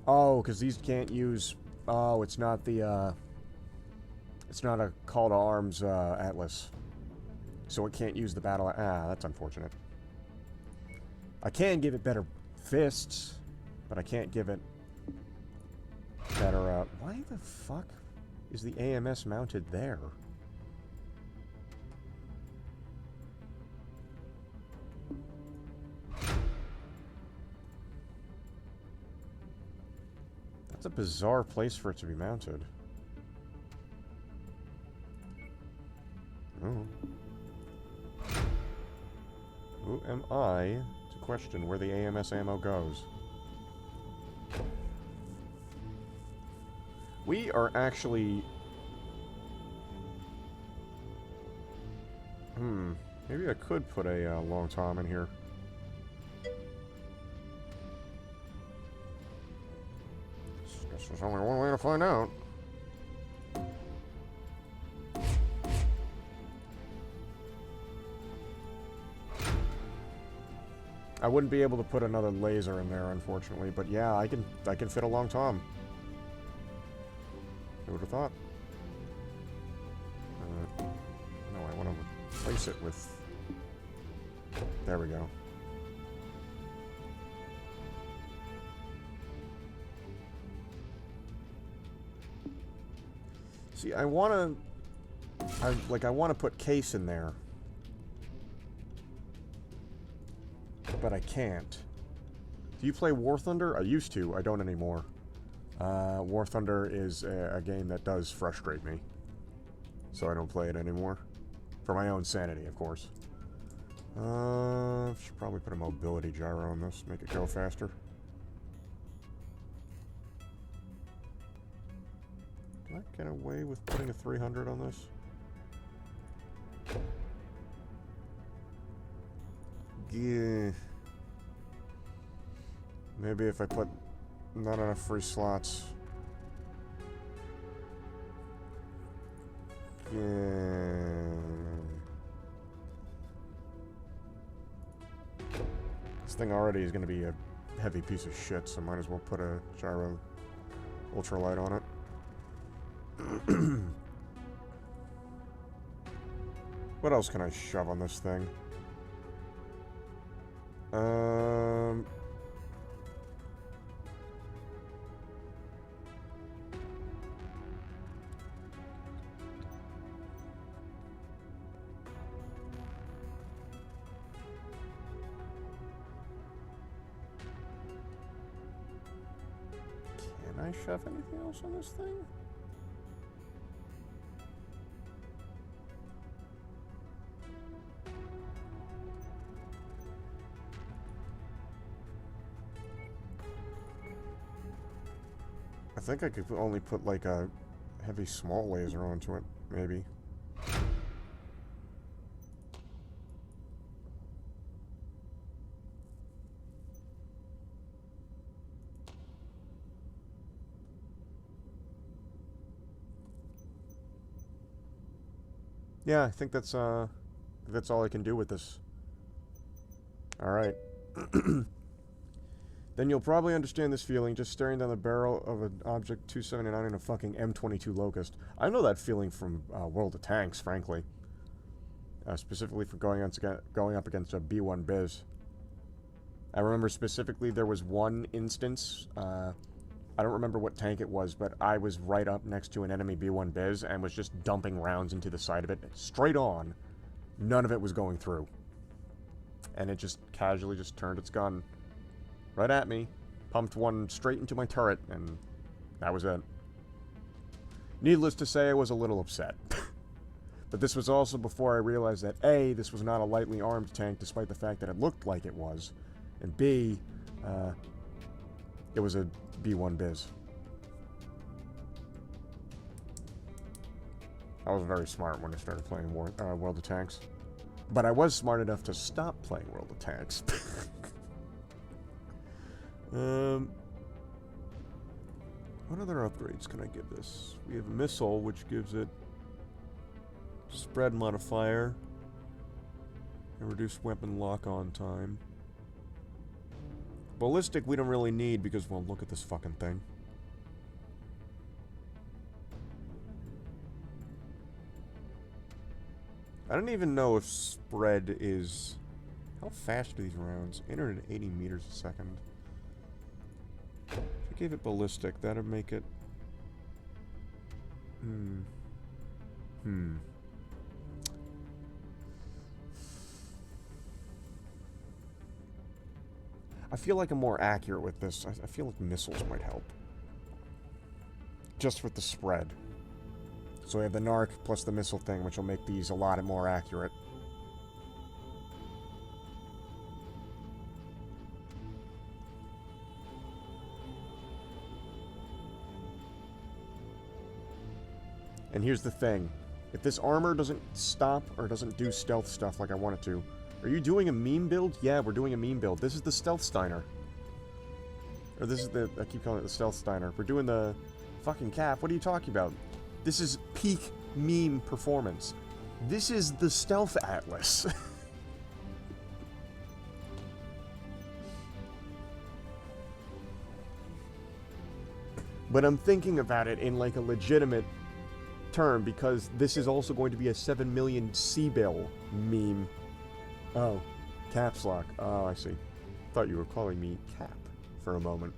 Oh, because these can't use... Oh, it's not the, it's not a call to arms, atlas. So it can't use the battle... Ah, that's unfortunate. I can give it better fists, but I can't give it better, why the fuck is the AMS mounted there? That's a bizarre place for it to be mounted. Oh. Who am I to question where the AMS ammo goes? We are actually... Maybe I could put a long tom in here. Guess there's only one way to find out. I wouldn't be able to put another laser in there, unfortunately, but yeah, I can fit a long tom. Who would have thought? No, I want to replace it with... There we go. See, I want to put case in there. But I can't. Do you play War Thunder? I used to. I don't anymore. War Thunder is a game that does frustrate me. So I don't play it anymore. For my own sanity, of course. Should probably put a mobility gyro on this, make it go faster. Can I get away with putting a 300 on this? Yeah. Maybe if I put not enough free slots. Yeah. This thing already is going to be a heavy piece of shit, so might as well put a gyro ultralight on it. What else can I shove on this thing? Can I shove anything else on this thing? I think I could only put like a heavy small laser onto it, maybe. Yeah, I think that's all I can do with this. All right. Then you'll probably understand this feeling just staring down the barrel of an Object 279 in a fucking M22 Locust. I know that feeling from World of Tanks, frankly. Specifically for going up against a B1 Biz. I remember specifically there was one instance, I don't remember what tank it was, but I was right up next to an enemy B1 Biz and was just dumping rounds into the side of it, straight on. None of it was going through. And it just casually just turned its gun right at me, pumped one straight into my turret, and that was it. Needless to say, I was a little upset. But this was also before I realized that A, this was not a lightly armed tank, despite the fact that it looked like it was, and B, it was a B1 Biz. I was very smart when I started playing World of Tanks. But I was smart enough to stop playing World of Tanks. What other upgrades can I give this? We have a missile, which gives it spread modifier and reduced weapon lock-on time. Ballistic we don't really need because, well, look at this fucking thing. I don't even know if spread is... How fast are these rounds? 880 meters a second. If I gave it ballistic, that'd make it... I feel like I'm more accurate with this. I feel like missiles might help. Just with the spread. So we have the narc plus the missile thing, which will make these a lot more accurate. And here's the thing. If this armor doesn't stop or doesn't do stealth stuff like I want it to... Are you doing a meme build? Yeah, we're doing a meme build. This is the Stealth Steiner. Or this is the... I keep calling it the Stealth Steiner. We're doing the fucking cap. What are you talking about? This is peak meme performance. This is the Stealth Atlas. But I'm thinking about it in like a legitimate term because this is also going to be a 7 million C-bill meme. Oh, caps lock. Oh, I see. Thought you were calling me Cap for a moment.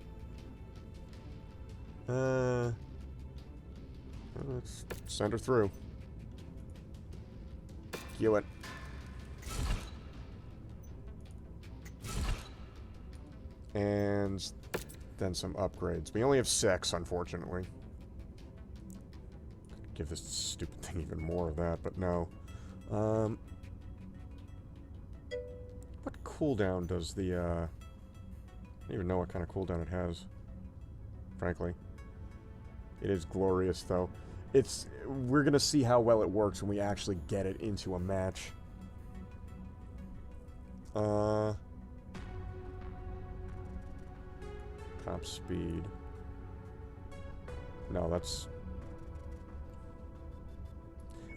Let's send her through. Cue it. And then some upgrades. We only have 6, unfortunately. Could give this stupid thing even more of that, but no. What cooldown does the, I don't even know what kind of cooldown it has, frankly. It is glorious, though. We're gonna see how well it works when we actually get it into a match. Top speed. No, that's...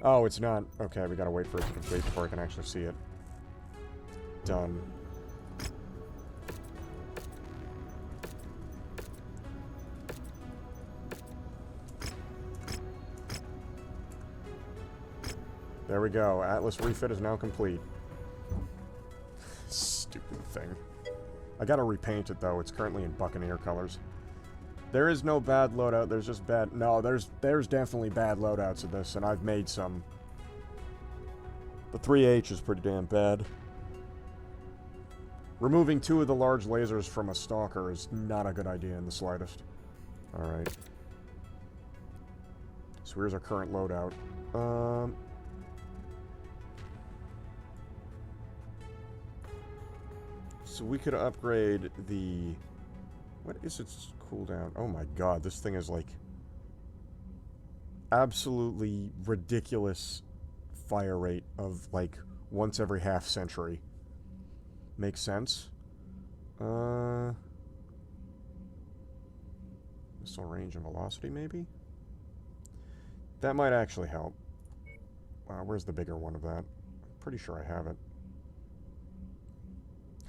Oh, it's not. Okay, we gotta wait for it to complete before I can actually see it. Done. There we go. Atlas refit is now complete. Stupid thing. I gotta repaint it, though. It's currently in Buccaneer colors. There is no bad loadout. There's just bad... No, there's definitely bad loadouts of this, and I've made some. The 3H is pretty damn bad. Removing 2 of the large lasers from a stalker is not a good idea in the slightest. Alright. So here's our current loadout. So we could upgrade the... What is its cooldown? Oh my god, this thing is like... absolutely ridiculous fire rate of like once every half century. Makes sense. Missile range and velocity, maybe? That might actually help. Where's the bigger one of that? I'm pretty sure I have it.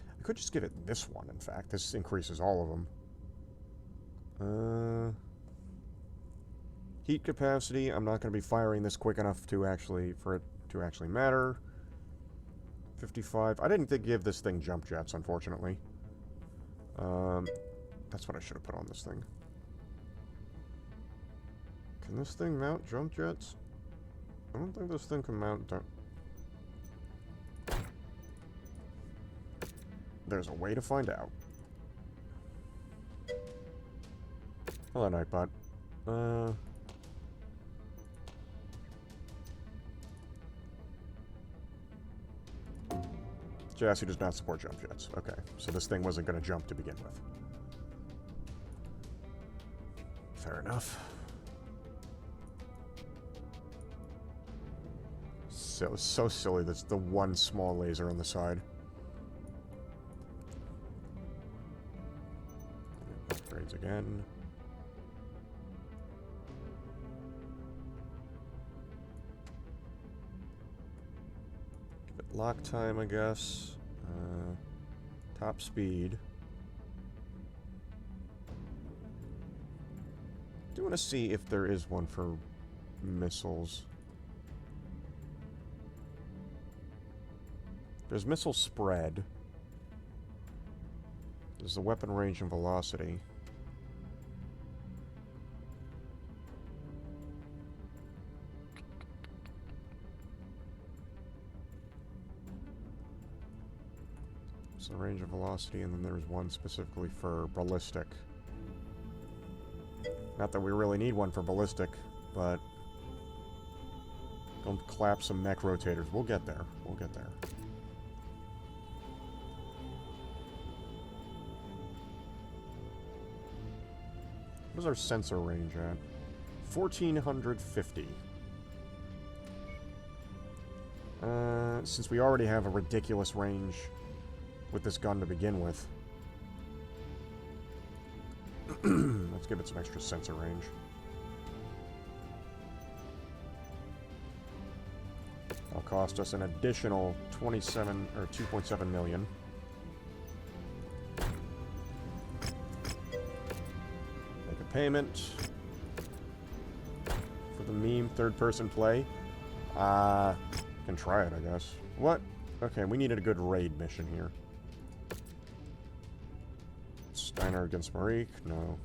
I could just give it this one, in fact. This increases all of them. Heat capacity. I'm not going to be firing this quick enough to actually... for it to actually matter. 55. I didn't give this thing jump jets, unfortunately. That's what I should have put on this thing. Can this thing mount jump jets? I don't think this thing can mount... There's a way to find out. Hello, Nightbot. Chassis does not support jump jets. Okay, so this thing wasn't going to jump to begin with. Fair enough. so silly. That's the one small laser on the side. Upgrades again. Give it lock time, I guess. Top speed. Do want to see if there is one for missiles. There's missile spread. There's the weapon range and velocity. There's the range and velocity, and then there's one specifically for ballistic. Not that we really need one for ballistic, but don't clap some mech rotators. We'll get there. We'll get there. What is our sensor range at? 1450. Since we already have a ridiculous range with this gun to begin with, let's give it some extra sensor range. That'll cost us an additional 27 or 2.7 million. Make a payment for the meme third-person play. Can try it, I guess. What? Okay, we needed a good raid mission here. Steiner against Marique? No.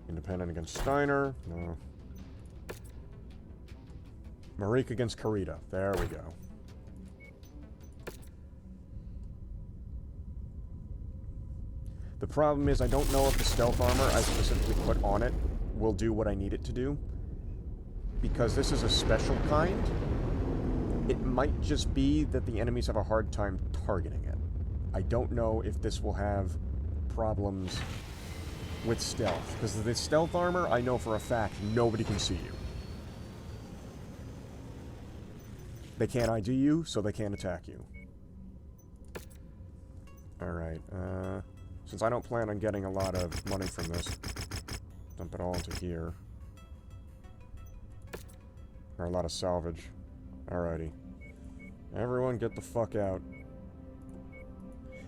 Independent against Steiner? No. Marique against Karita. There we go. The problem is I don't know if the stealth armor I specifically put on it will do what I need it to do. Because this is a special kind. It might just be that the enemies have a hard time targeting it. I don't know if this will have problems with stealth. Because the stealth armor, I know for a fact, nobody can see you. They can't ID you, so they can't attack you. Alright, since I don't plan on getting a lot of money from this, dump it all into here. Or a lot of salvage. Alrighty. Everyone get the fuck out.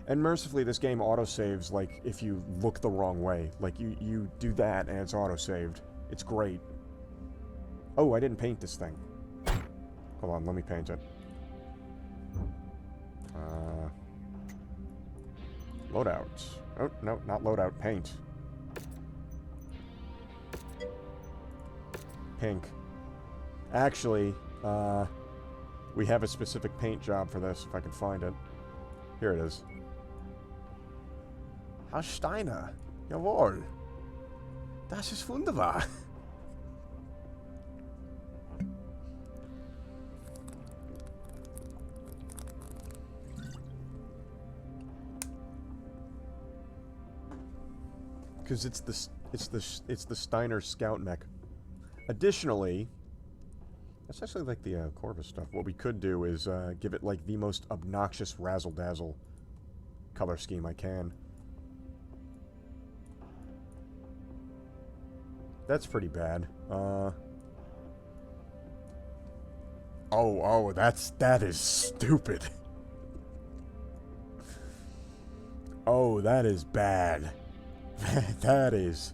And mercifully, this game autosaves, like, if you look the wrong way. Like, you do that, and it's autosaved. It's great. Oh, I didn't paint this thing. Hold on, let me paint it. Loadout. Oh, no, not loadout. Paint. Pink. Actually, we have a specific paint job for this, if I can find it. Here it is. Herr Steiner. Jawohl. Das ist wunderbar. Because it's the Steiner Scout mech. Additionally, that's actually like the Corvus stuff. What we could do is give it like the most obnoxious razzle-dazzle color scheme I can. That's pretty bad. Oh, that is stupid. Oh, that is bad. That is...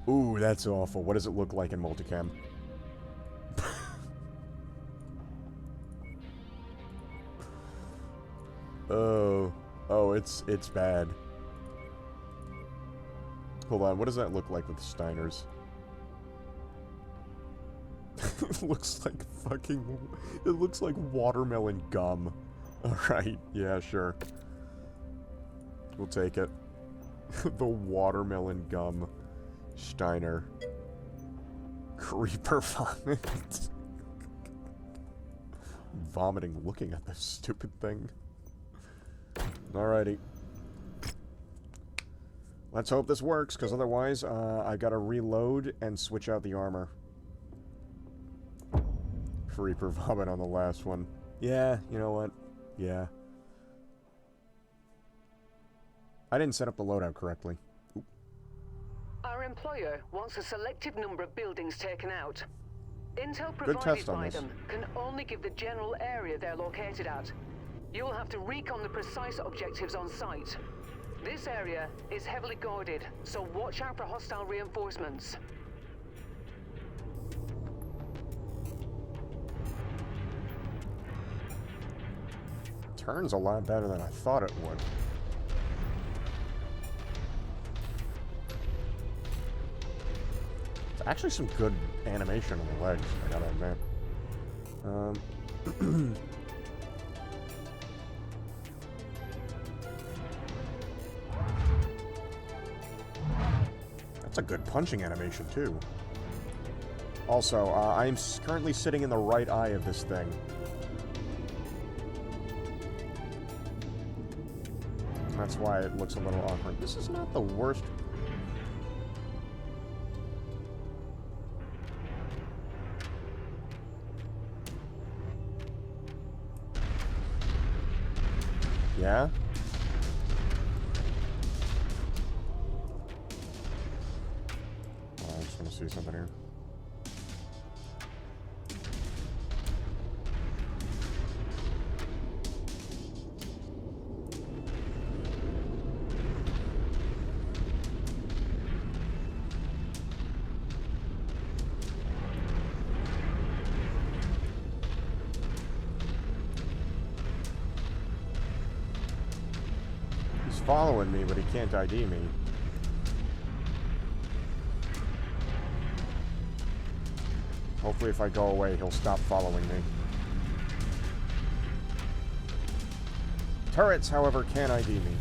Ooh, that's awful. What does it look like in multicam? Oh, it's bad. Hold on, what does that look like with the Steiners? It looks like fucking... It looks like watermelon gum. Alright, yeah, sure. We'll take it. The watermelon gum Steiner. Creeper vomit. Vomiting looking at this stupid thing. Alrighty. Let's hope this works, because otherwise, I gotta reload and switch out the armor. Reaper vomit on the last one. Yeah, you know what? Yeah. I didn't set up the loadout correctly. Oop. Our employer wants a selected number of buildings taken out. Intel Good provided test on by this. them can only give the general area they're located at. You'll have to recon the precise objectives on site. This area is heavily guarded, so watch out for hostile reinforcements. Turns a lot better than I thought it would. It's actually some good animation on the legs, I gotta admit. That's a good punching animation, too. Also, I'm currently sitting in the right eye of this thing. That's why it looks a little awkward. This is not the worst. Yeah? Oh, I just want to see something here. Following me, but he can't ID me. Hopefully if I go away, he'll stop following me. Turrets, however, can ID me.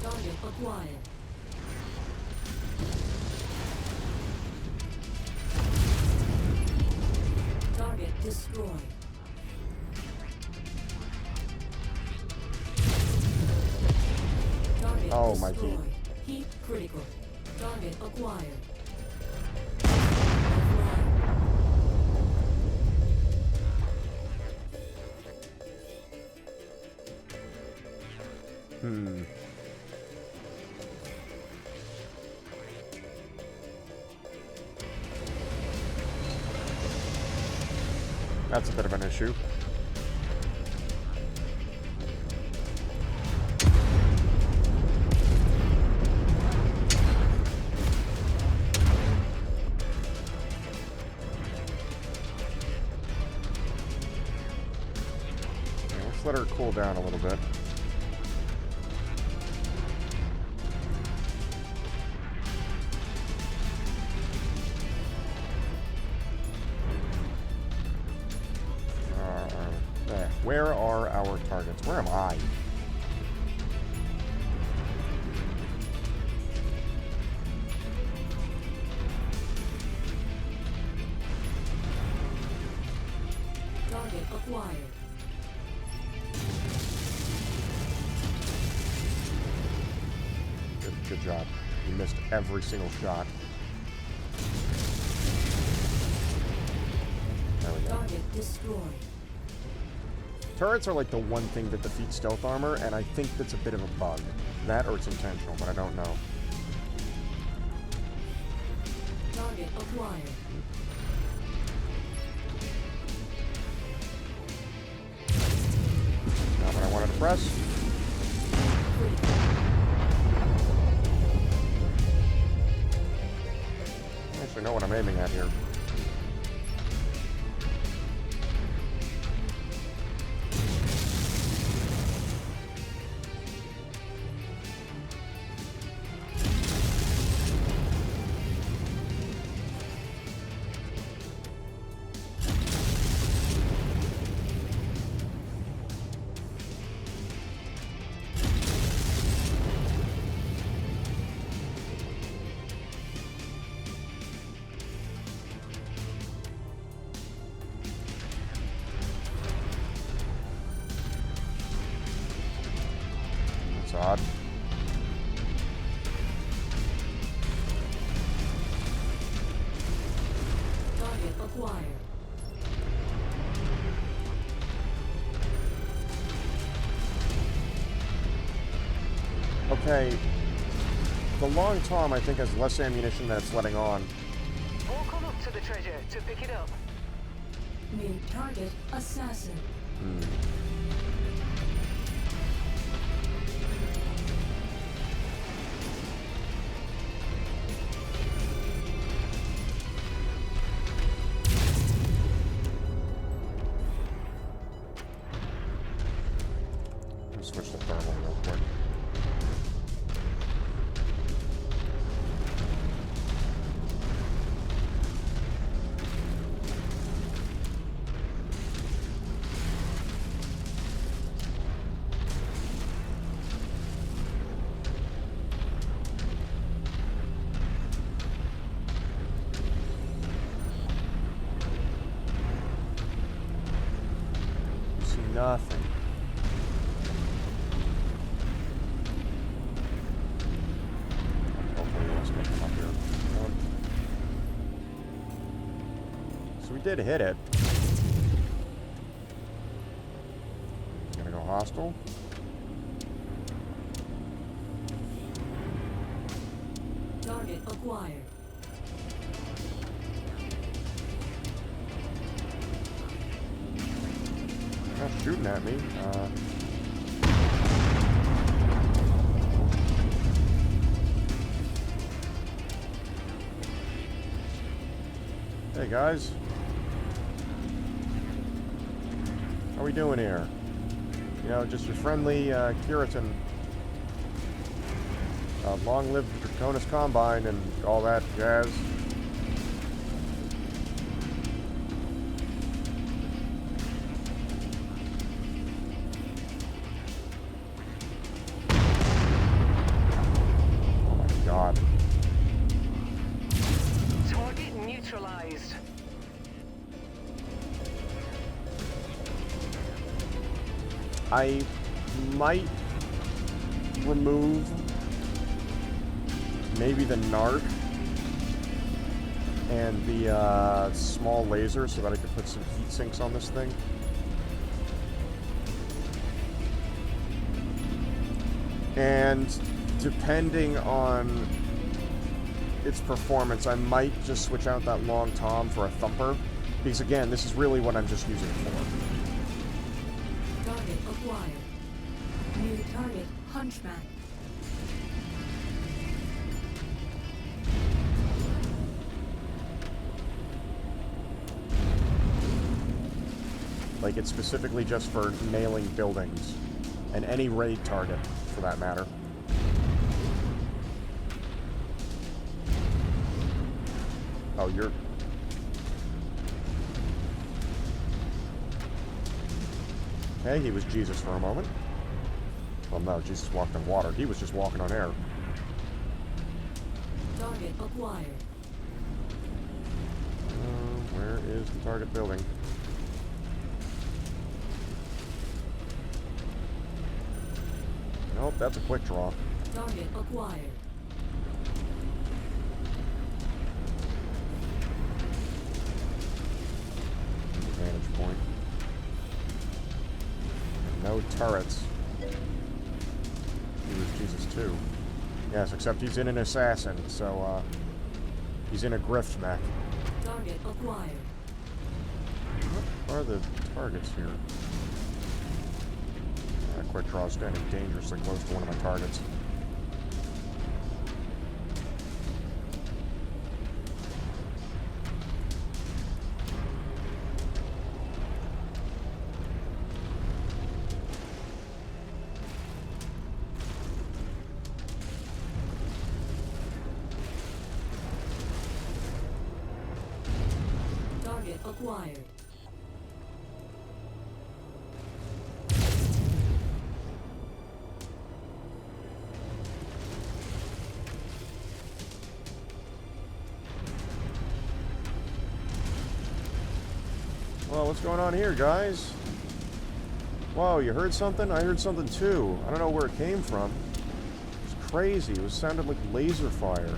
Target acquired. Target destroyed. Target Oh, my destroyed. God. Heat critical. Target acquired. That's a bit of an issue. Let her cool down a little bit. There. Where are our targets? Where am I? Target acquired. Good job. You missed every single shot. There we go. Target destroyed. Turrets are like the one thing that defeats stealth armor, and I think that's a bit of a bug. That or it's intentional, but I don't know. Target acquired. Not what I wanted to press. I actually know what I'm aiming at here. Odd. acquired. Okay. The Long Tom, I think, has less ammunition than it's letting on. Walk on up to the treasure to pick it up. New target assassin. Let me switch to thermal real quick. Nothing. Hopefully let's make them up here. So we did hit it. Gonna go hostile. Target acquired. Not shooting at me. Hey guys, how we doing here? You know, just your friendly Curitan. Long live the Draconis Combine and all that jazz. Target neutralized. I might remove maybe the narc and the small laser so that I could put some heat sinks on this thing. And depending on its performance, I might just switch out that Long Tom for a Thumper. Because again, this is really what I'm just using it for. Target acquired. New target Hunchback. Like, it's specifically just for nailing buildings. And any raid target, for that matter. Oh, you're... Hey, he was Jesus for a moment. Well, no, Jesus walked on water. He was just walking on air. Target acquired. Where is the target building? Nope, that's a quick draw. Target acquired. Vantage point. No turrets. He was Jesus too. Yes, except he's in an assassin, so he's in a grift mech. Target acquired. What are the targets here? Quick draw standing dangerously close to one of my targets. Target acquired. Well, what's going on here, guys? Whoa, you heard something? I heard something too. I don't know where it came from. It's crazy. It sounded like laser fire.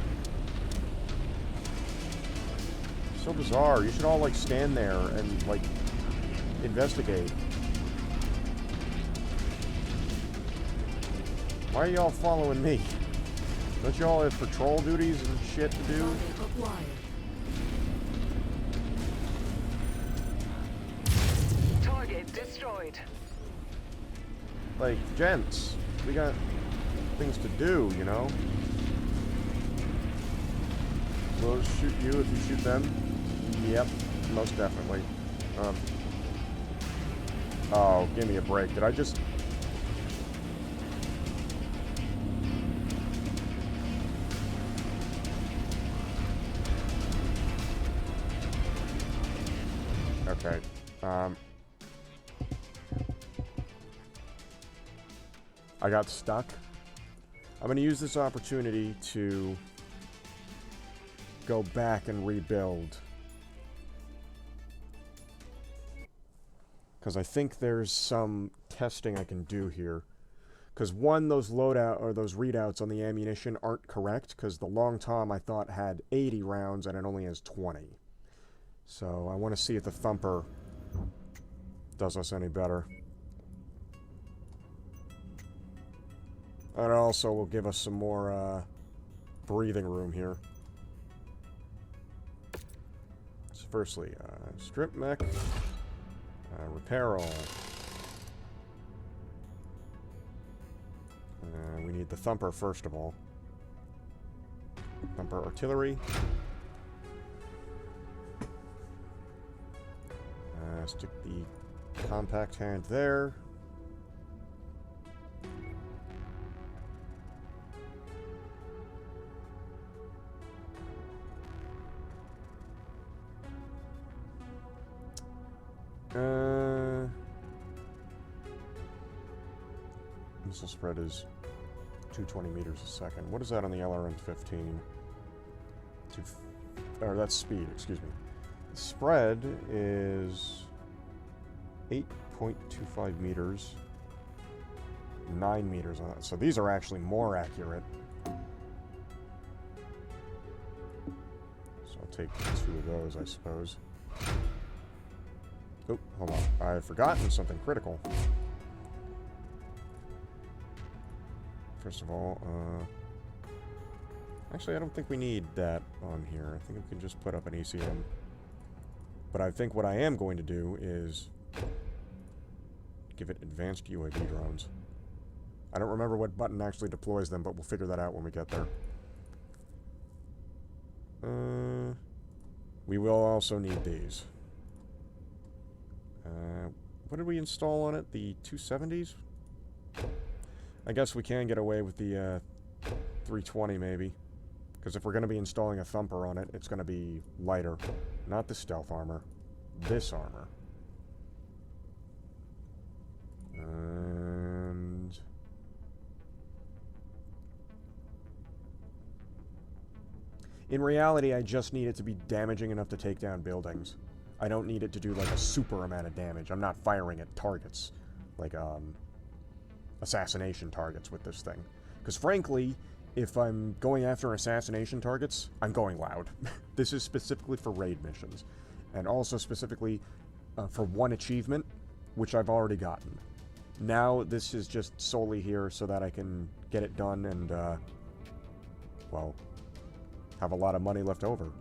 So bizarre. You should all, like, stand there and, like, investigate. Why are y'all following me? Don't y'all have patrol duties and shit to do? Target acquired. Target destroyed. Like, gents, we got things to do, you know? Will it shoot you if you shoot them? Yep, most definitely. Oh, give me a break. Did I just... Okay. I got stuck. I'm going to use this opportunity to go back and rebuild. Because I think there's some testing I can do here. Because one, those loadout or those readouts on the ammunition aren't correct. Because the Long Tom I thought had 80 rounds and it only has 20. So I want to see if the Thumper does us any better. And also will give us some more breathing room here. So firstly, strip mech, repair all. We need the Thumper first of all. Thumper artillery. Stick the compact hand there. Missile spread is 220 meters a second. What is that on the LRM-15? Or that's speed, excuse me. The spread is 8.25 meters. 9 meters on that. So these are actually more accurate. So I'll take 2 of those, I suppose. Oh, hold on. I've forgotten something critical. First of all, actually, I don't think we need that on here. I think we can just put up an ECM. But I think what I am going to do is give it advanced UAV drones. I don't remember what button actually deploys them, but we'll figure that out when we get there. We will also need these. What did we install on it? The 270s? I guess we can get away with the 320 maybe. Because if we're going to be installing a Thumper on it, it's going to be lighter. Not the stealth armor. This armor. And... in reality, I just need it to be damaging enough to take down buildings. I don't need it to do, like, a super amount of damage. I'm not firing at targets. Like, assassination targets with this thing. Because, frankly, if I'm going after assassination targets, I'm going loud. This is specifically for raid missions. And also specifically for one achievement, which I've already gotten. Now, this is just solely here so that I can get it done and, well, have a lot of money left over.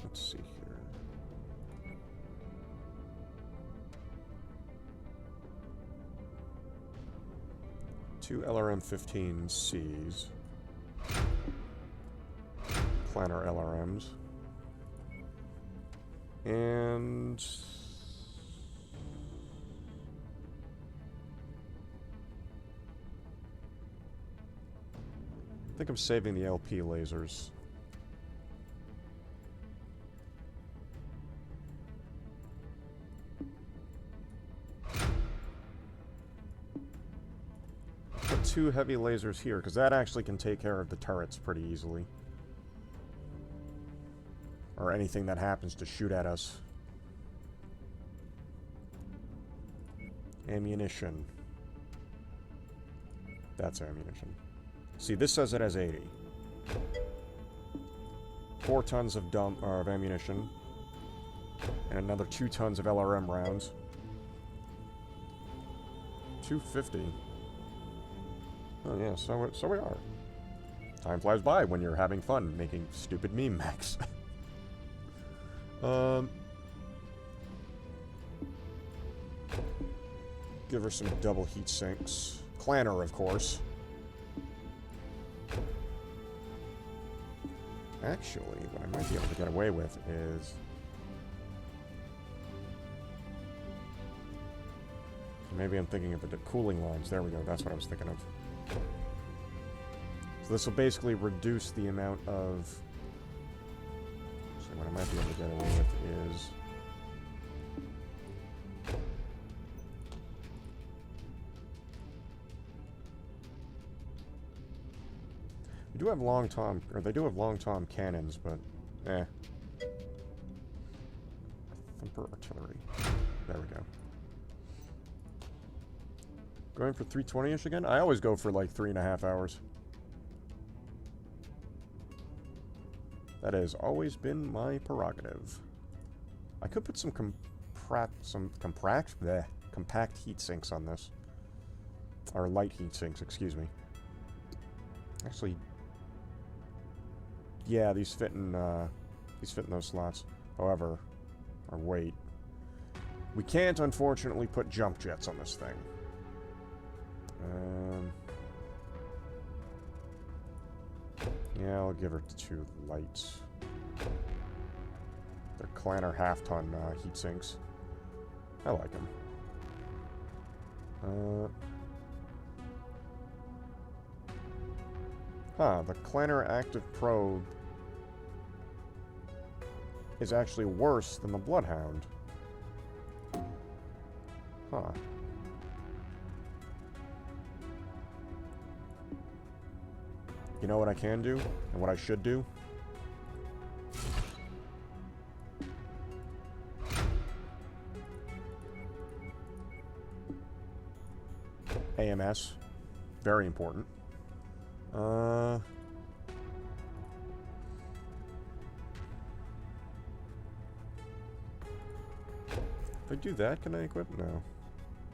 Let's see here. Two LRM-15Cs. Planner LRMs. And... I think I'm saving the LP lasers. Put 2 heavy lasers here, because that actually can take care of the turrets pretty easily. Or anything that happens to shoot at us. Ammunition. That's ammunition. See, this says it has 80. 4 tons of of ammunition. And another 2 tons of LRM rounds. 250. Oh yeah, so we are. Time flies by when you're having fun making stupid meme mechs. Give her some double heat sinks. Clanner, of course. Actually, what I might be able to get away with is... Maybe I'm thinking of the cooling lines. There we go. That's what I was thinking of. So this will basically reduce the amount of... So what I might be able to get away with is... We do have long tom, or they do have long tom cannons, but eh. Thumper artillery. There we go. Going for 320-ish again? I always go for like 3.5 hours. That has always been my prerogative. I could put some compact heat sinks on this. Or light heat sinks, excuse me. Actually, yeah, these fit in those slots. However, or wait. We can't, unfortunately, put jump jets on this thing. Yeah, I'll give her 2 lights. They're Clanner half-ton heat sinks. I like them. The Clanner Active Probe is actually worse than the Bloodhound. Huh. You know what I can do? And what I should do? AMS. Very important. If I do that, can I equip? No.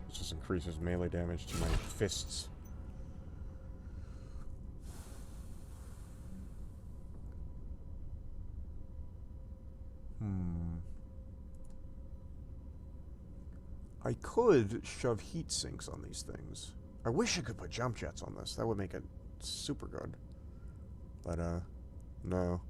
It just increases melee damage to my fists. I could shove heat sinks on these things. I wish I could put jump jets on this. That would make it super good. But, no.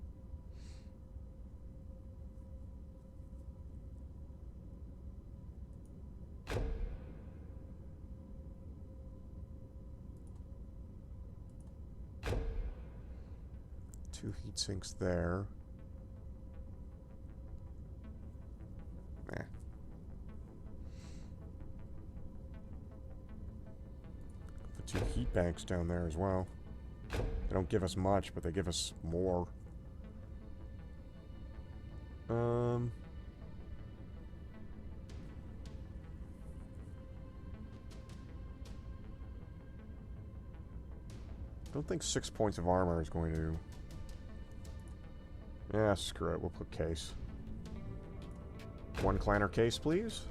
Two heat sinks there. Eh. Put 2 heat banks down there as well. They don't give us much, but they give us more. I don't think 6 points of armor is going to... Yeah, screw it. We'll put case. 1 Clanner case, please.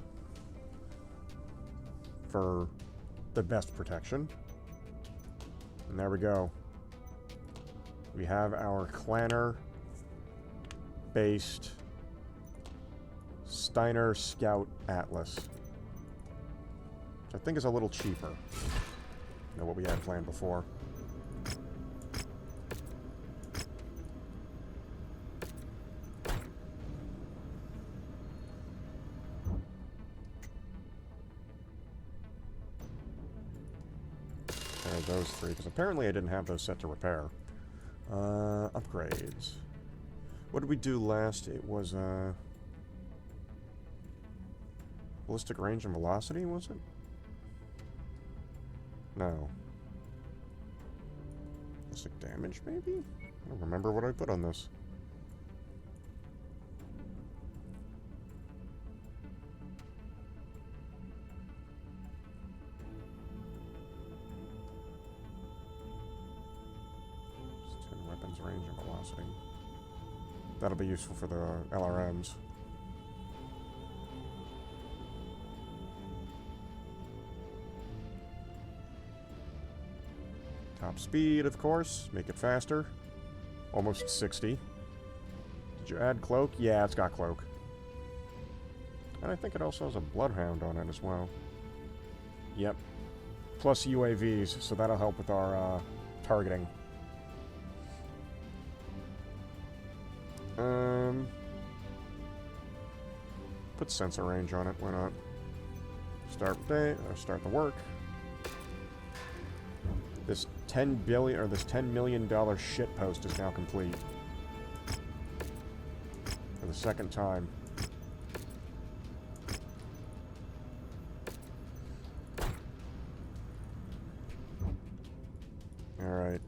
For the best protection. And there we go. We have our Clanner-based Steiner Scout Atlas. Which I think is a little cheaper than what we had planned before. Those 3, because apparently I didn't have those set to repair. Upgrades. What did we do last? It was, ballistic range and velocity, was it? No. Ballistic damage, maybe? I don't remember what I put on this. That'll be useful for the LRMs. Top speed, of course. Make it faster. Almost 60. Did you add cloak? Yeah, it's got cloak. And I think it also has a bloodhound on it as well. Yep. Plus UAVs, so that'll help with our targeting. Put sensor range on it, why not? Start the work. This $10 million shitpost is now complete. For the second time. Alright.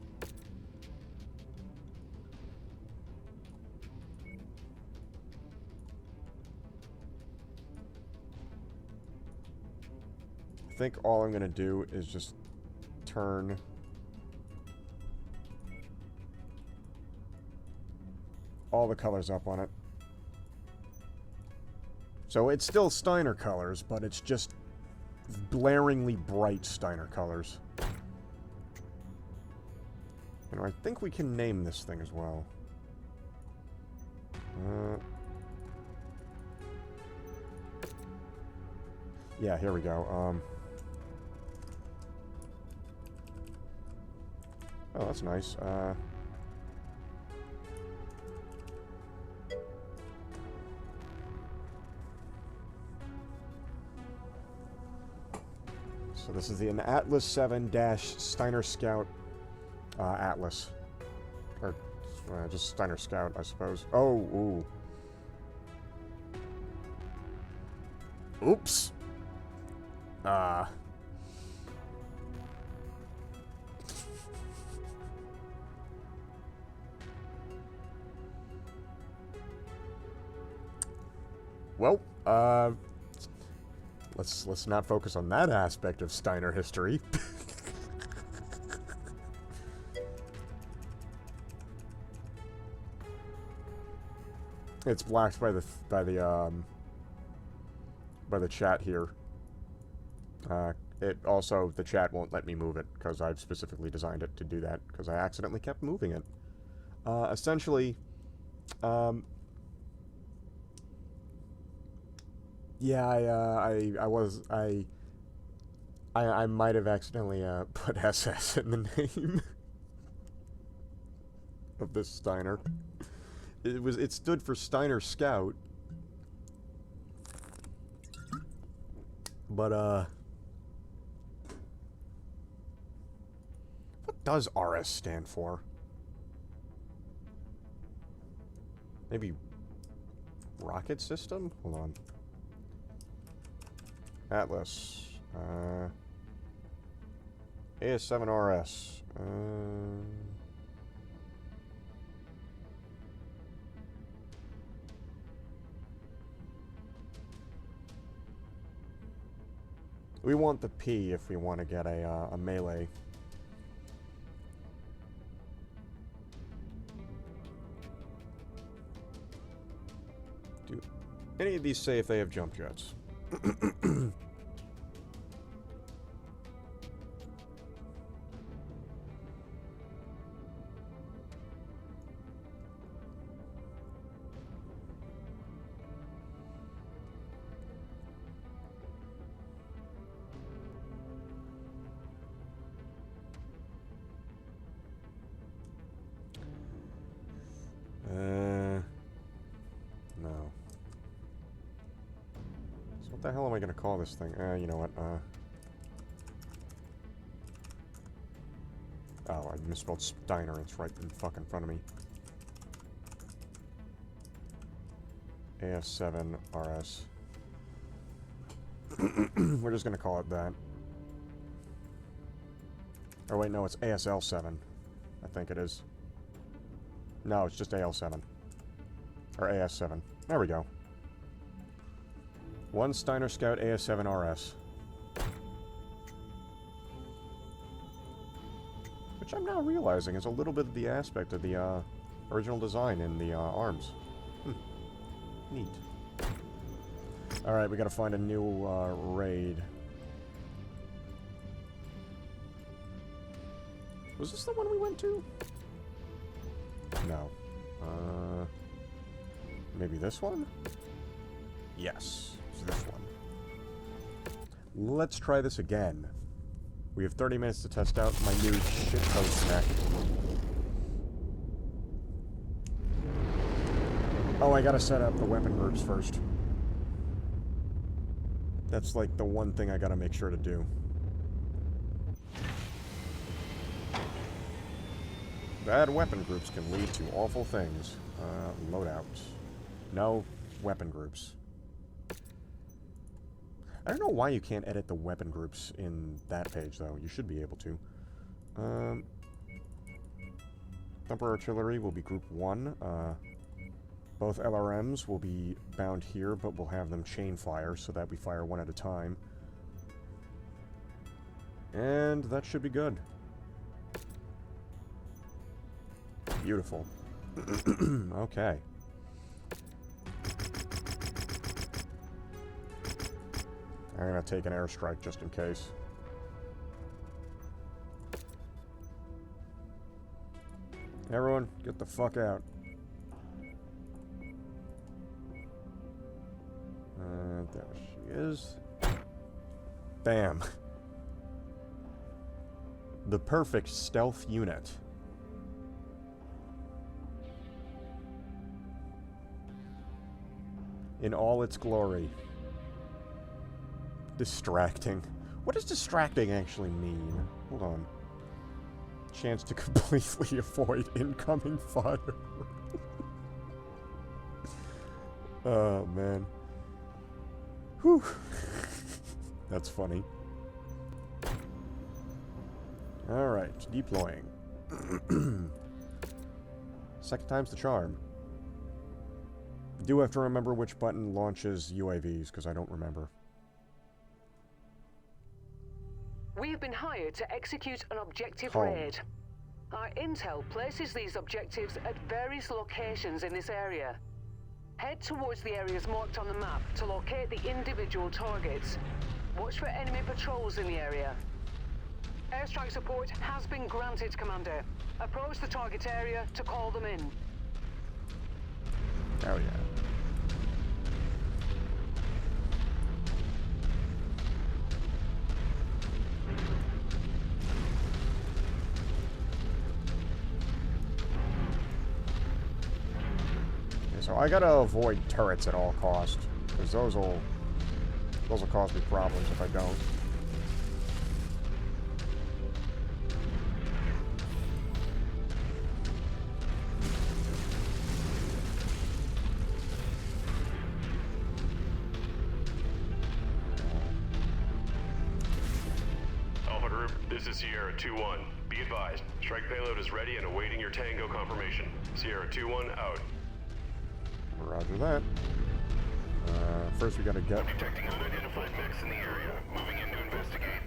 I think all I'm going to do is just turn all the colors up on it. So it's still Steiner colors, but it's just blaringly bright Steiner colors. And I think we can name this thing as well. Yeah, here we go. Oh, that's nice. So this is the Atlas 7-Steiner Scout Atlas. Or just Steiner Scout, I suppose. Oh, ooh. Oops. Well, let's not focus on that aspect of Steiner history. It's blocked by the chat here. It also, the chat won't let me move it because I've specifically designed it to do that because I accidentally kept moving it. Essentially, yeah, I might have accidentally put SS in the name of this Steiner. It stood for Steiner Scout. But what does RS stand for? Maybe rocket system? Hold on. Atlas. AS7RS. We want the P if we want to get a melee. Do any of these say if they have jump jets? No. So what the hell am I gonna call this thing? You know what, oh, I misspelled Steiner. It's right in fucking front of me. AS7RS. We're just gonna call it that. Oh wait, no, it's ASL7. I think it is. No, it's just AL7. Or AS7. There we go. One Steiner Scout AS7RS. Which I'm now realizing is a little bit of the aspect of the original design in the arms. Neat. Alright, we gotta find a new, raid. Was this the one we went to? No. Maybe this one? Yes, it's this one. Let's try this again. We have 30 minutes to test out my new shitpost mech. Oh, I gotta set up the weapon groups first. That's like the one thing I gotta make sure to do. Bad weapon groups can lead to awful things. Loadout. No weapon groups. I don't know why you can't edit the weapon groups in that page, though. You should be able to. Thumper Artillery will be Group 1. Both LRMs will be bound here, but we'll have them chain fire so that we fire one at a time. And that should be good. Beautiful. Okay. I'm gonna take an airstrike just in case. Everyone, get the fuck out. There she is. Bam. The perfect stealth unit. In all its glory. Distracting. What does distracting actually mean? Hold on. Chance to completely avoid incoming fire. Oh, man. Whew. That's funny. Alright, deploying. Second time's the charm. Do have to remember which button launches UAVs, because I don't remember. We have been hired to execute an objective Home. raid. Our intel places these objectives at various locations in this area. Head towards the areas marked on the map to locate the individual targets. Watch for enemy patrols in the area. Airstrike support has been granted, Commander. Approach the target area to call them in. Oh yeah. So I gotta avoid turrets at all costs, because those will cause me problems if I don't. Alpha Group, this is Sierra 2-1. Be advised, strike payload is ready and awaiting your Tango confirmation. Sierra 2-1 out. Roger that. First we gotta get... Detecting unidentified mechs in the area. Moving in to investigate.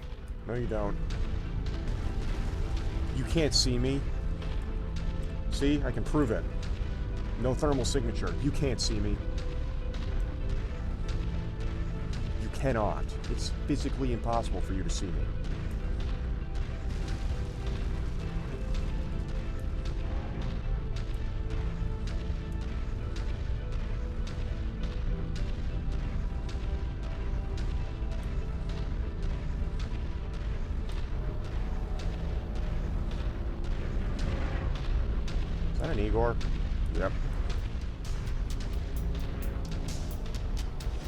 No, you don't. You can't see me. See? I can prove it. No thermal signature. You can't see me. You cannot. It's physically impossible for you to see me. Is that an Igor? Yep.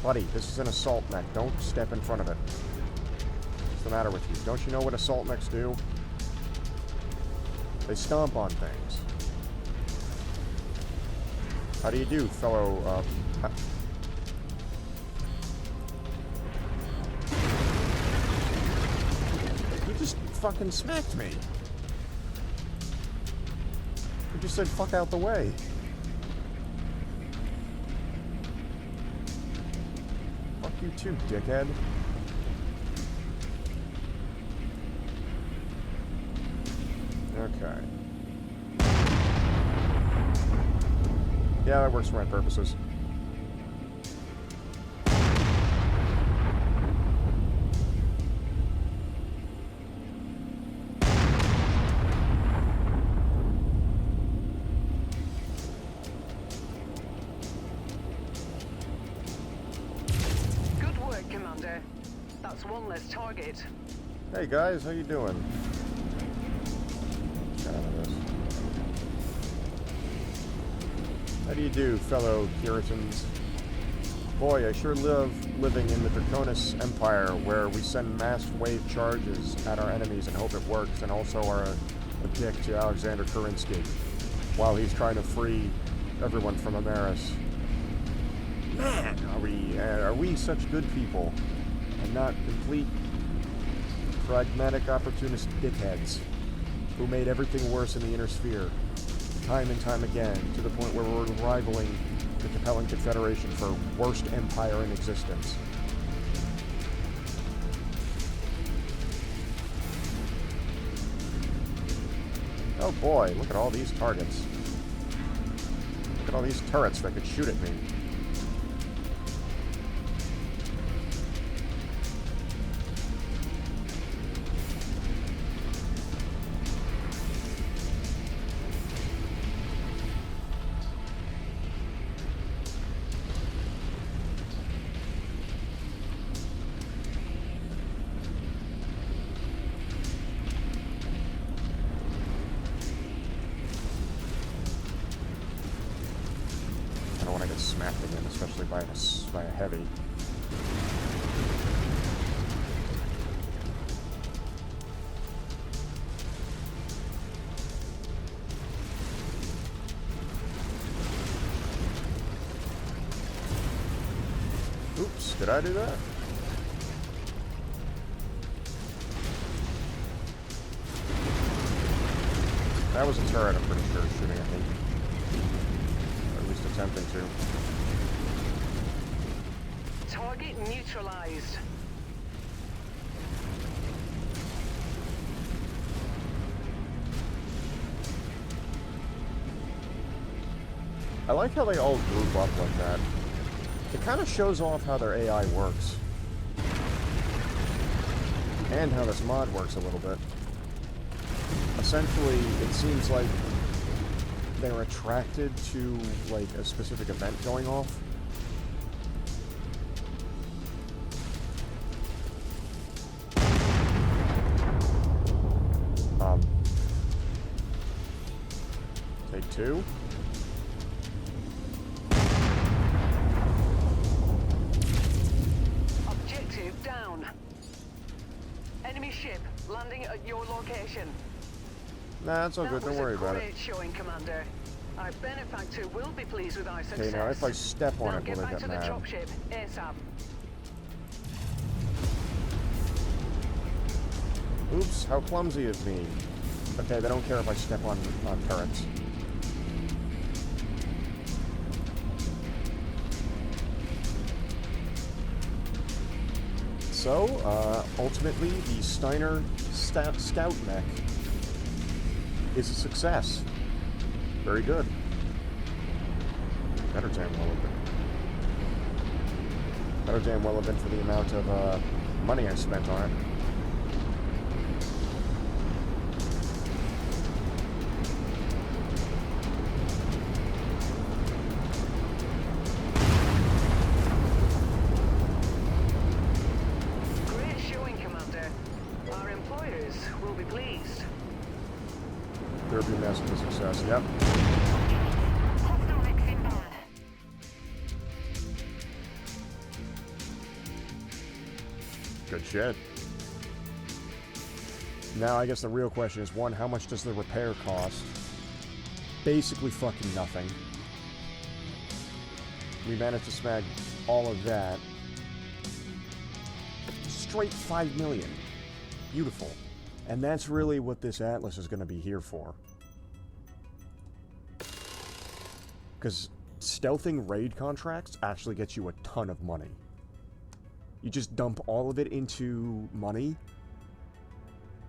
Buddy, this is an assault mech. Don't step in front of it. What's the matter with you? Don't you know what assault mechs do? They stomp on things. How do you do, fellow, You just fucking smacked me. You just said fuck out the way. Fuck you too, dickhead. Okay. Yeah, that works for my purposes. That's one less target. Hey guys, how you doing? Let's get out of this. How do you do, fellow Puritans? Boy, I sure love living in the Draconis Empire, where we send massed wave charges at our enemies and hope it works, and also are a dick to Alexander Kerensky, while he's trying to free everyone from Amaris. Man, are we such good people, and not complete pragmatic opportunist dickheads, who made everything worse in the Inner Sphere, time and time again, to the point where we're rivaling the Capellan Confederation for worst empire in existence. Oh boy, look at all these targets. Look at all these turrets that could shoot at me. Smacked again, especially by a heavy. Oops, did I do that? That was a turret, I'm pretty sure, shooting at me. Or at least attempting to. Target neutralized. I like how they all group up like that. It kind of shows off how their AI works. And how this mod works a little bit. Essentially, it seems like they're attracted to, like, a specific event going off. Take two. Objective down. Enemy ship landing at your location. Nah, that's all good. Don't worry about it. Great showing, Commander. Our benefactor will be pleased with our success. Okay, now if I step on Now it, get will they back get to the mad? dropship ASAP. Oops, how clumsy of me. Okay, they don't care if I step on turrets. So, ultimately, the Steiner Scout mech is a success. Very good. Better damn well have been. Better damn well have been for the amount of money I spent on it. Great showing, Commander. Our employers will be pleased. There'll be a massive success, yep. Hostile mix inbound. Good shit. Now, I guess the real question is, one, how much does the repair cost? Basically fucking nothing. We managed to snag all of that. Straight 5 million. Beautiful. And that's really what this Atlas is going to be here for. Because stealthing raid contracts actually gets you a ton of money. You just dump all of it into money,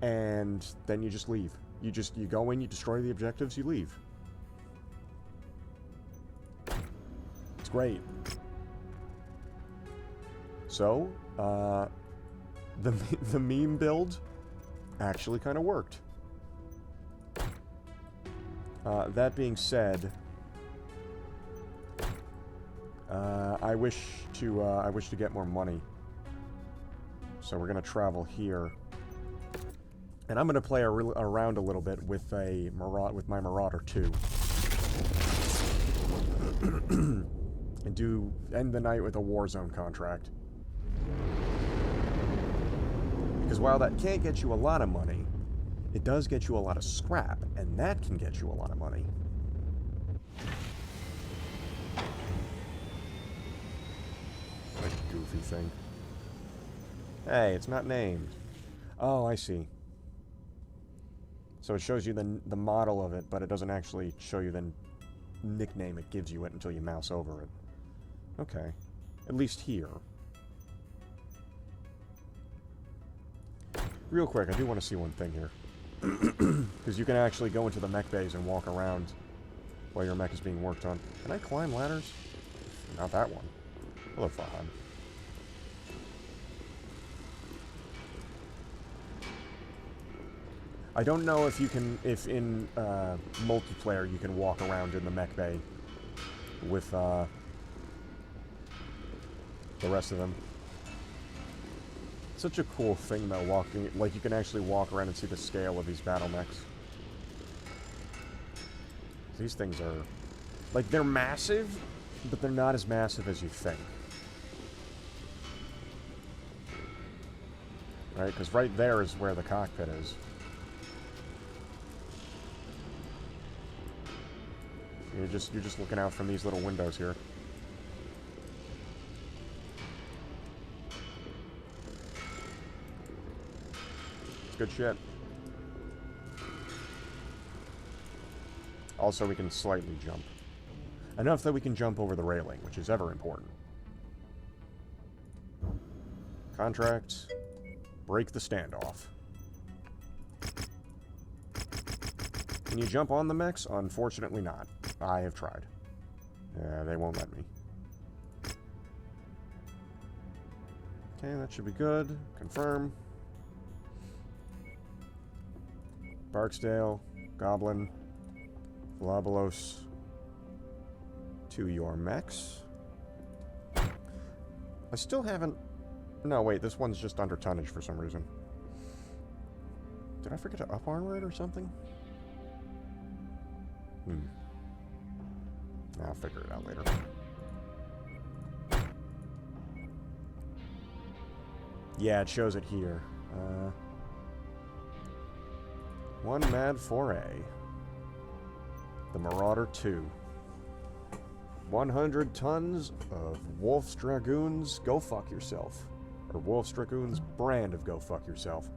and then you just leave. You go in, you destroy the objectives, you leave. It's great. So, the meme build actually kind of worked. That being said, I wish to get more money. So we're going to travel here. And I'm going to play around a little bit with my Marauder 2. And end the night with a Warzone contract. Because while that can't get you a lot of money, it does get you a lot of scrap, and that can get you a lot of money. What a goofy thing. Hey, it's not named. Oh, I see. So it shows you the model of it, but it doesn't actually show you the nickname it gives you it until you mouse over it. Okay. At least here. Real quick, I do want to see one thing here. Because you can actually go into the mech bays and walk around while your mech is being worked on. Can I climb ladders? Not that one. Hello, Fahad. I don't know if you can, if in multiplayer you can walk around in the mech bay with the rest of them. Such a cool thing though, walking, like you can actually walk around and see the scale of these battle mechs. These things are, like, they're massive, but they're not as massive as you think. Right, because right there is where the cockpit is. You're just looking out from these little windows here. It's good shit. Also, we can slightly jump. Enough that we can jump over the railing, which is ever important. Contract. Break the standoff. Can you jump on the mechs? Unfortunately not. I have tried. They won't let me. Okay, that should be good. Confirm. Barksdale, Goblin, Labelos to your mechs. I still haven't... No, wait, this one's just under tonnage for some reason. Did I forget to up armor it or something? I'll figure it out later. Yeah, it shows it here. One mad foray. The Marauder 2. 100 tons of Wolf's Dragoons. Go fuck yourself. Or Wolf's Dragoons brand of go fuck yourself.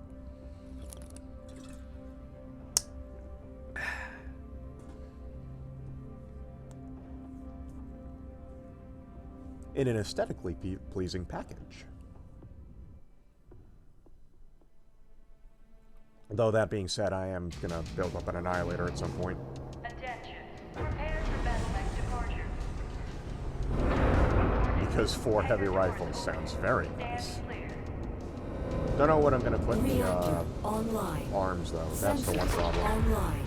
In an aesthetically pleasing package. Though that being said, I am gonna build up an Annihilator at some point. Attention. Prepare for battle mech departure. Because 4 heavy rifles sounds very nice. Don't know what I'm gonna put in the arms though. That's the one problem. Online.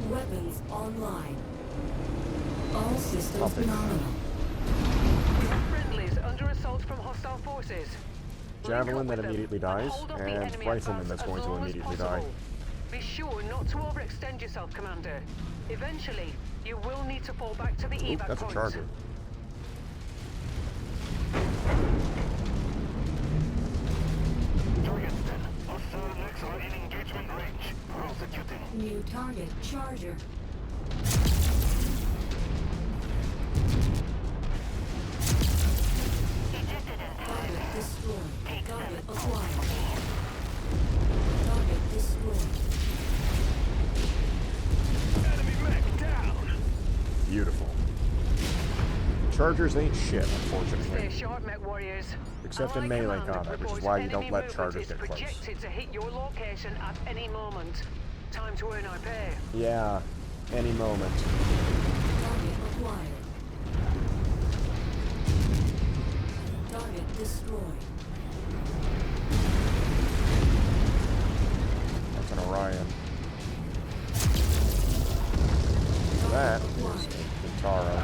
Weapons online. All systems nominal. Friendlies under assault from hostile forces. Javelin that immediately dies, and Rifleman that's going to immediately die. Be sure not to overextend yourself, Commander. Eventually, you will need to fall back to the evac That's a points. Charger. Hostile mechs are in engagement range. Prosecuting. New target, Charger. Target destroyed. Target acquired. Target destroyed. Enemy mech down. Beautiful. Chargers ain't shit, Stay unfortunately. sharp, Mechwarriors. Except in Allied melee command combat, which is reports why you don't enemy let movement chargers is get close. projected to hit your location at any moment. Time to earn our pay. Yeah, any moment. Target acquired. Target destroyed. That's an Orion. That is Gintaro.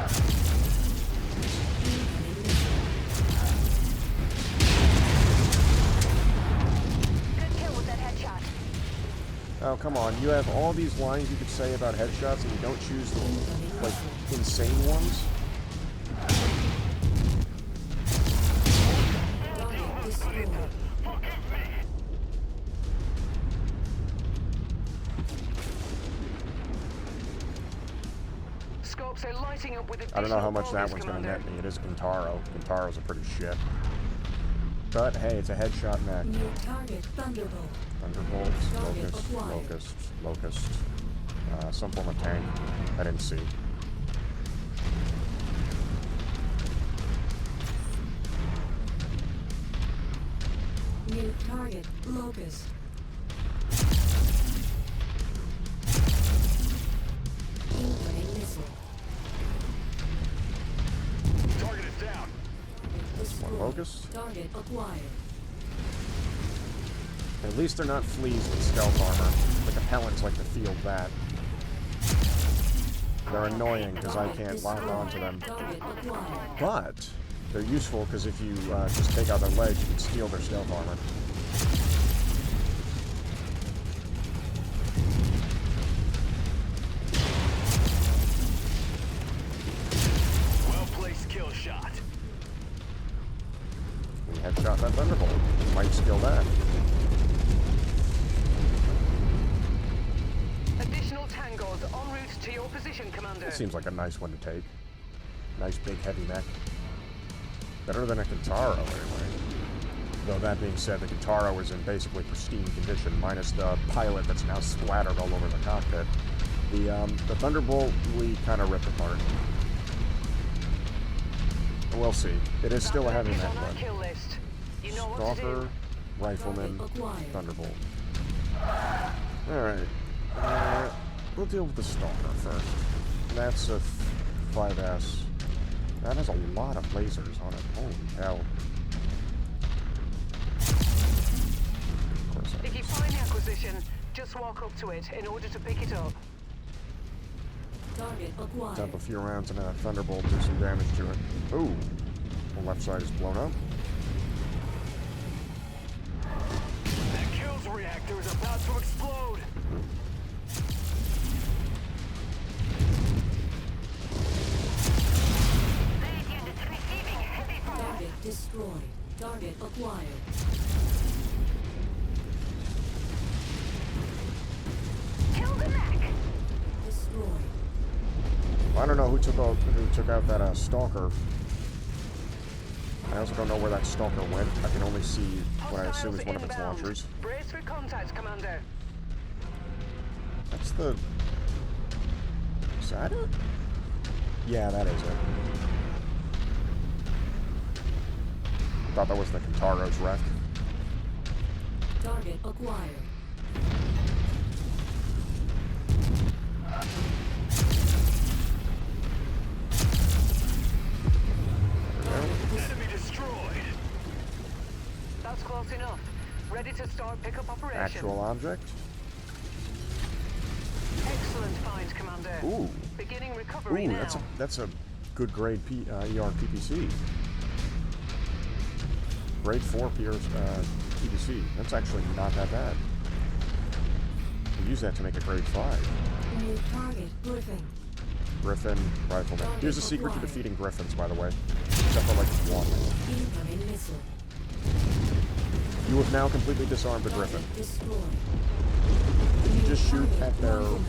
Oh, come on. You have all these lines you could say about headshots and you don't choose the, like, insane ones? Target destroyed. Scopes are lighting up with I don't know how additional much that focus, one's going to Commander. net me. It is Kintaro. Kintaro's a pretty shit. But, hey, it's a headshot mech. New target Thunderbolt. Thunderbolts, Target Locust, acquired. Locust. Some form of tank. I didn't see. New target Locust. Incoming missile. Target is down. Destroyed. Locust. Target acquired. At least they're not fleas with stealth armor. The Capellans like to field that. They're annoying because I can't lock onto them. Target acquired. But they're useful because if you just take out their legs, you can steal their stealth armor. Well-placed kill shot. We headshot that Thunderbolt. Might steal that. Additional tangos en route to your position, Commander. That seems like a nice one to take. Nice big heavy mech. Better than a Kintaro, anyway. Though that being said, the Kintaro is in basically pristine condition, minus the pilot that's now splattered all over the cockpit. The Thunderbolt, we kind of ripped apart. We'll see. It is still a heavy mech, on our but kill list. You know what to Stalker, do. Rifleman, Target acquired. Thunderbolt. Alright. We'll deal with the Stalker first. That's a 5S. That has a lot of lasers on it. Holy hell. Of course I If you find the acquisition, just walk up to it in order to pick it up. Target acquired. dump a few rounds and a Thunderbolt, do some damage to it. Ooh. The left side is blown up. That kills reactor is about to explode. Target destroyed. Target acquired. Kill the mech! Destroyed. I don't know who took out that Stalker. I also don't know where that Stalker went. I can only see what I assume is one of its Inbound. launchers. Brace for contact, Commander. That's the... Is that it? Yeah, that is it. Thought that was the Kintaro's wreck. Target acquired. Enemy destroyed. That's close enough. Ready to start pickup operation. Actual object? Excellent find, Commander. Ooh. Beginning recovery Ooh, now. that's a good grade ER PPC. Grade 4 PPC. That's actually not that bad. We use that to make a grade 5. New target Griffin. Griffin, Rifleman. Here's the secret to defeating Griffins, by the way. Except for like one. Incoming missile. You have now completely disarmed the Griffin. Target destroyed. Did you just shoot Target at their Rifleman.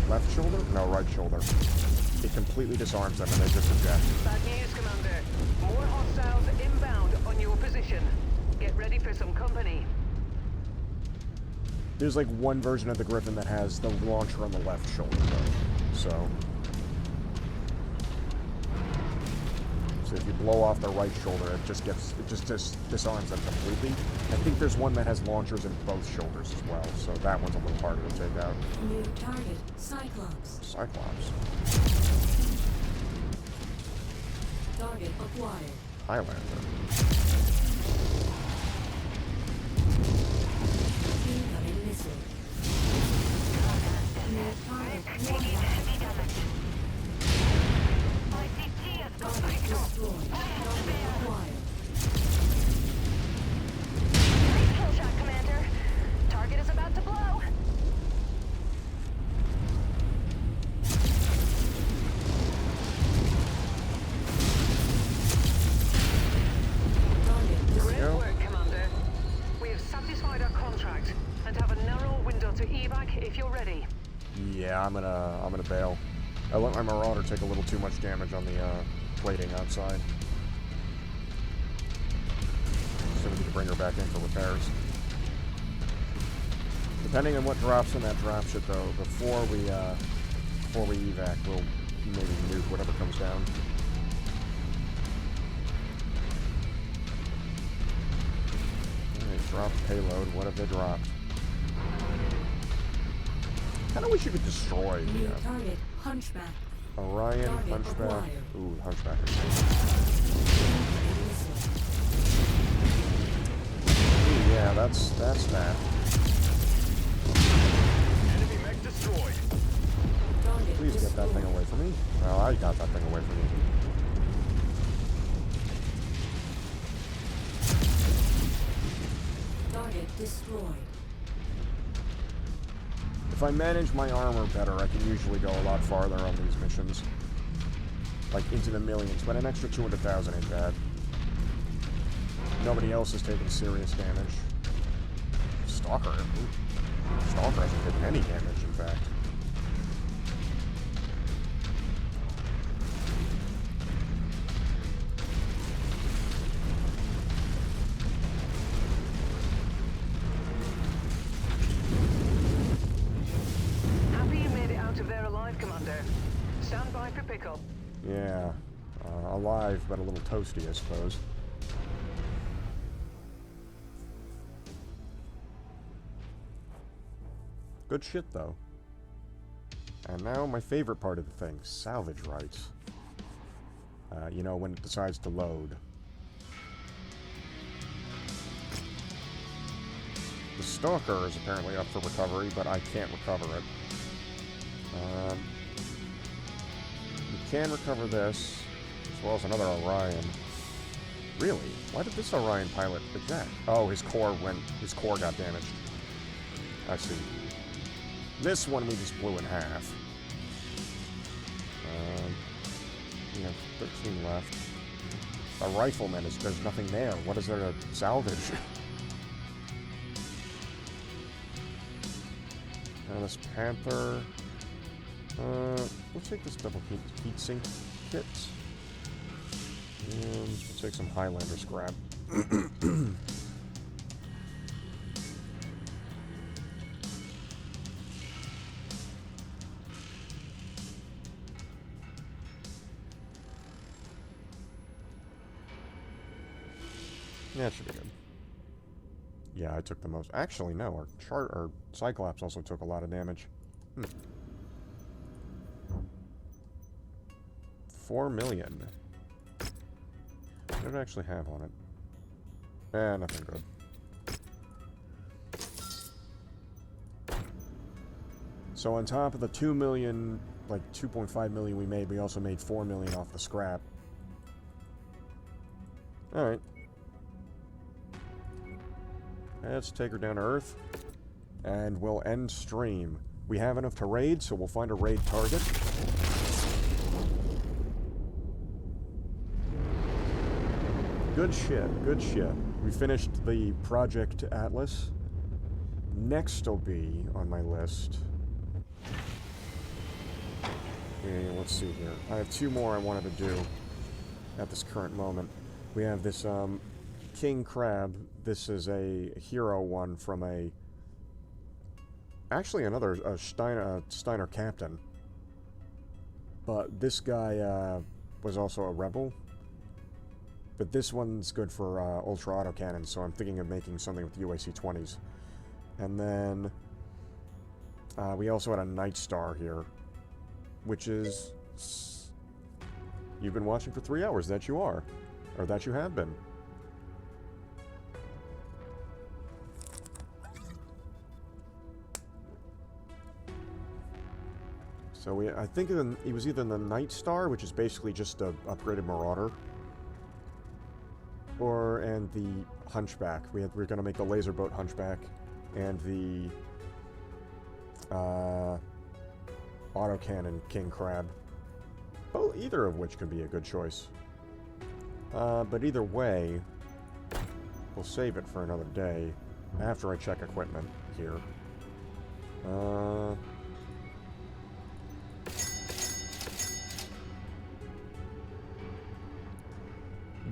left shoulder? No, right shoulder. It completely disarms them and they just eject. Bad news, Commander. More hostiles inbound on your position. Get ready for some company. There's like one version of the Griffin that has the launcher on the left shoulder, though. So if you blow off the right shoulder, it just disarms them completely. I think there's one that has launchers in both shoulders as well, so that one's a little harder to take out. New target Cyclops. Cyclops. Target acquired. Highlander. Incoming missile. New target Warhammer. Target destroyed. Target acquired. Kill shot, Commander. Target is about to blow. to evac if you're ready. Yeah, I'm gonna bail. I let my Marauder take a little too much damage on the plating outside. So we need to bring her back in for repairs. Depending on what drops in that dropship, though, before we evac, we'll maybe nuke whatever comes down. Alright, drop payload. What have they dropped? Kind of wish you could destroy New the target, Hunchback. Orion, Target Hunchback. acquired. Ooh, Hunchback. Ooh, yeah, that's that. Enemy mech destroyed. Target Please get that thing away from me. Well, I got that thing away from me. Target destroyed. If I manage my armor better, I can usually go a lot farther on these missions. Like, into the millions, but an extra 200,000 ain't bad. Nobody else has taken serious damage. Stalker? Stalker hasn't taken any damage, in fact. Happy you made it out of there alive, Commander. Stand by for pickup. Yeah. Alive, but a little toasty, I suppose. Good shit, though. And now my favorite part of the thing, salvage rights. You know, when it decides to load. The Stalker is apparently up for recovery, but I can't recover it. We can recover this, as well as another Orion. Really? Why did this Orion pilot eject? Oh, his core got damaged. I see. This one we just blew in half. We have 13 left. A rifleman there's nothing there. What is there to salvage? Now this Panther. We'll take this double heat sink kit. And we'll take some Highlander scrap. Yeah, it should be good. Yeah, I took the most. Actually, no. Our Cyclops also took a lot of damage. 4 million. What did it actually have on it? Nothing good. So on top of the 2 million, like 2.5 million we made, we also made 4 million off the scrap. Alright. Let's take her down to Earth. And we'll end stream. We have enough to raid, so we'll find a raid target. Good shit, good shit. We finished the Project Atlas. Next will be on my list. Okay, let's see here. I have 2 more I wanted to do at this current moment. We have this King Crab. This is a hero one from a... Actually another Steiner captain. But this guy was also a rebel. But this one's good for ultra autocannon, so I'm thinking of making something with UAC-20s. And then we also had a Night Star here, which is... You've been watching for 3 hours, that you are. Or that you have been. So I think it was either the Night Star, which is basically just a upgraded Marauder, and the Hunchback. We're going to make the laser boat Hunchback and the autocannon King Crab. Oh, either of which could be a good choice. But either way, we'll save it for another day after I check equipment here.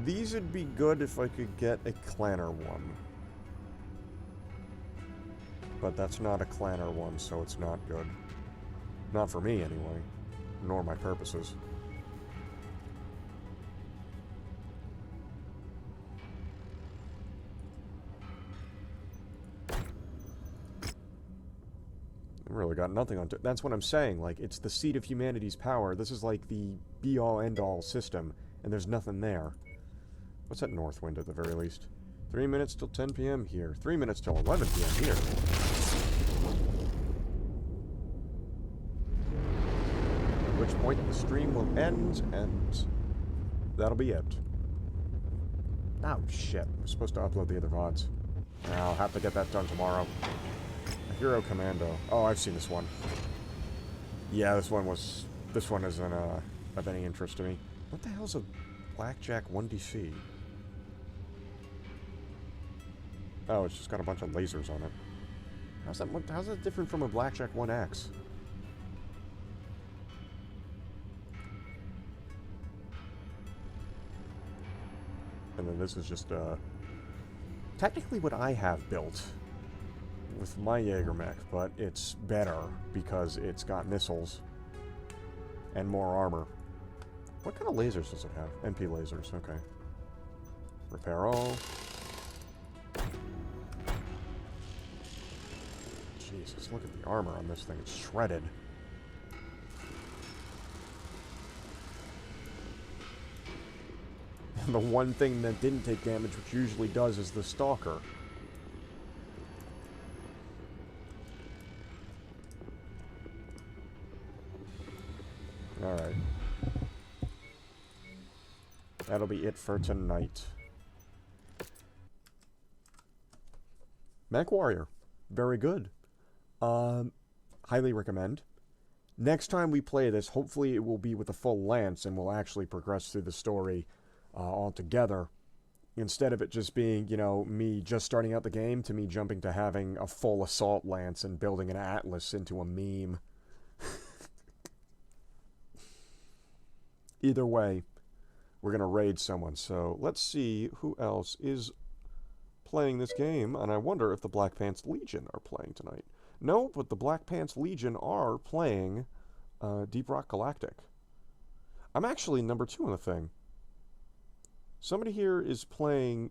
These would be good if I could get a clanner one. But that's not a clanner one, so it's not good. Not for me, anyway. Nor my purposes. Really got nothing on it. That's what I'm saying. Like, it's the seat of humanity's power. This is like the be-all, end-all system, and there's nothing there. What's that north wind at the very least? 3 minutes till 10 p.m. here. 3 minutes till 11 p.m. here. At which point the stream will end, and that'll be it. Oh, shit. I'm supposed to upload the other VODs. I'll have to get that done tomorrow. Hero Commando. Oh, I've seen this one. Yeah, this one isn't of any interest to me. What the hell's a Blackjack 1DC? Oh, it's just got a bunch of lasers on it. How's that different from a Blackjack 1X? And then this is just technically what I have built with my Jaeger-mech, but it's better because it's got missiles and more armor. What kind of lasers does it have? MP lasers, okay. Repair all. Jesus, look at the armor on this thing. It's shredded. And the one thing that didn't take damage, which usually does, is the Stalker. Alright. That'll be it for tonight. Mechwarrior. Very good. Highly recommend. Next time we play this, hopefully it will be with a full lance and we'll actually progress through the story all together. Instead of it just being, you know, me just starting out the game to me jumping to having a full assault lance and building an atlas into a meme. Either way, we're going to raid someone. So let's see who else is playing this game. And I wonder if the Black Pants Legion are playing tonight. No, but the Black Pants Legion are playing Deep Rock Galactic. I'm actually number 2 on the thing. Somebody here is playing...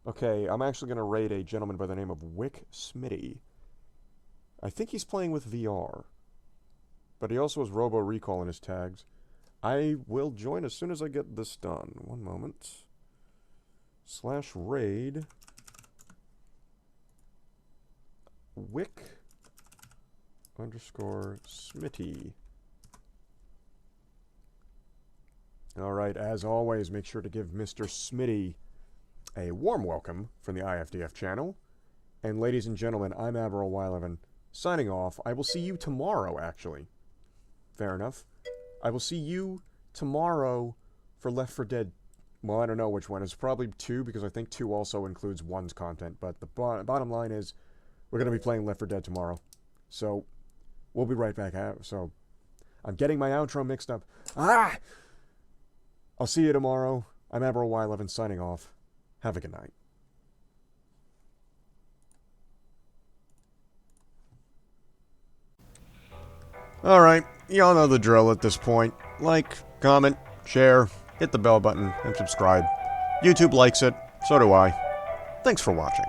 Okay, I'm actually going to raid a gentleman by the name of Wick Smitty. I think he's playing with VR. But he also has Robo Recall in his tags. I will join as soon as I get this done. One moment. /raid. Wick _Smitty. Alright, as always, make sure to give Mr. Smitty a warm welcome from the IFDF channel. And ladies and gentlemen, I'm Admiral Y11, signing off. I will see you tomorrow, actually. Fair enough. I will see you tomorrow for Left 4 Dead. Well, I don't know which one. It's probably 2, because I think 2 also includes 1's content. But the bottom line is, we're going to be playing Left 4 Dead tomorrow. So, we'll be right back. So, I'm getting my outro mixed up. Ah! I'll see you tomorrow. I'm Admiral Y11 signing off. Have a good night. Alright, y'all know the drill at this point. Like, comment, share, hit the bell button, and subscribe. YouTube likes it, so do I. Thanks for watching.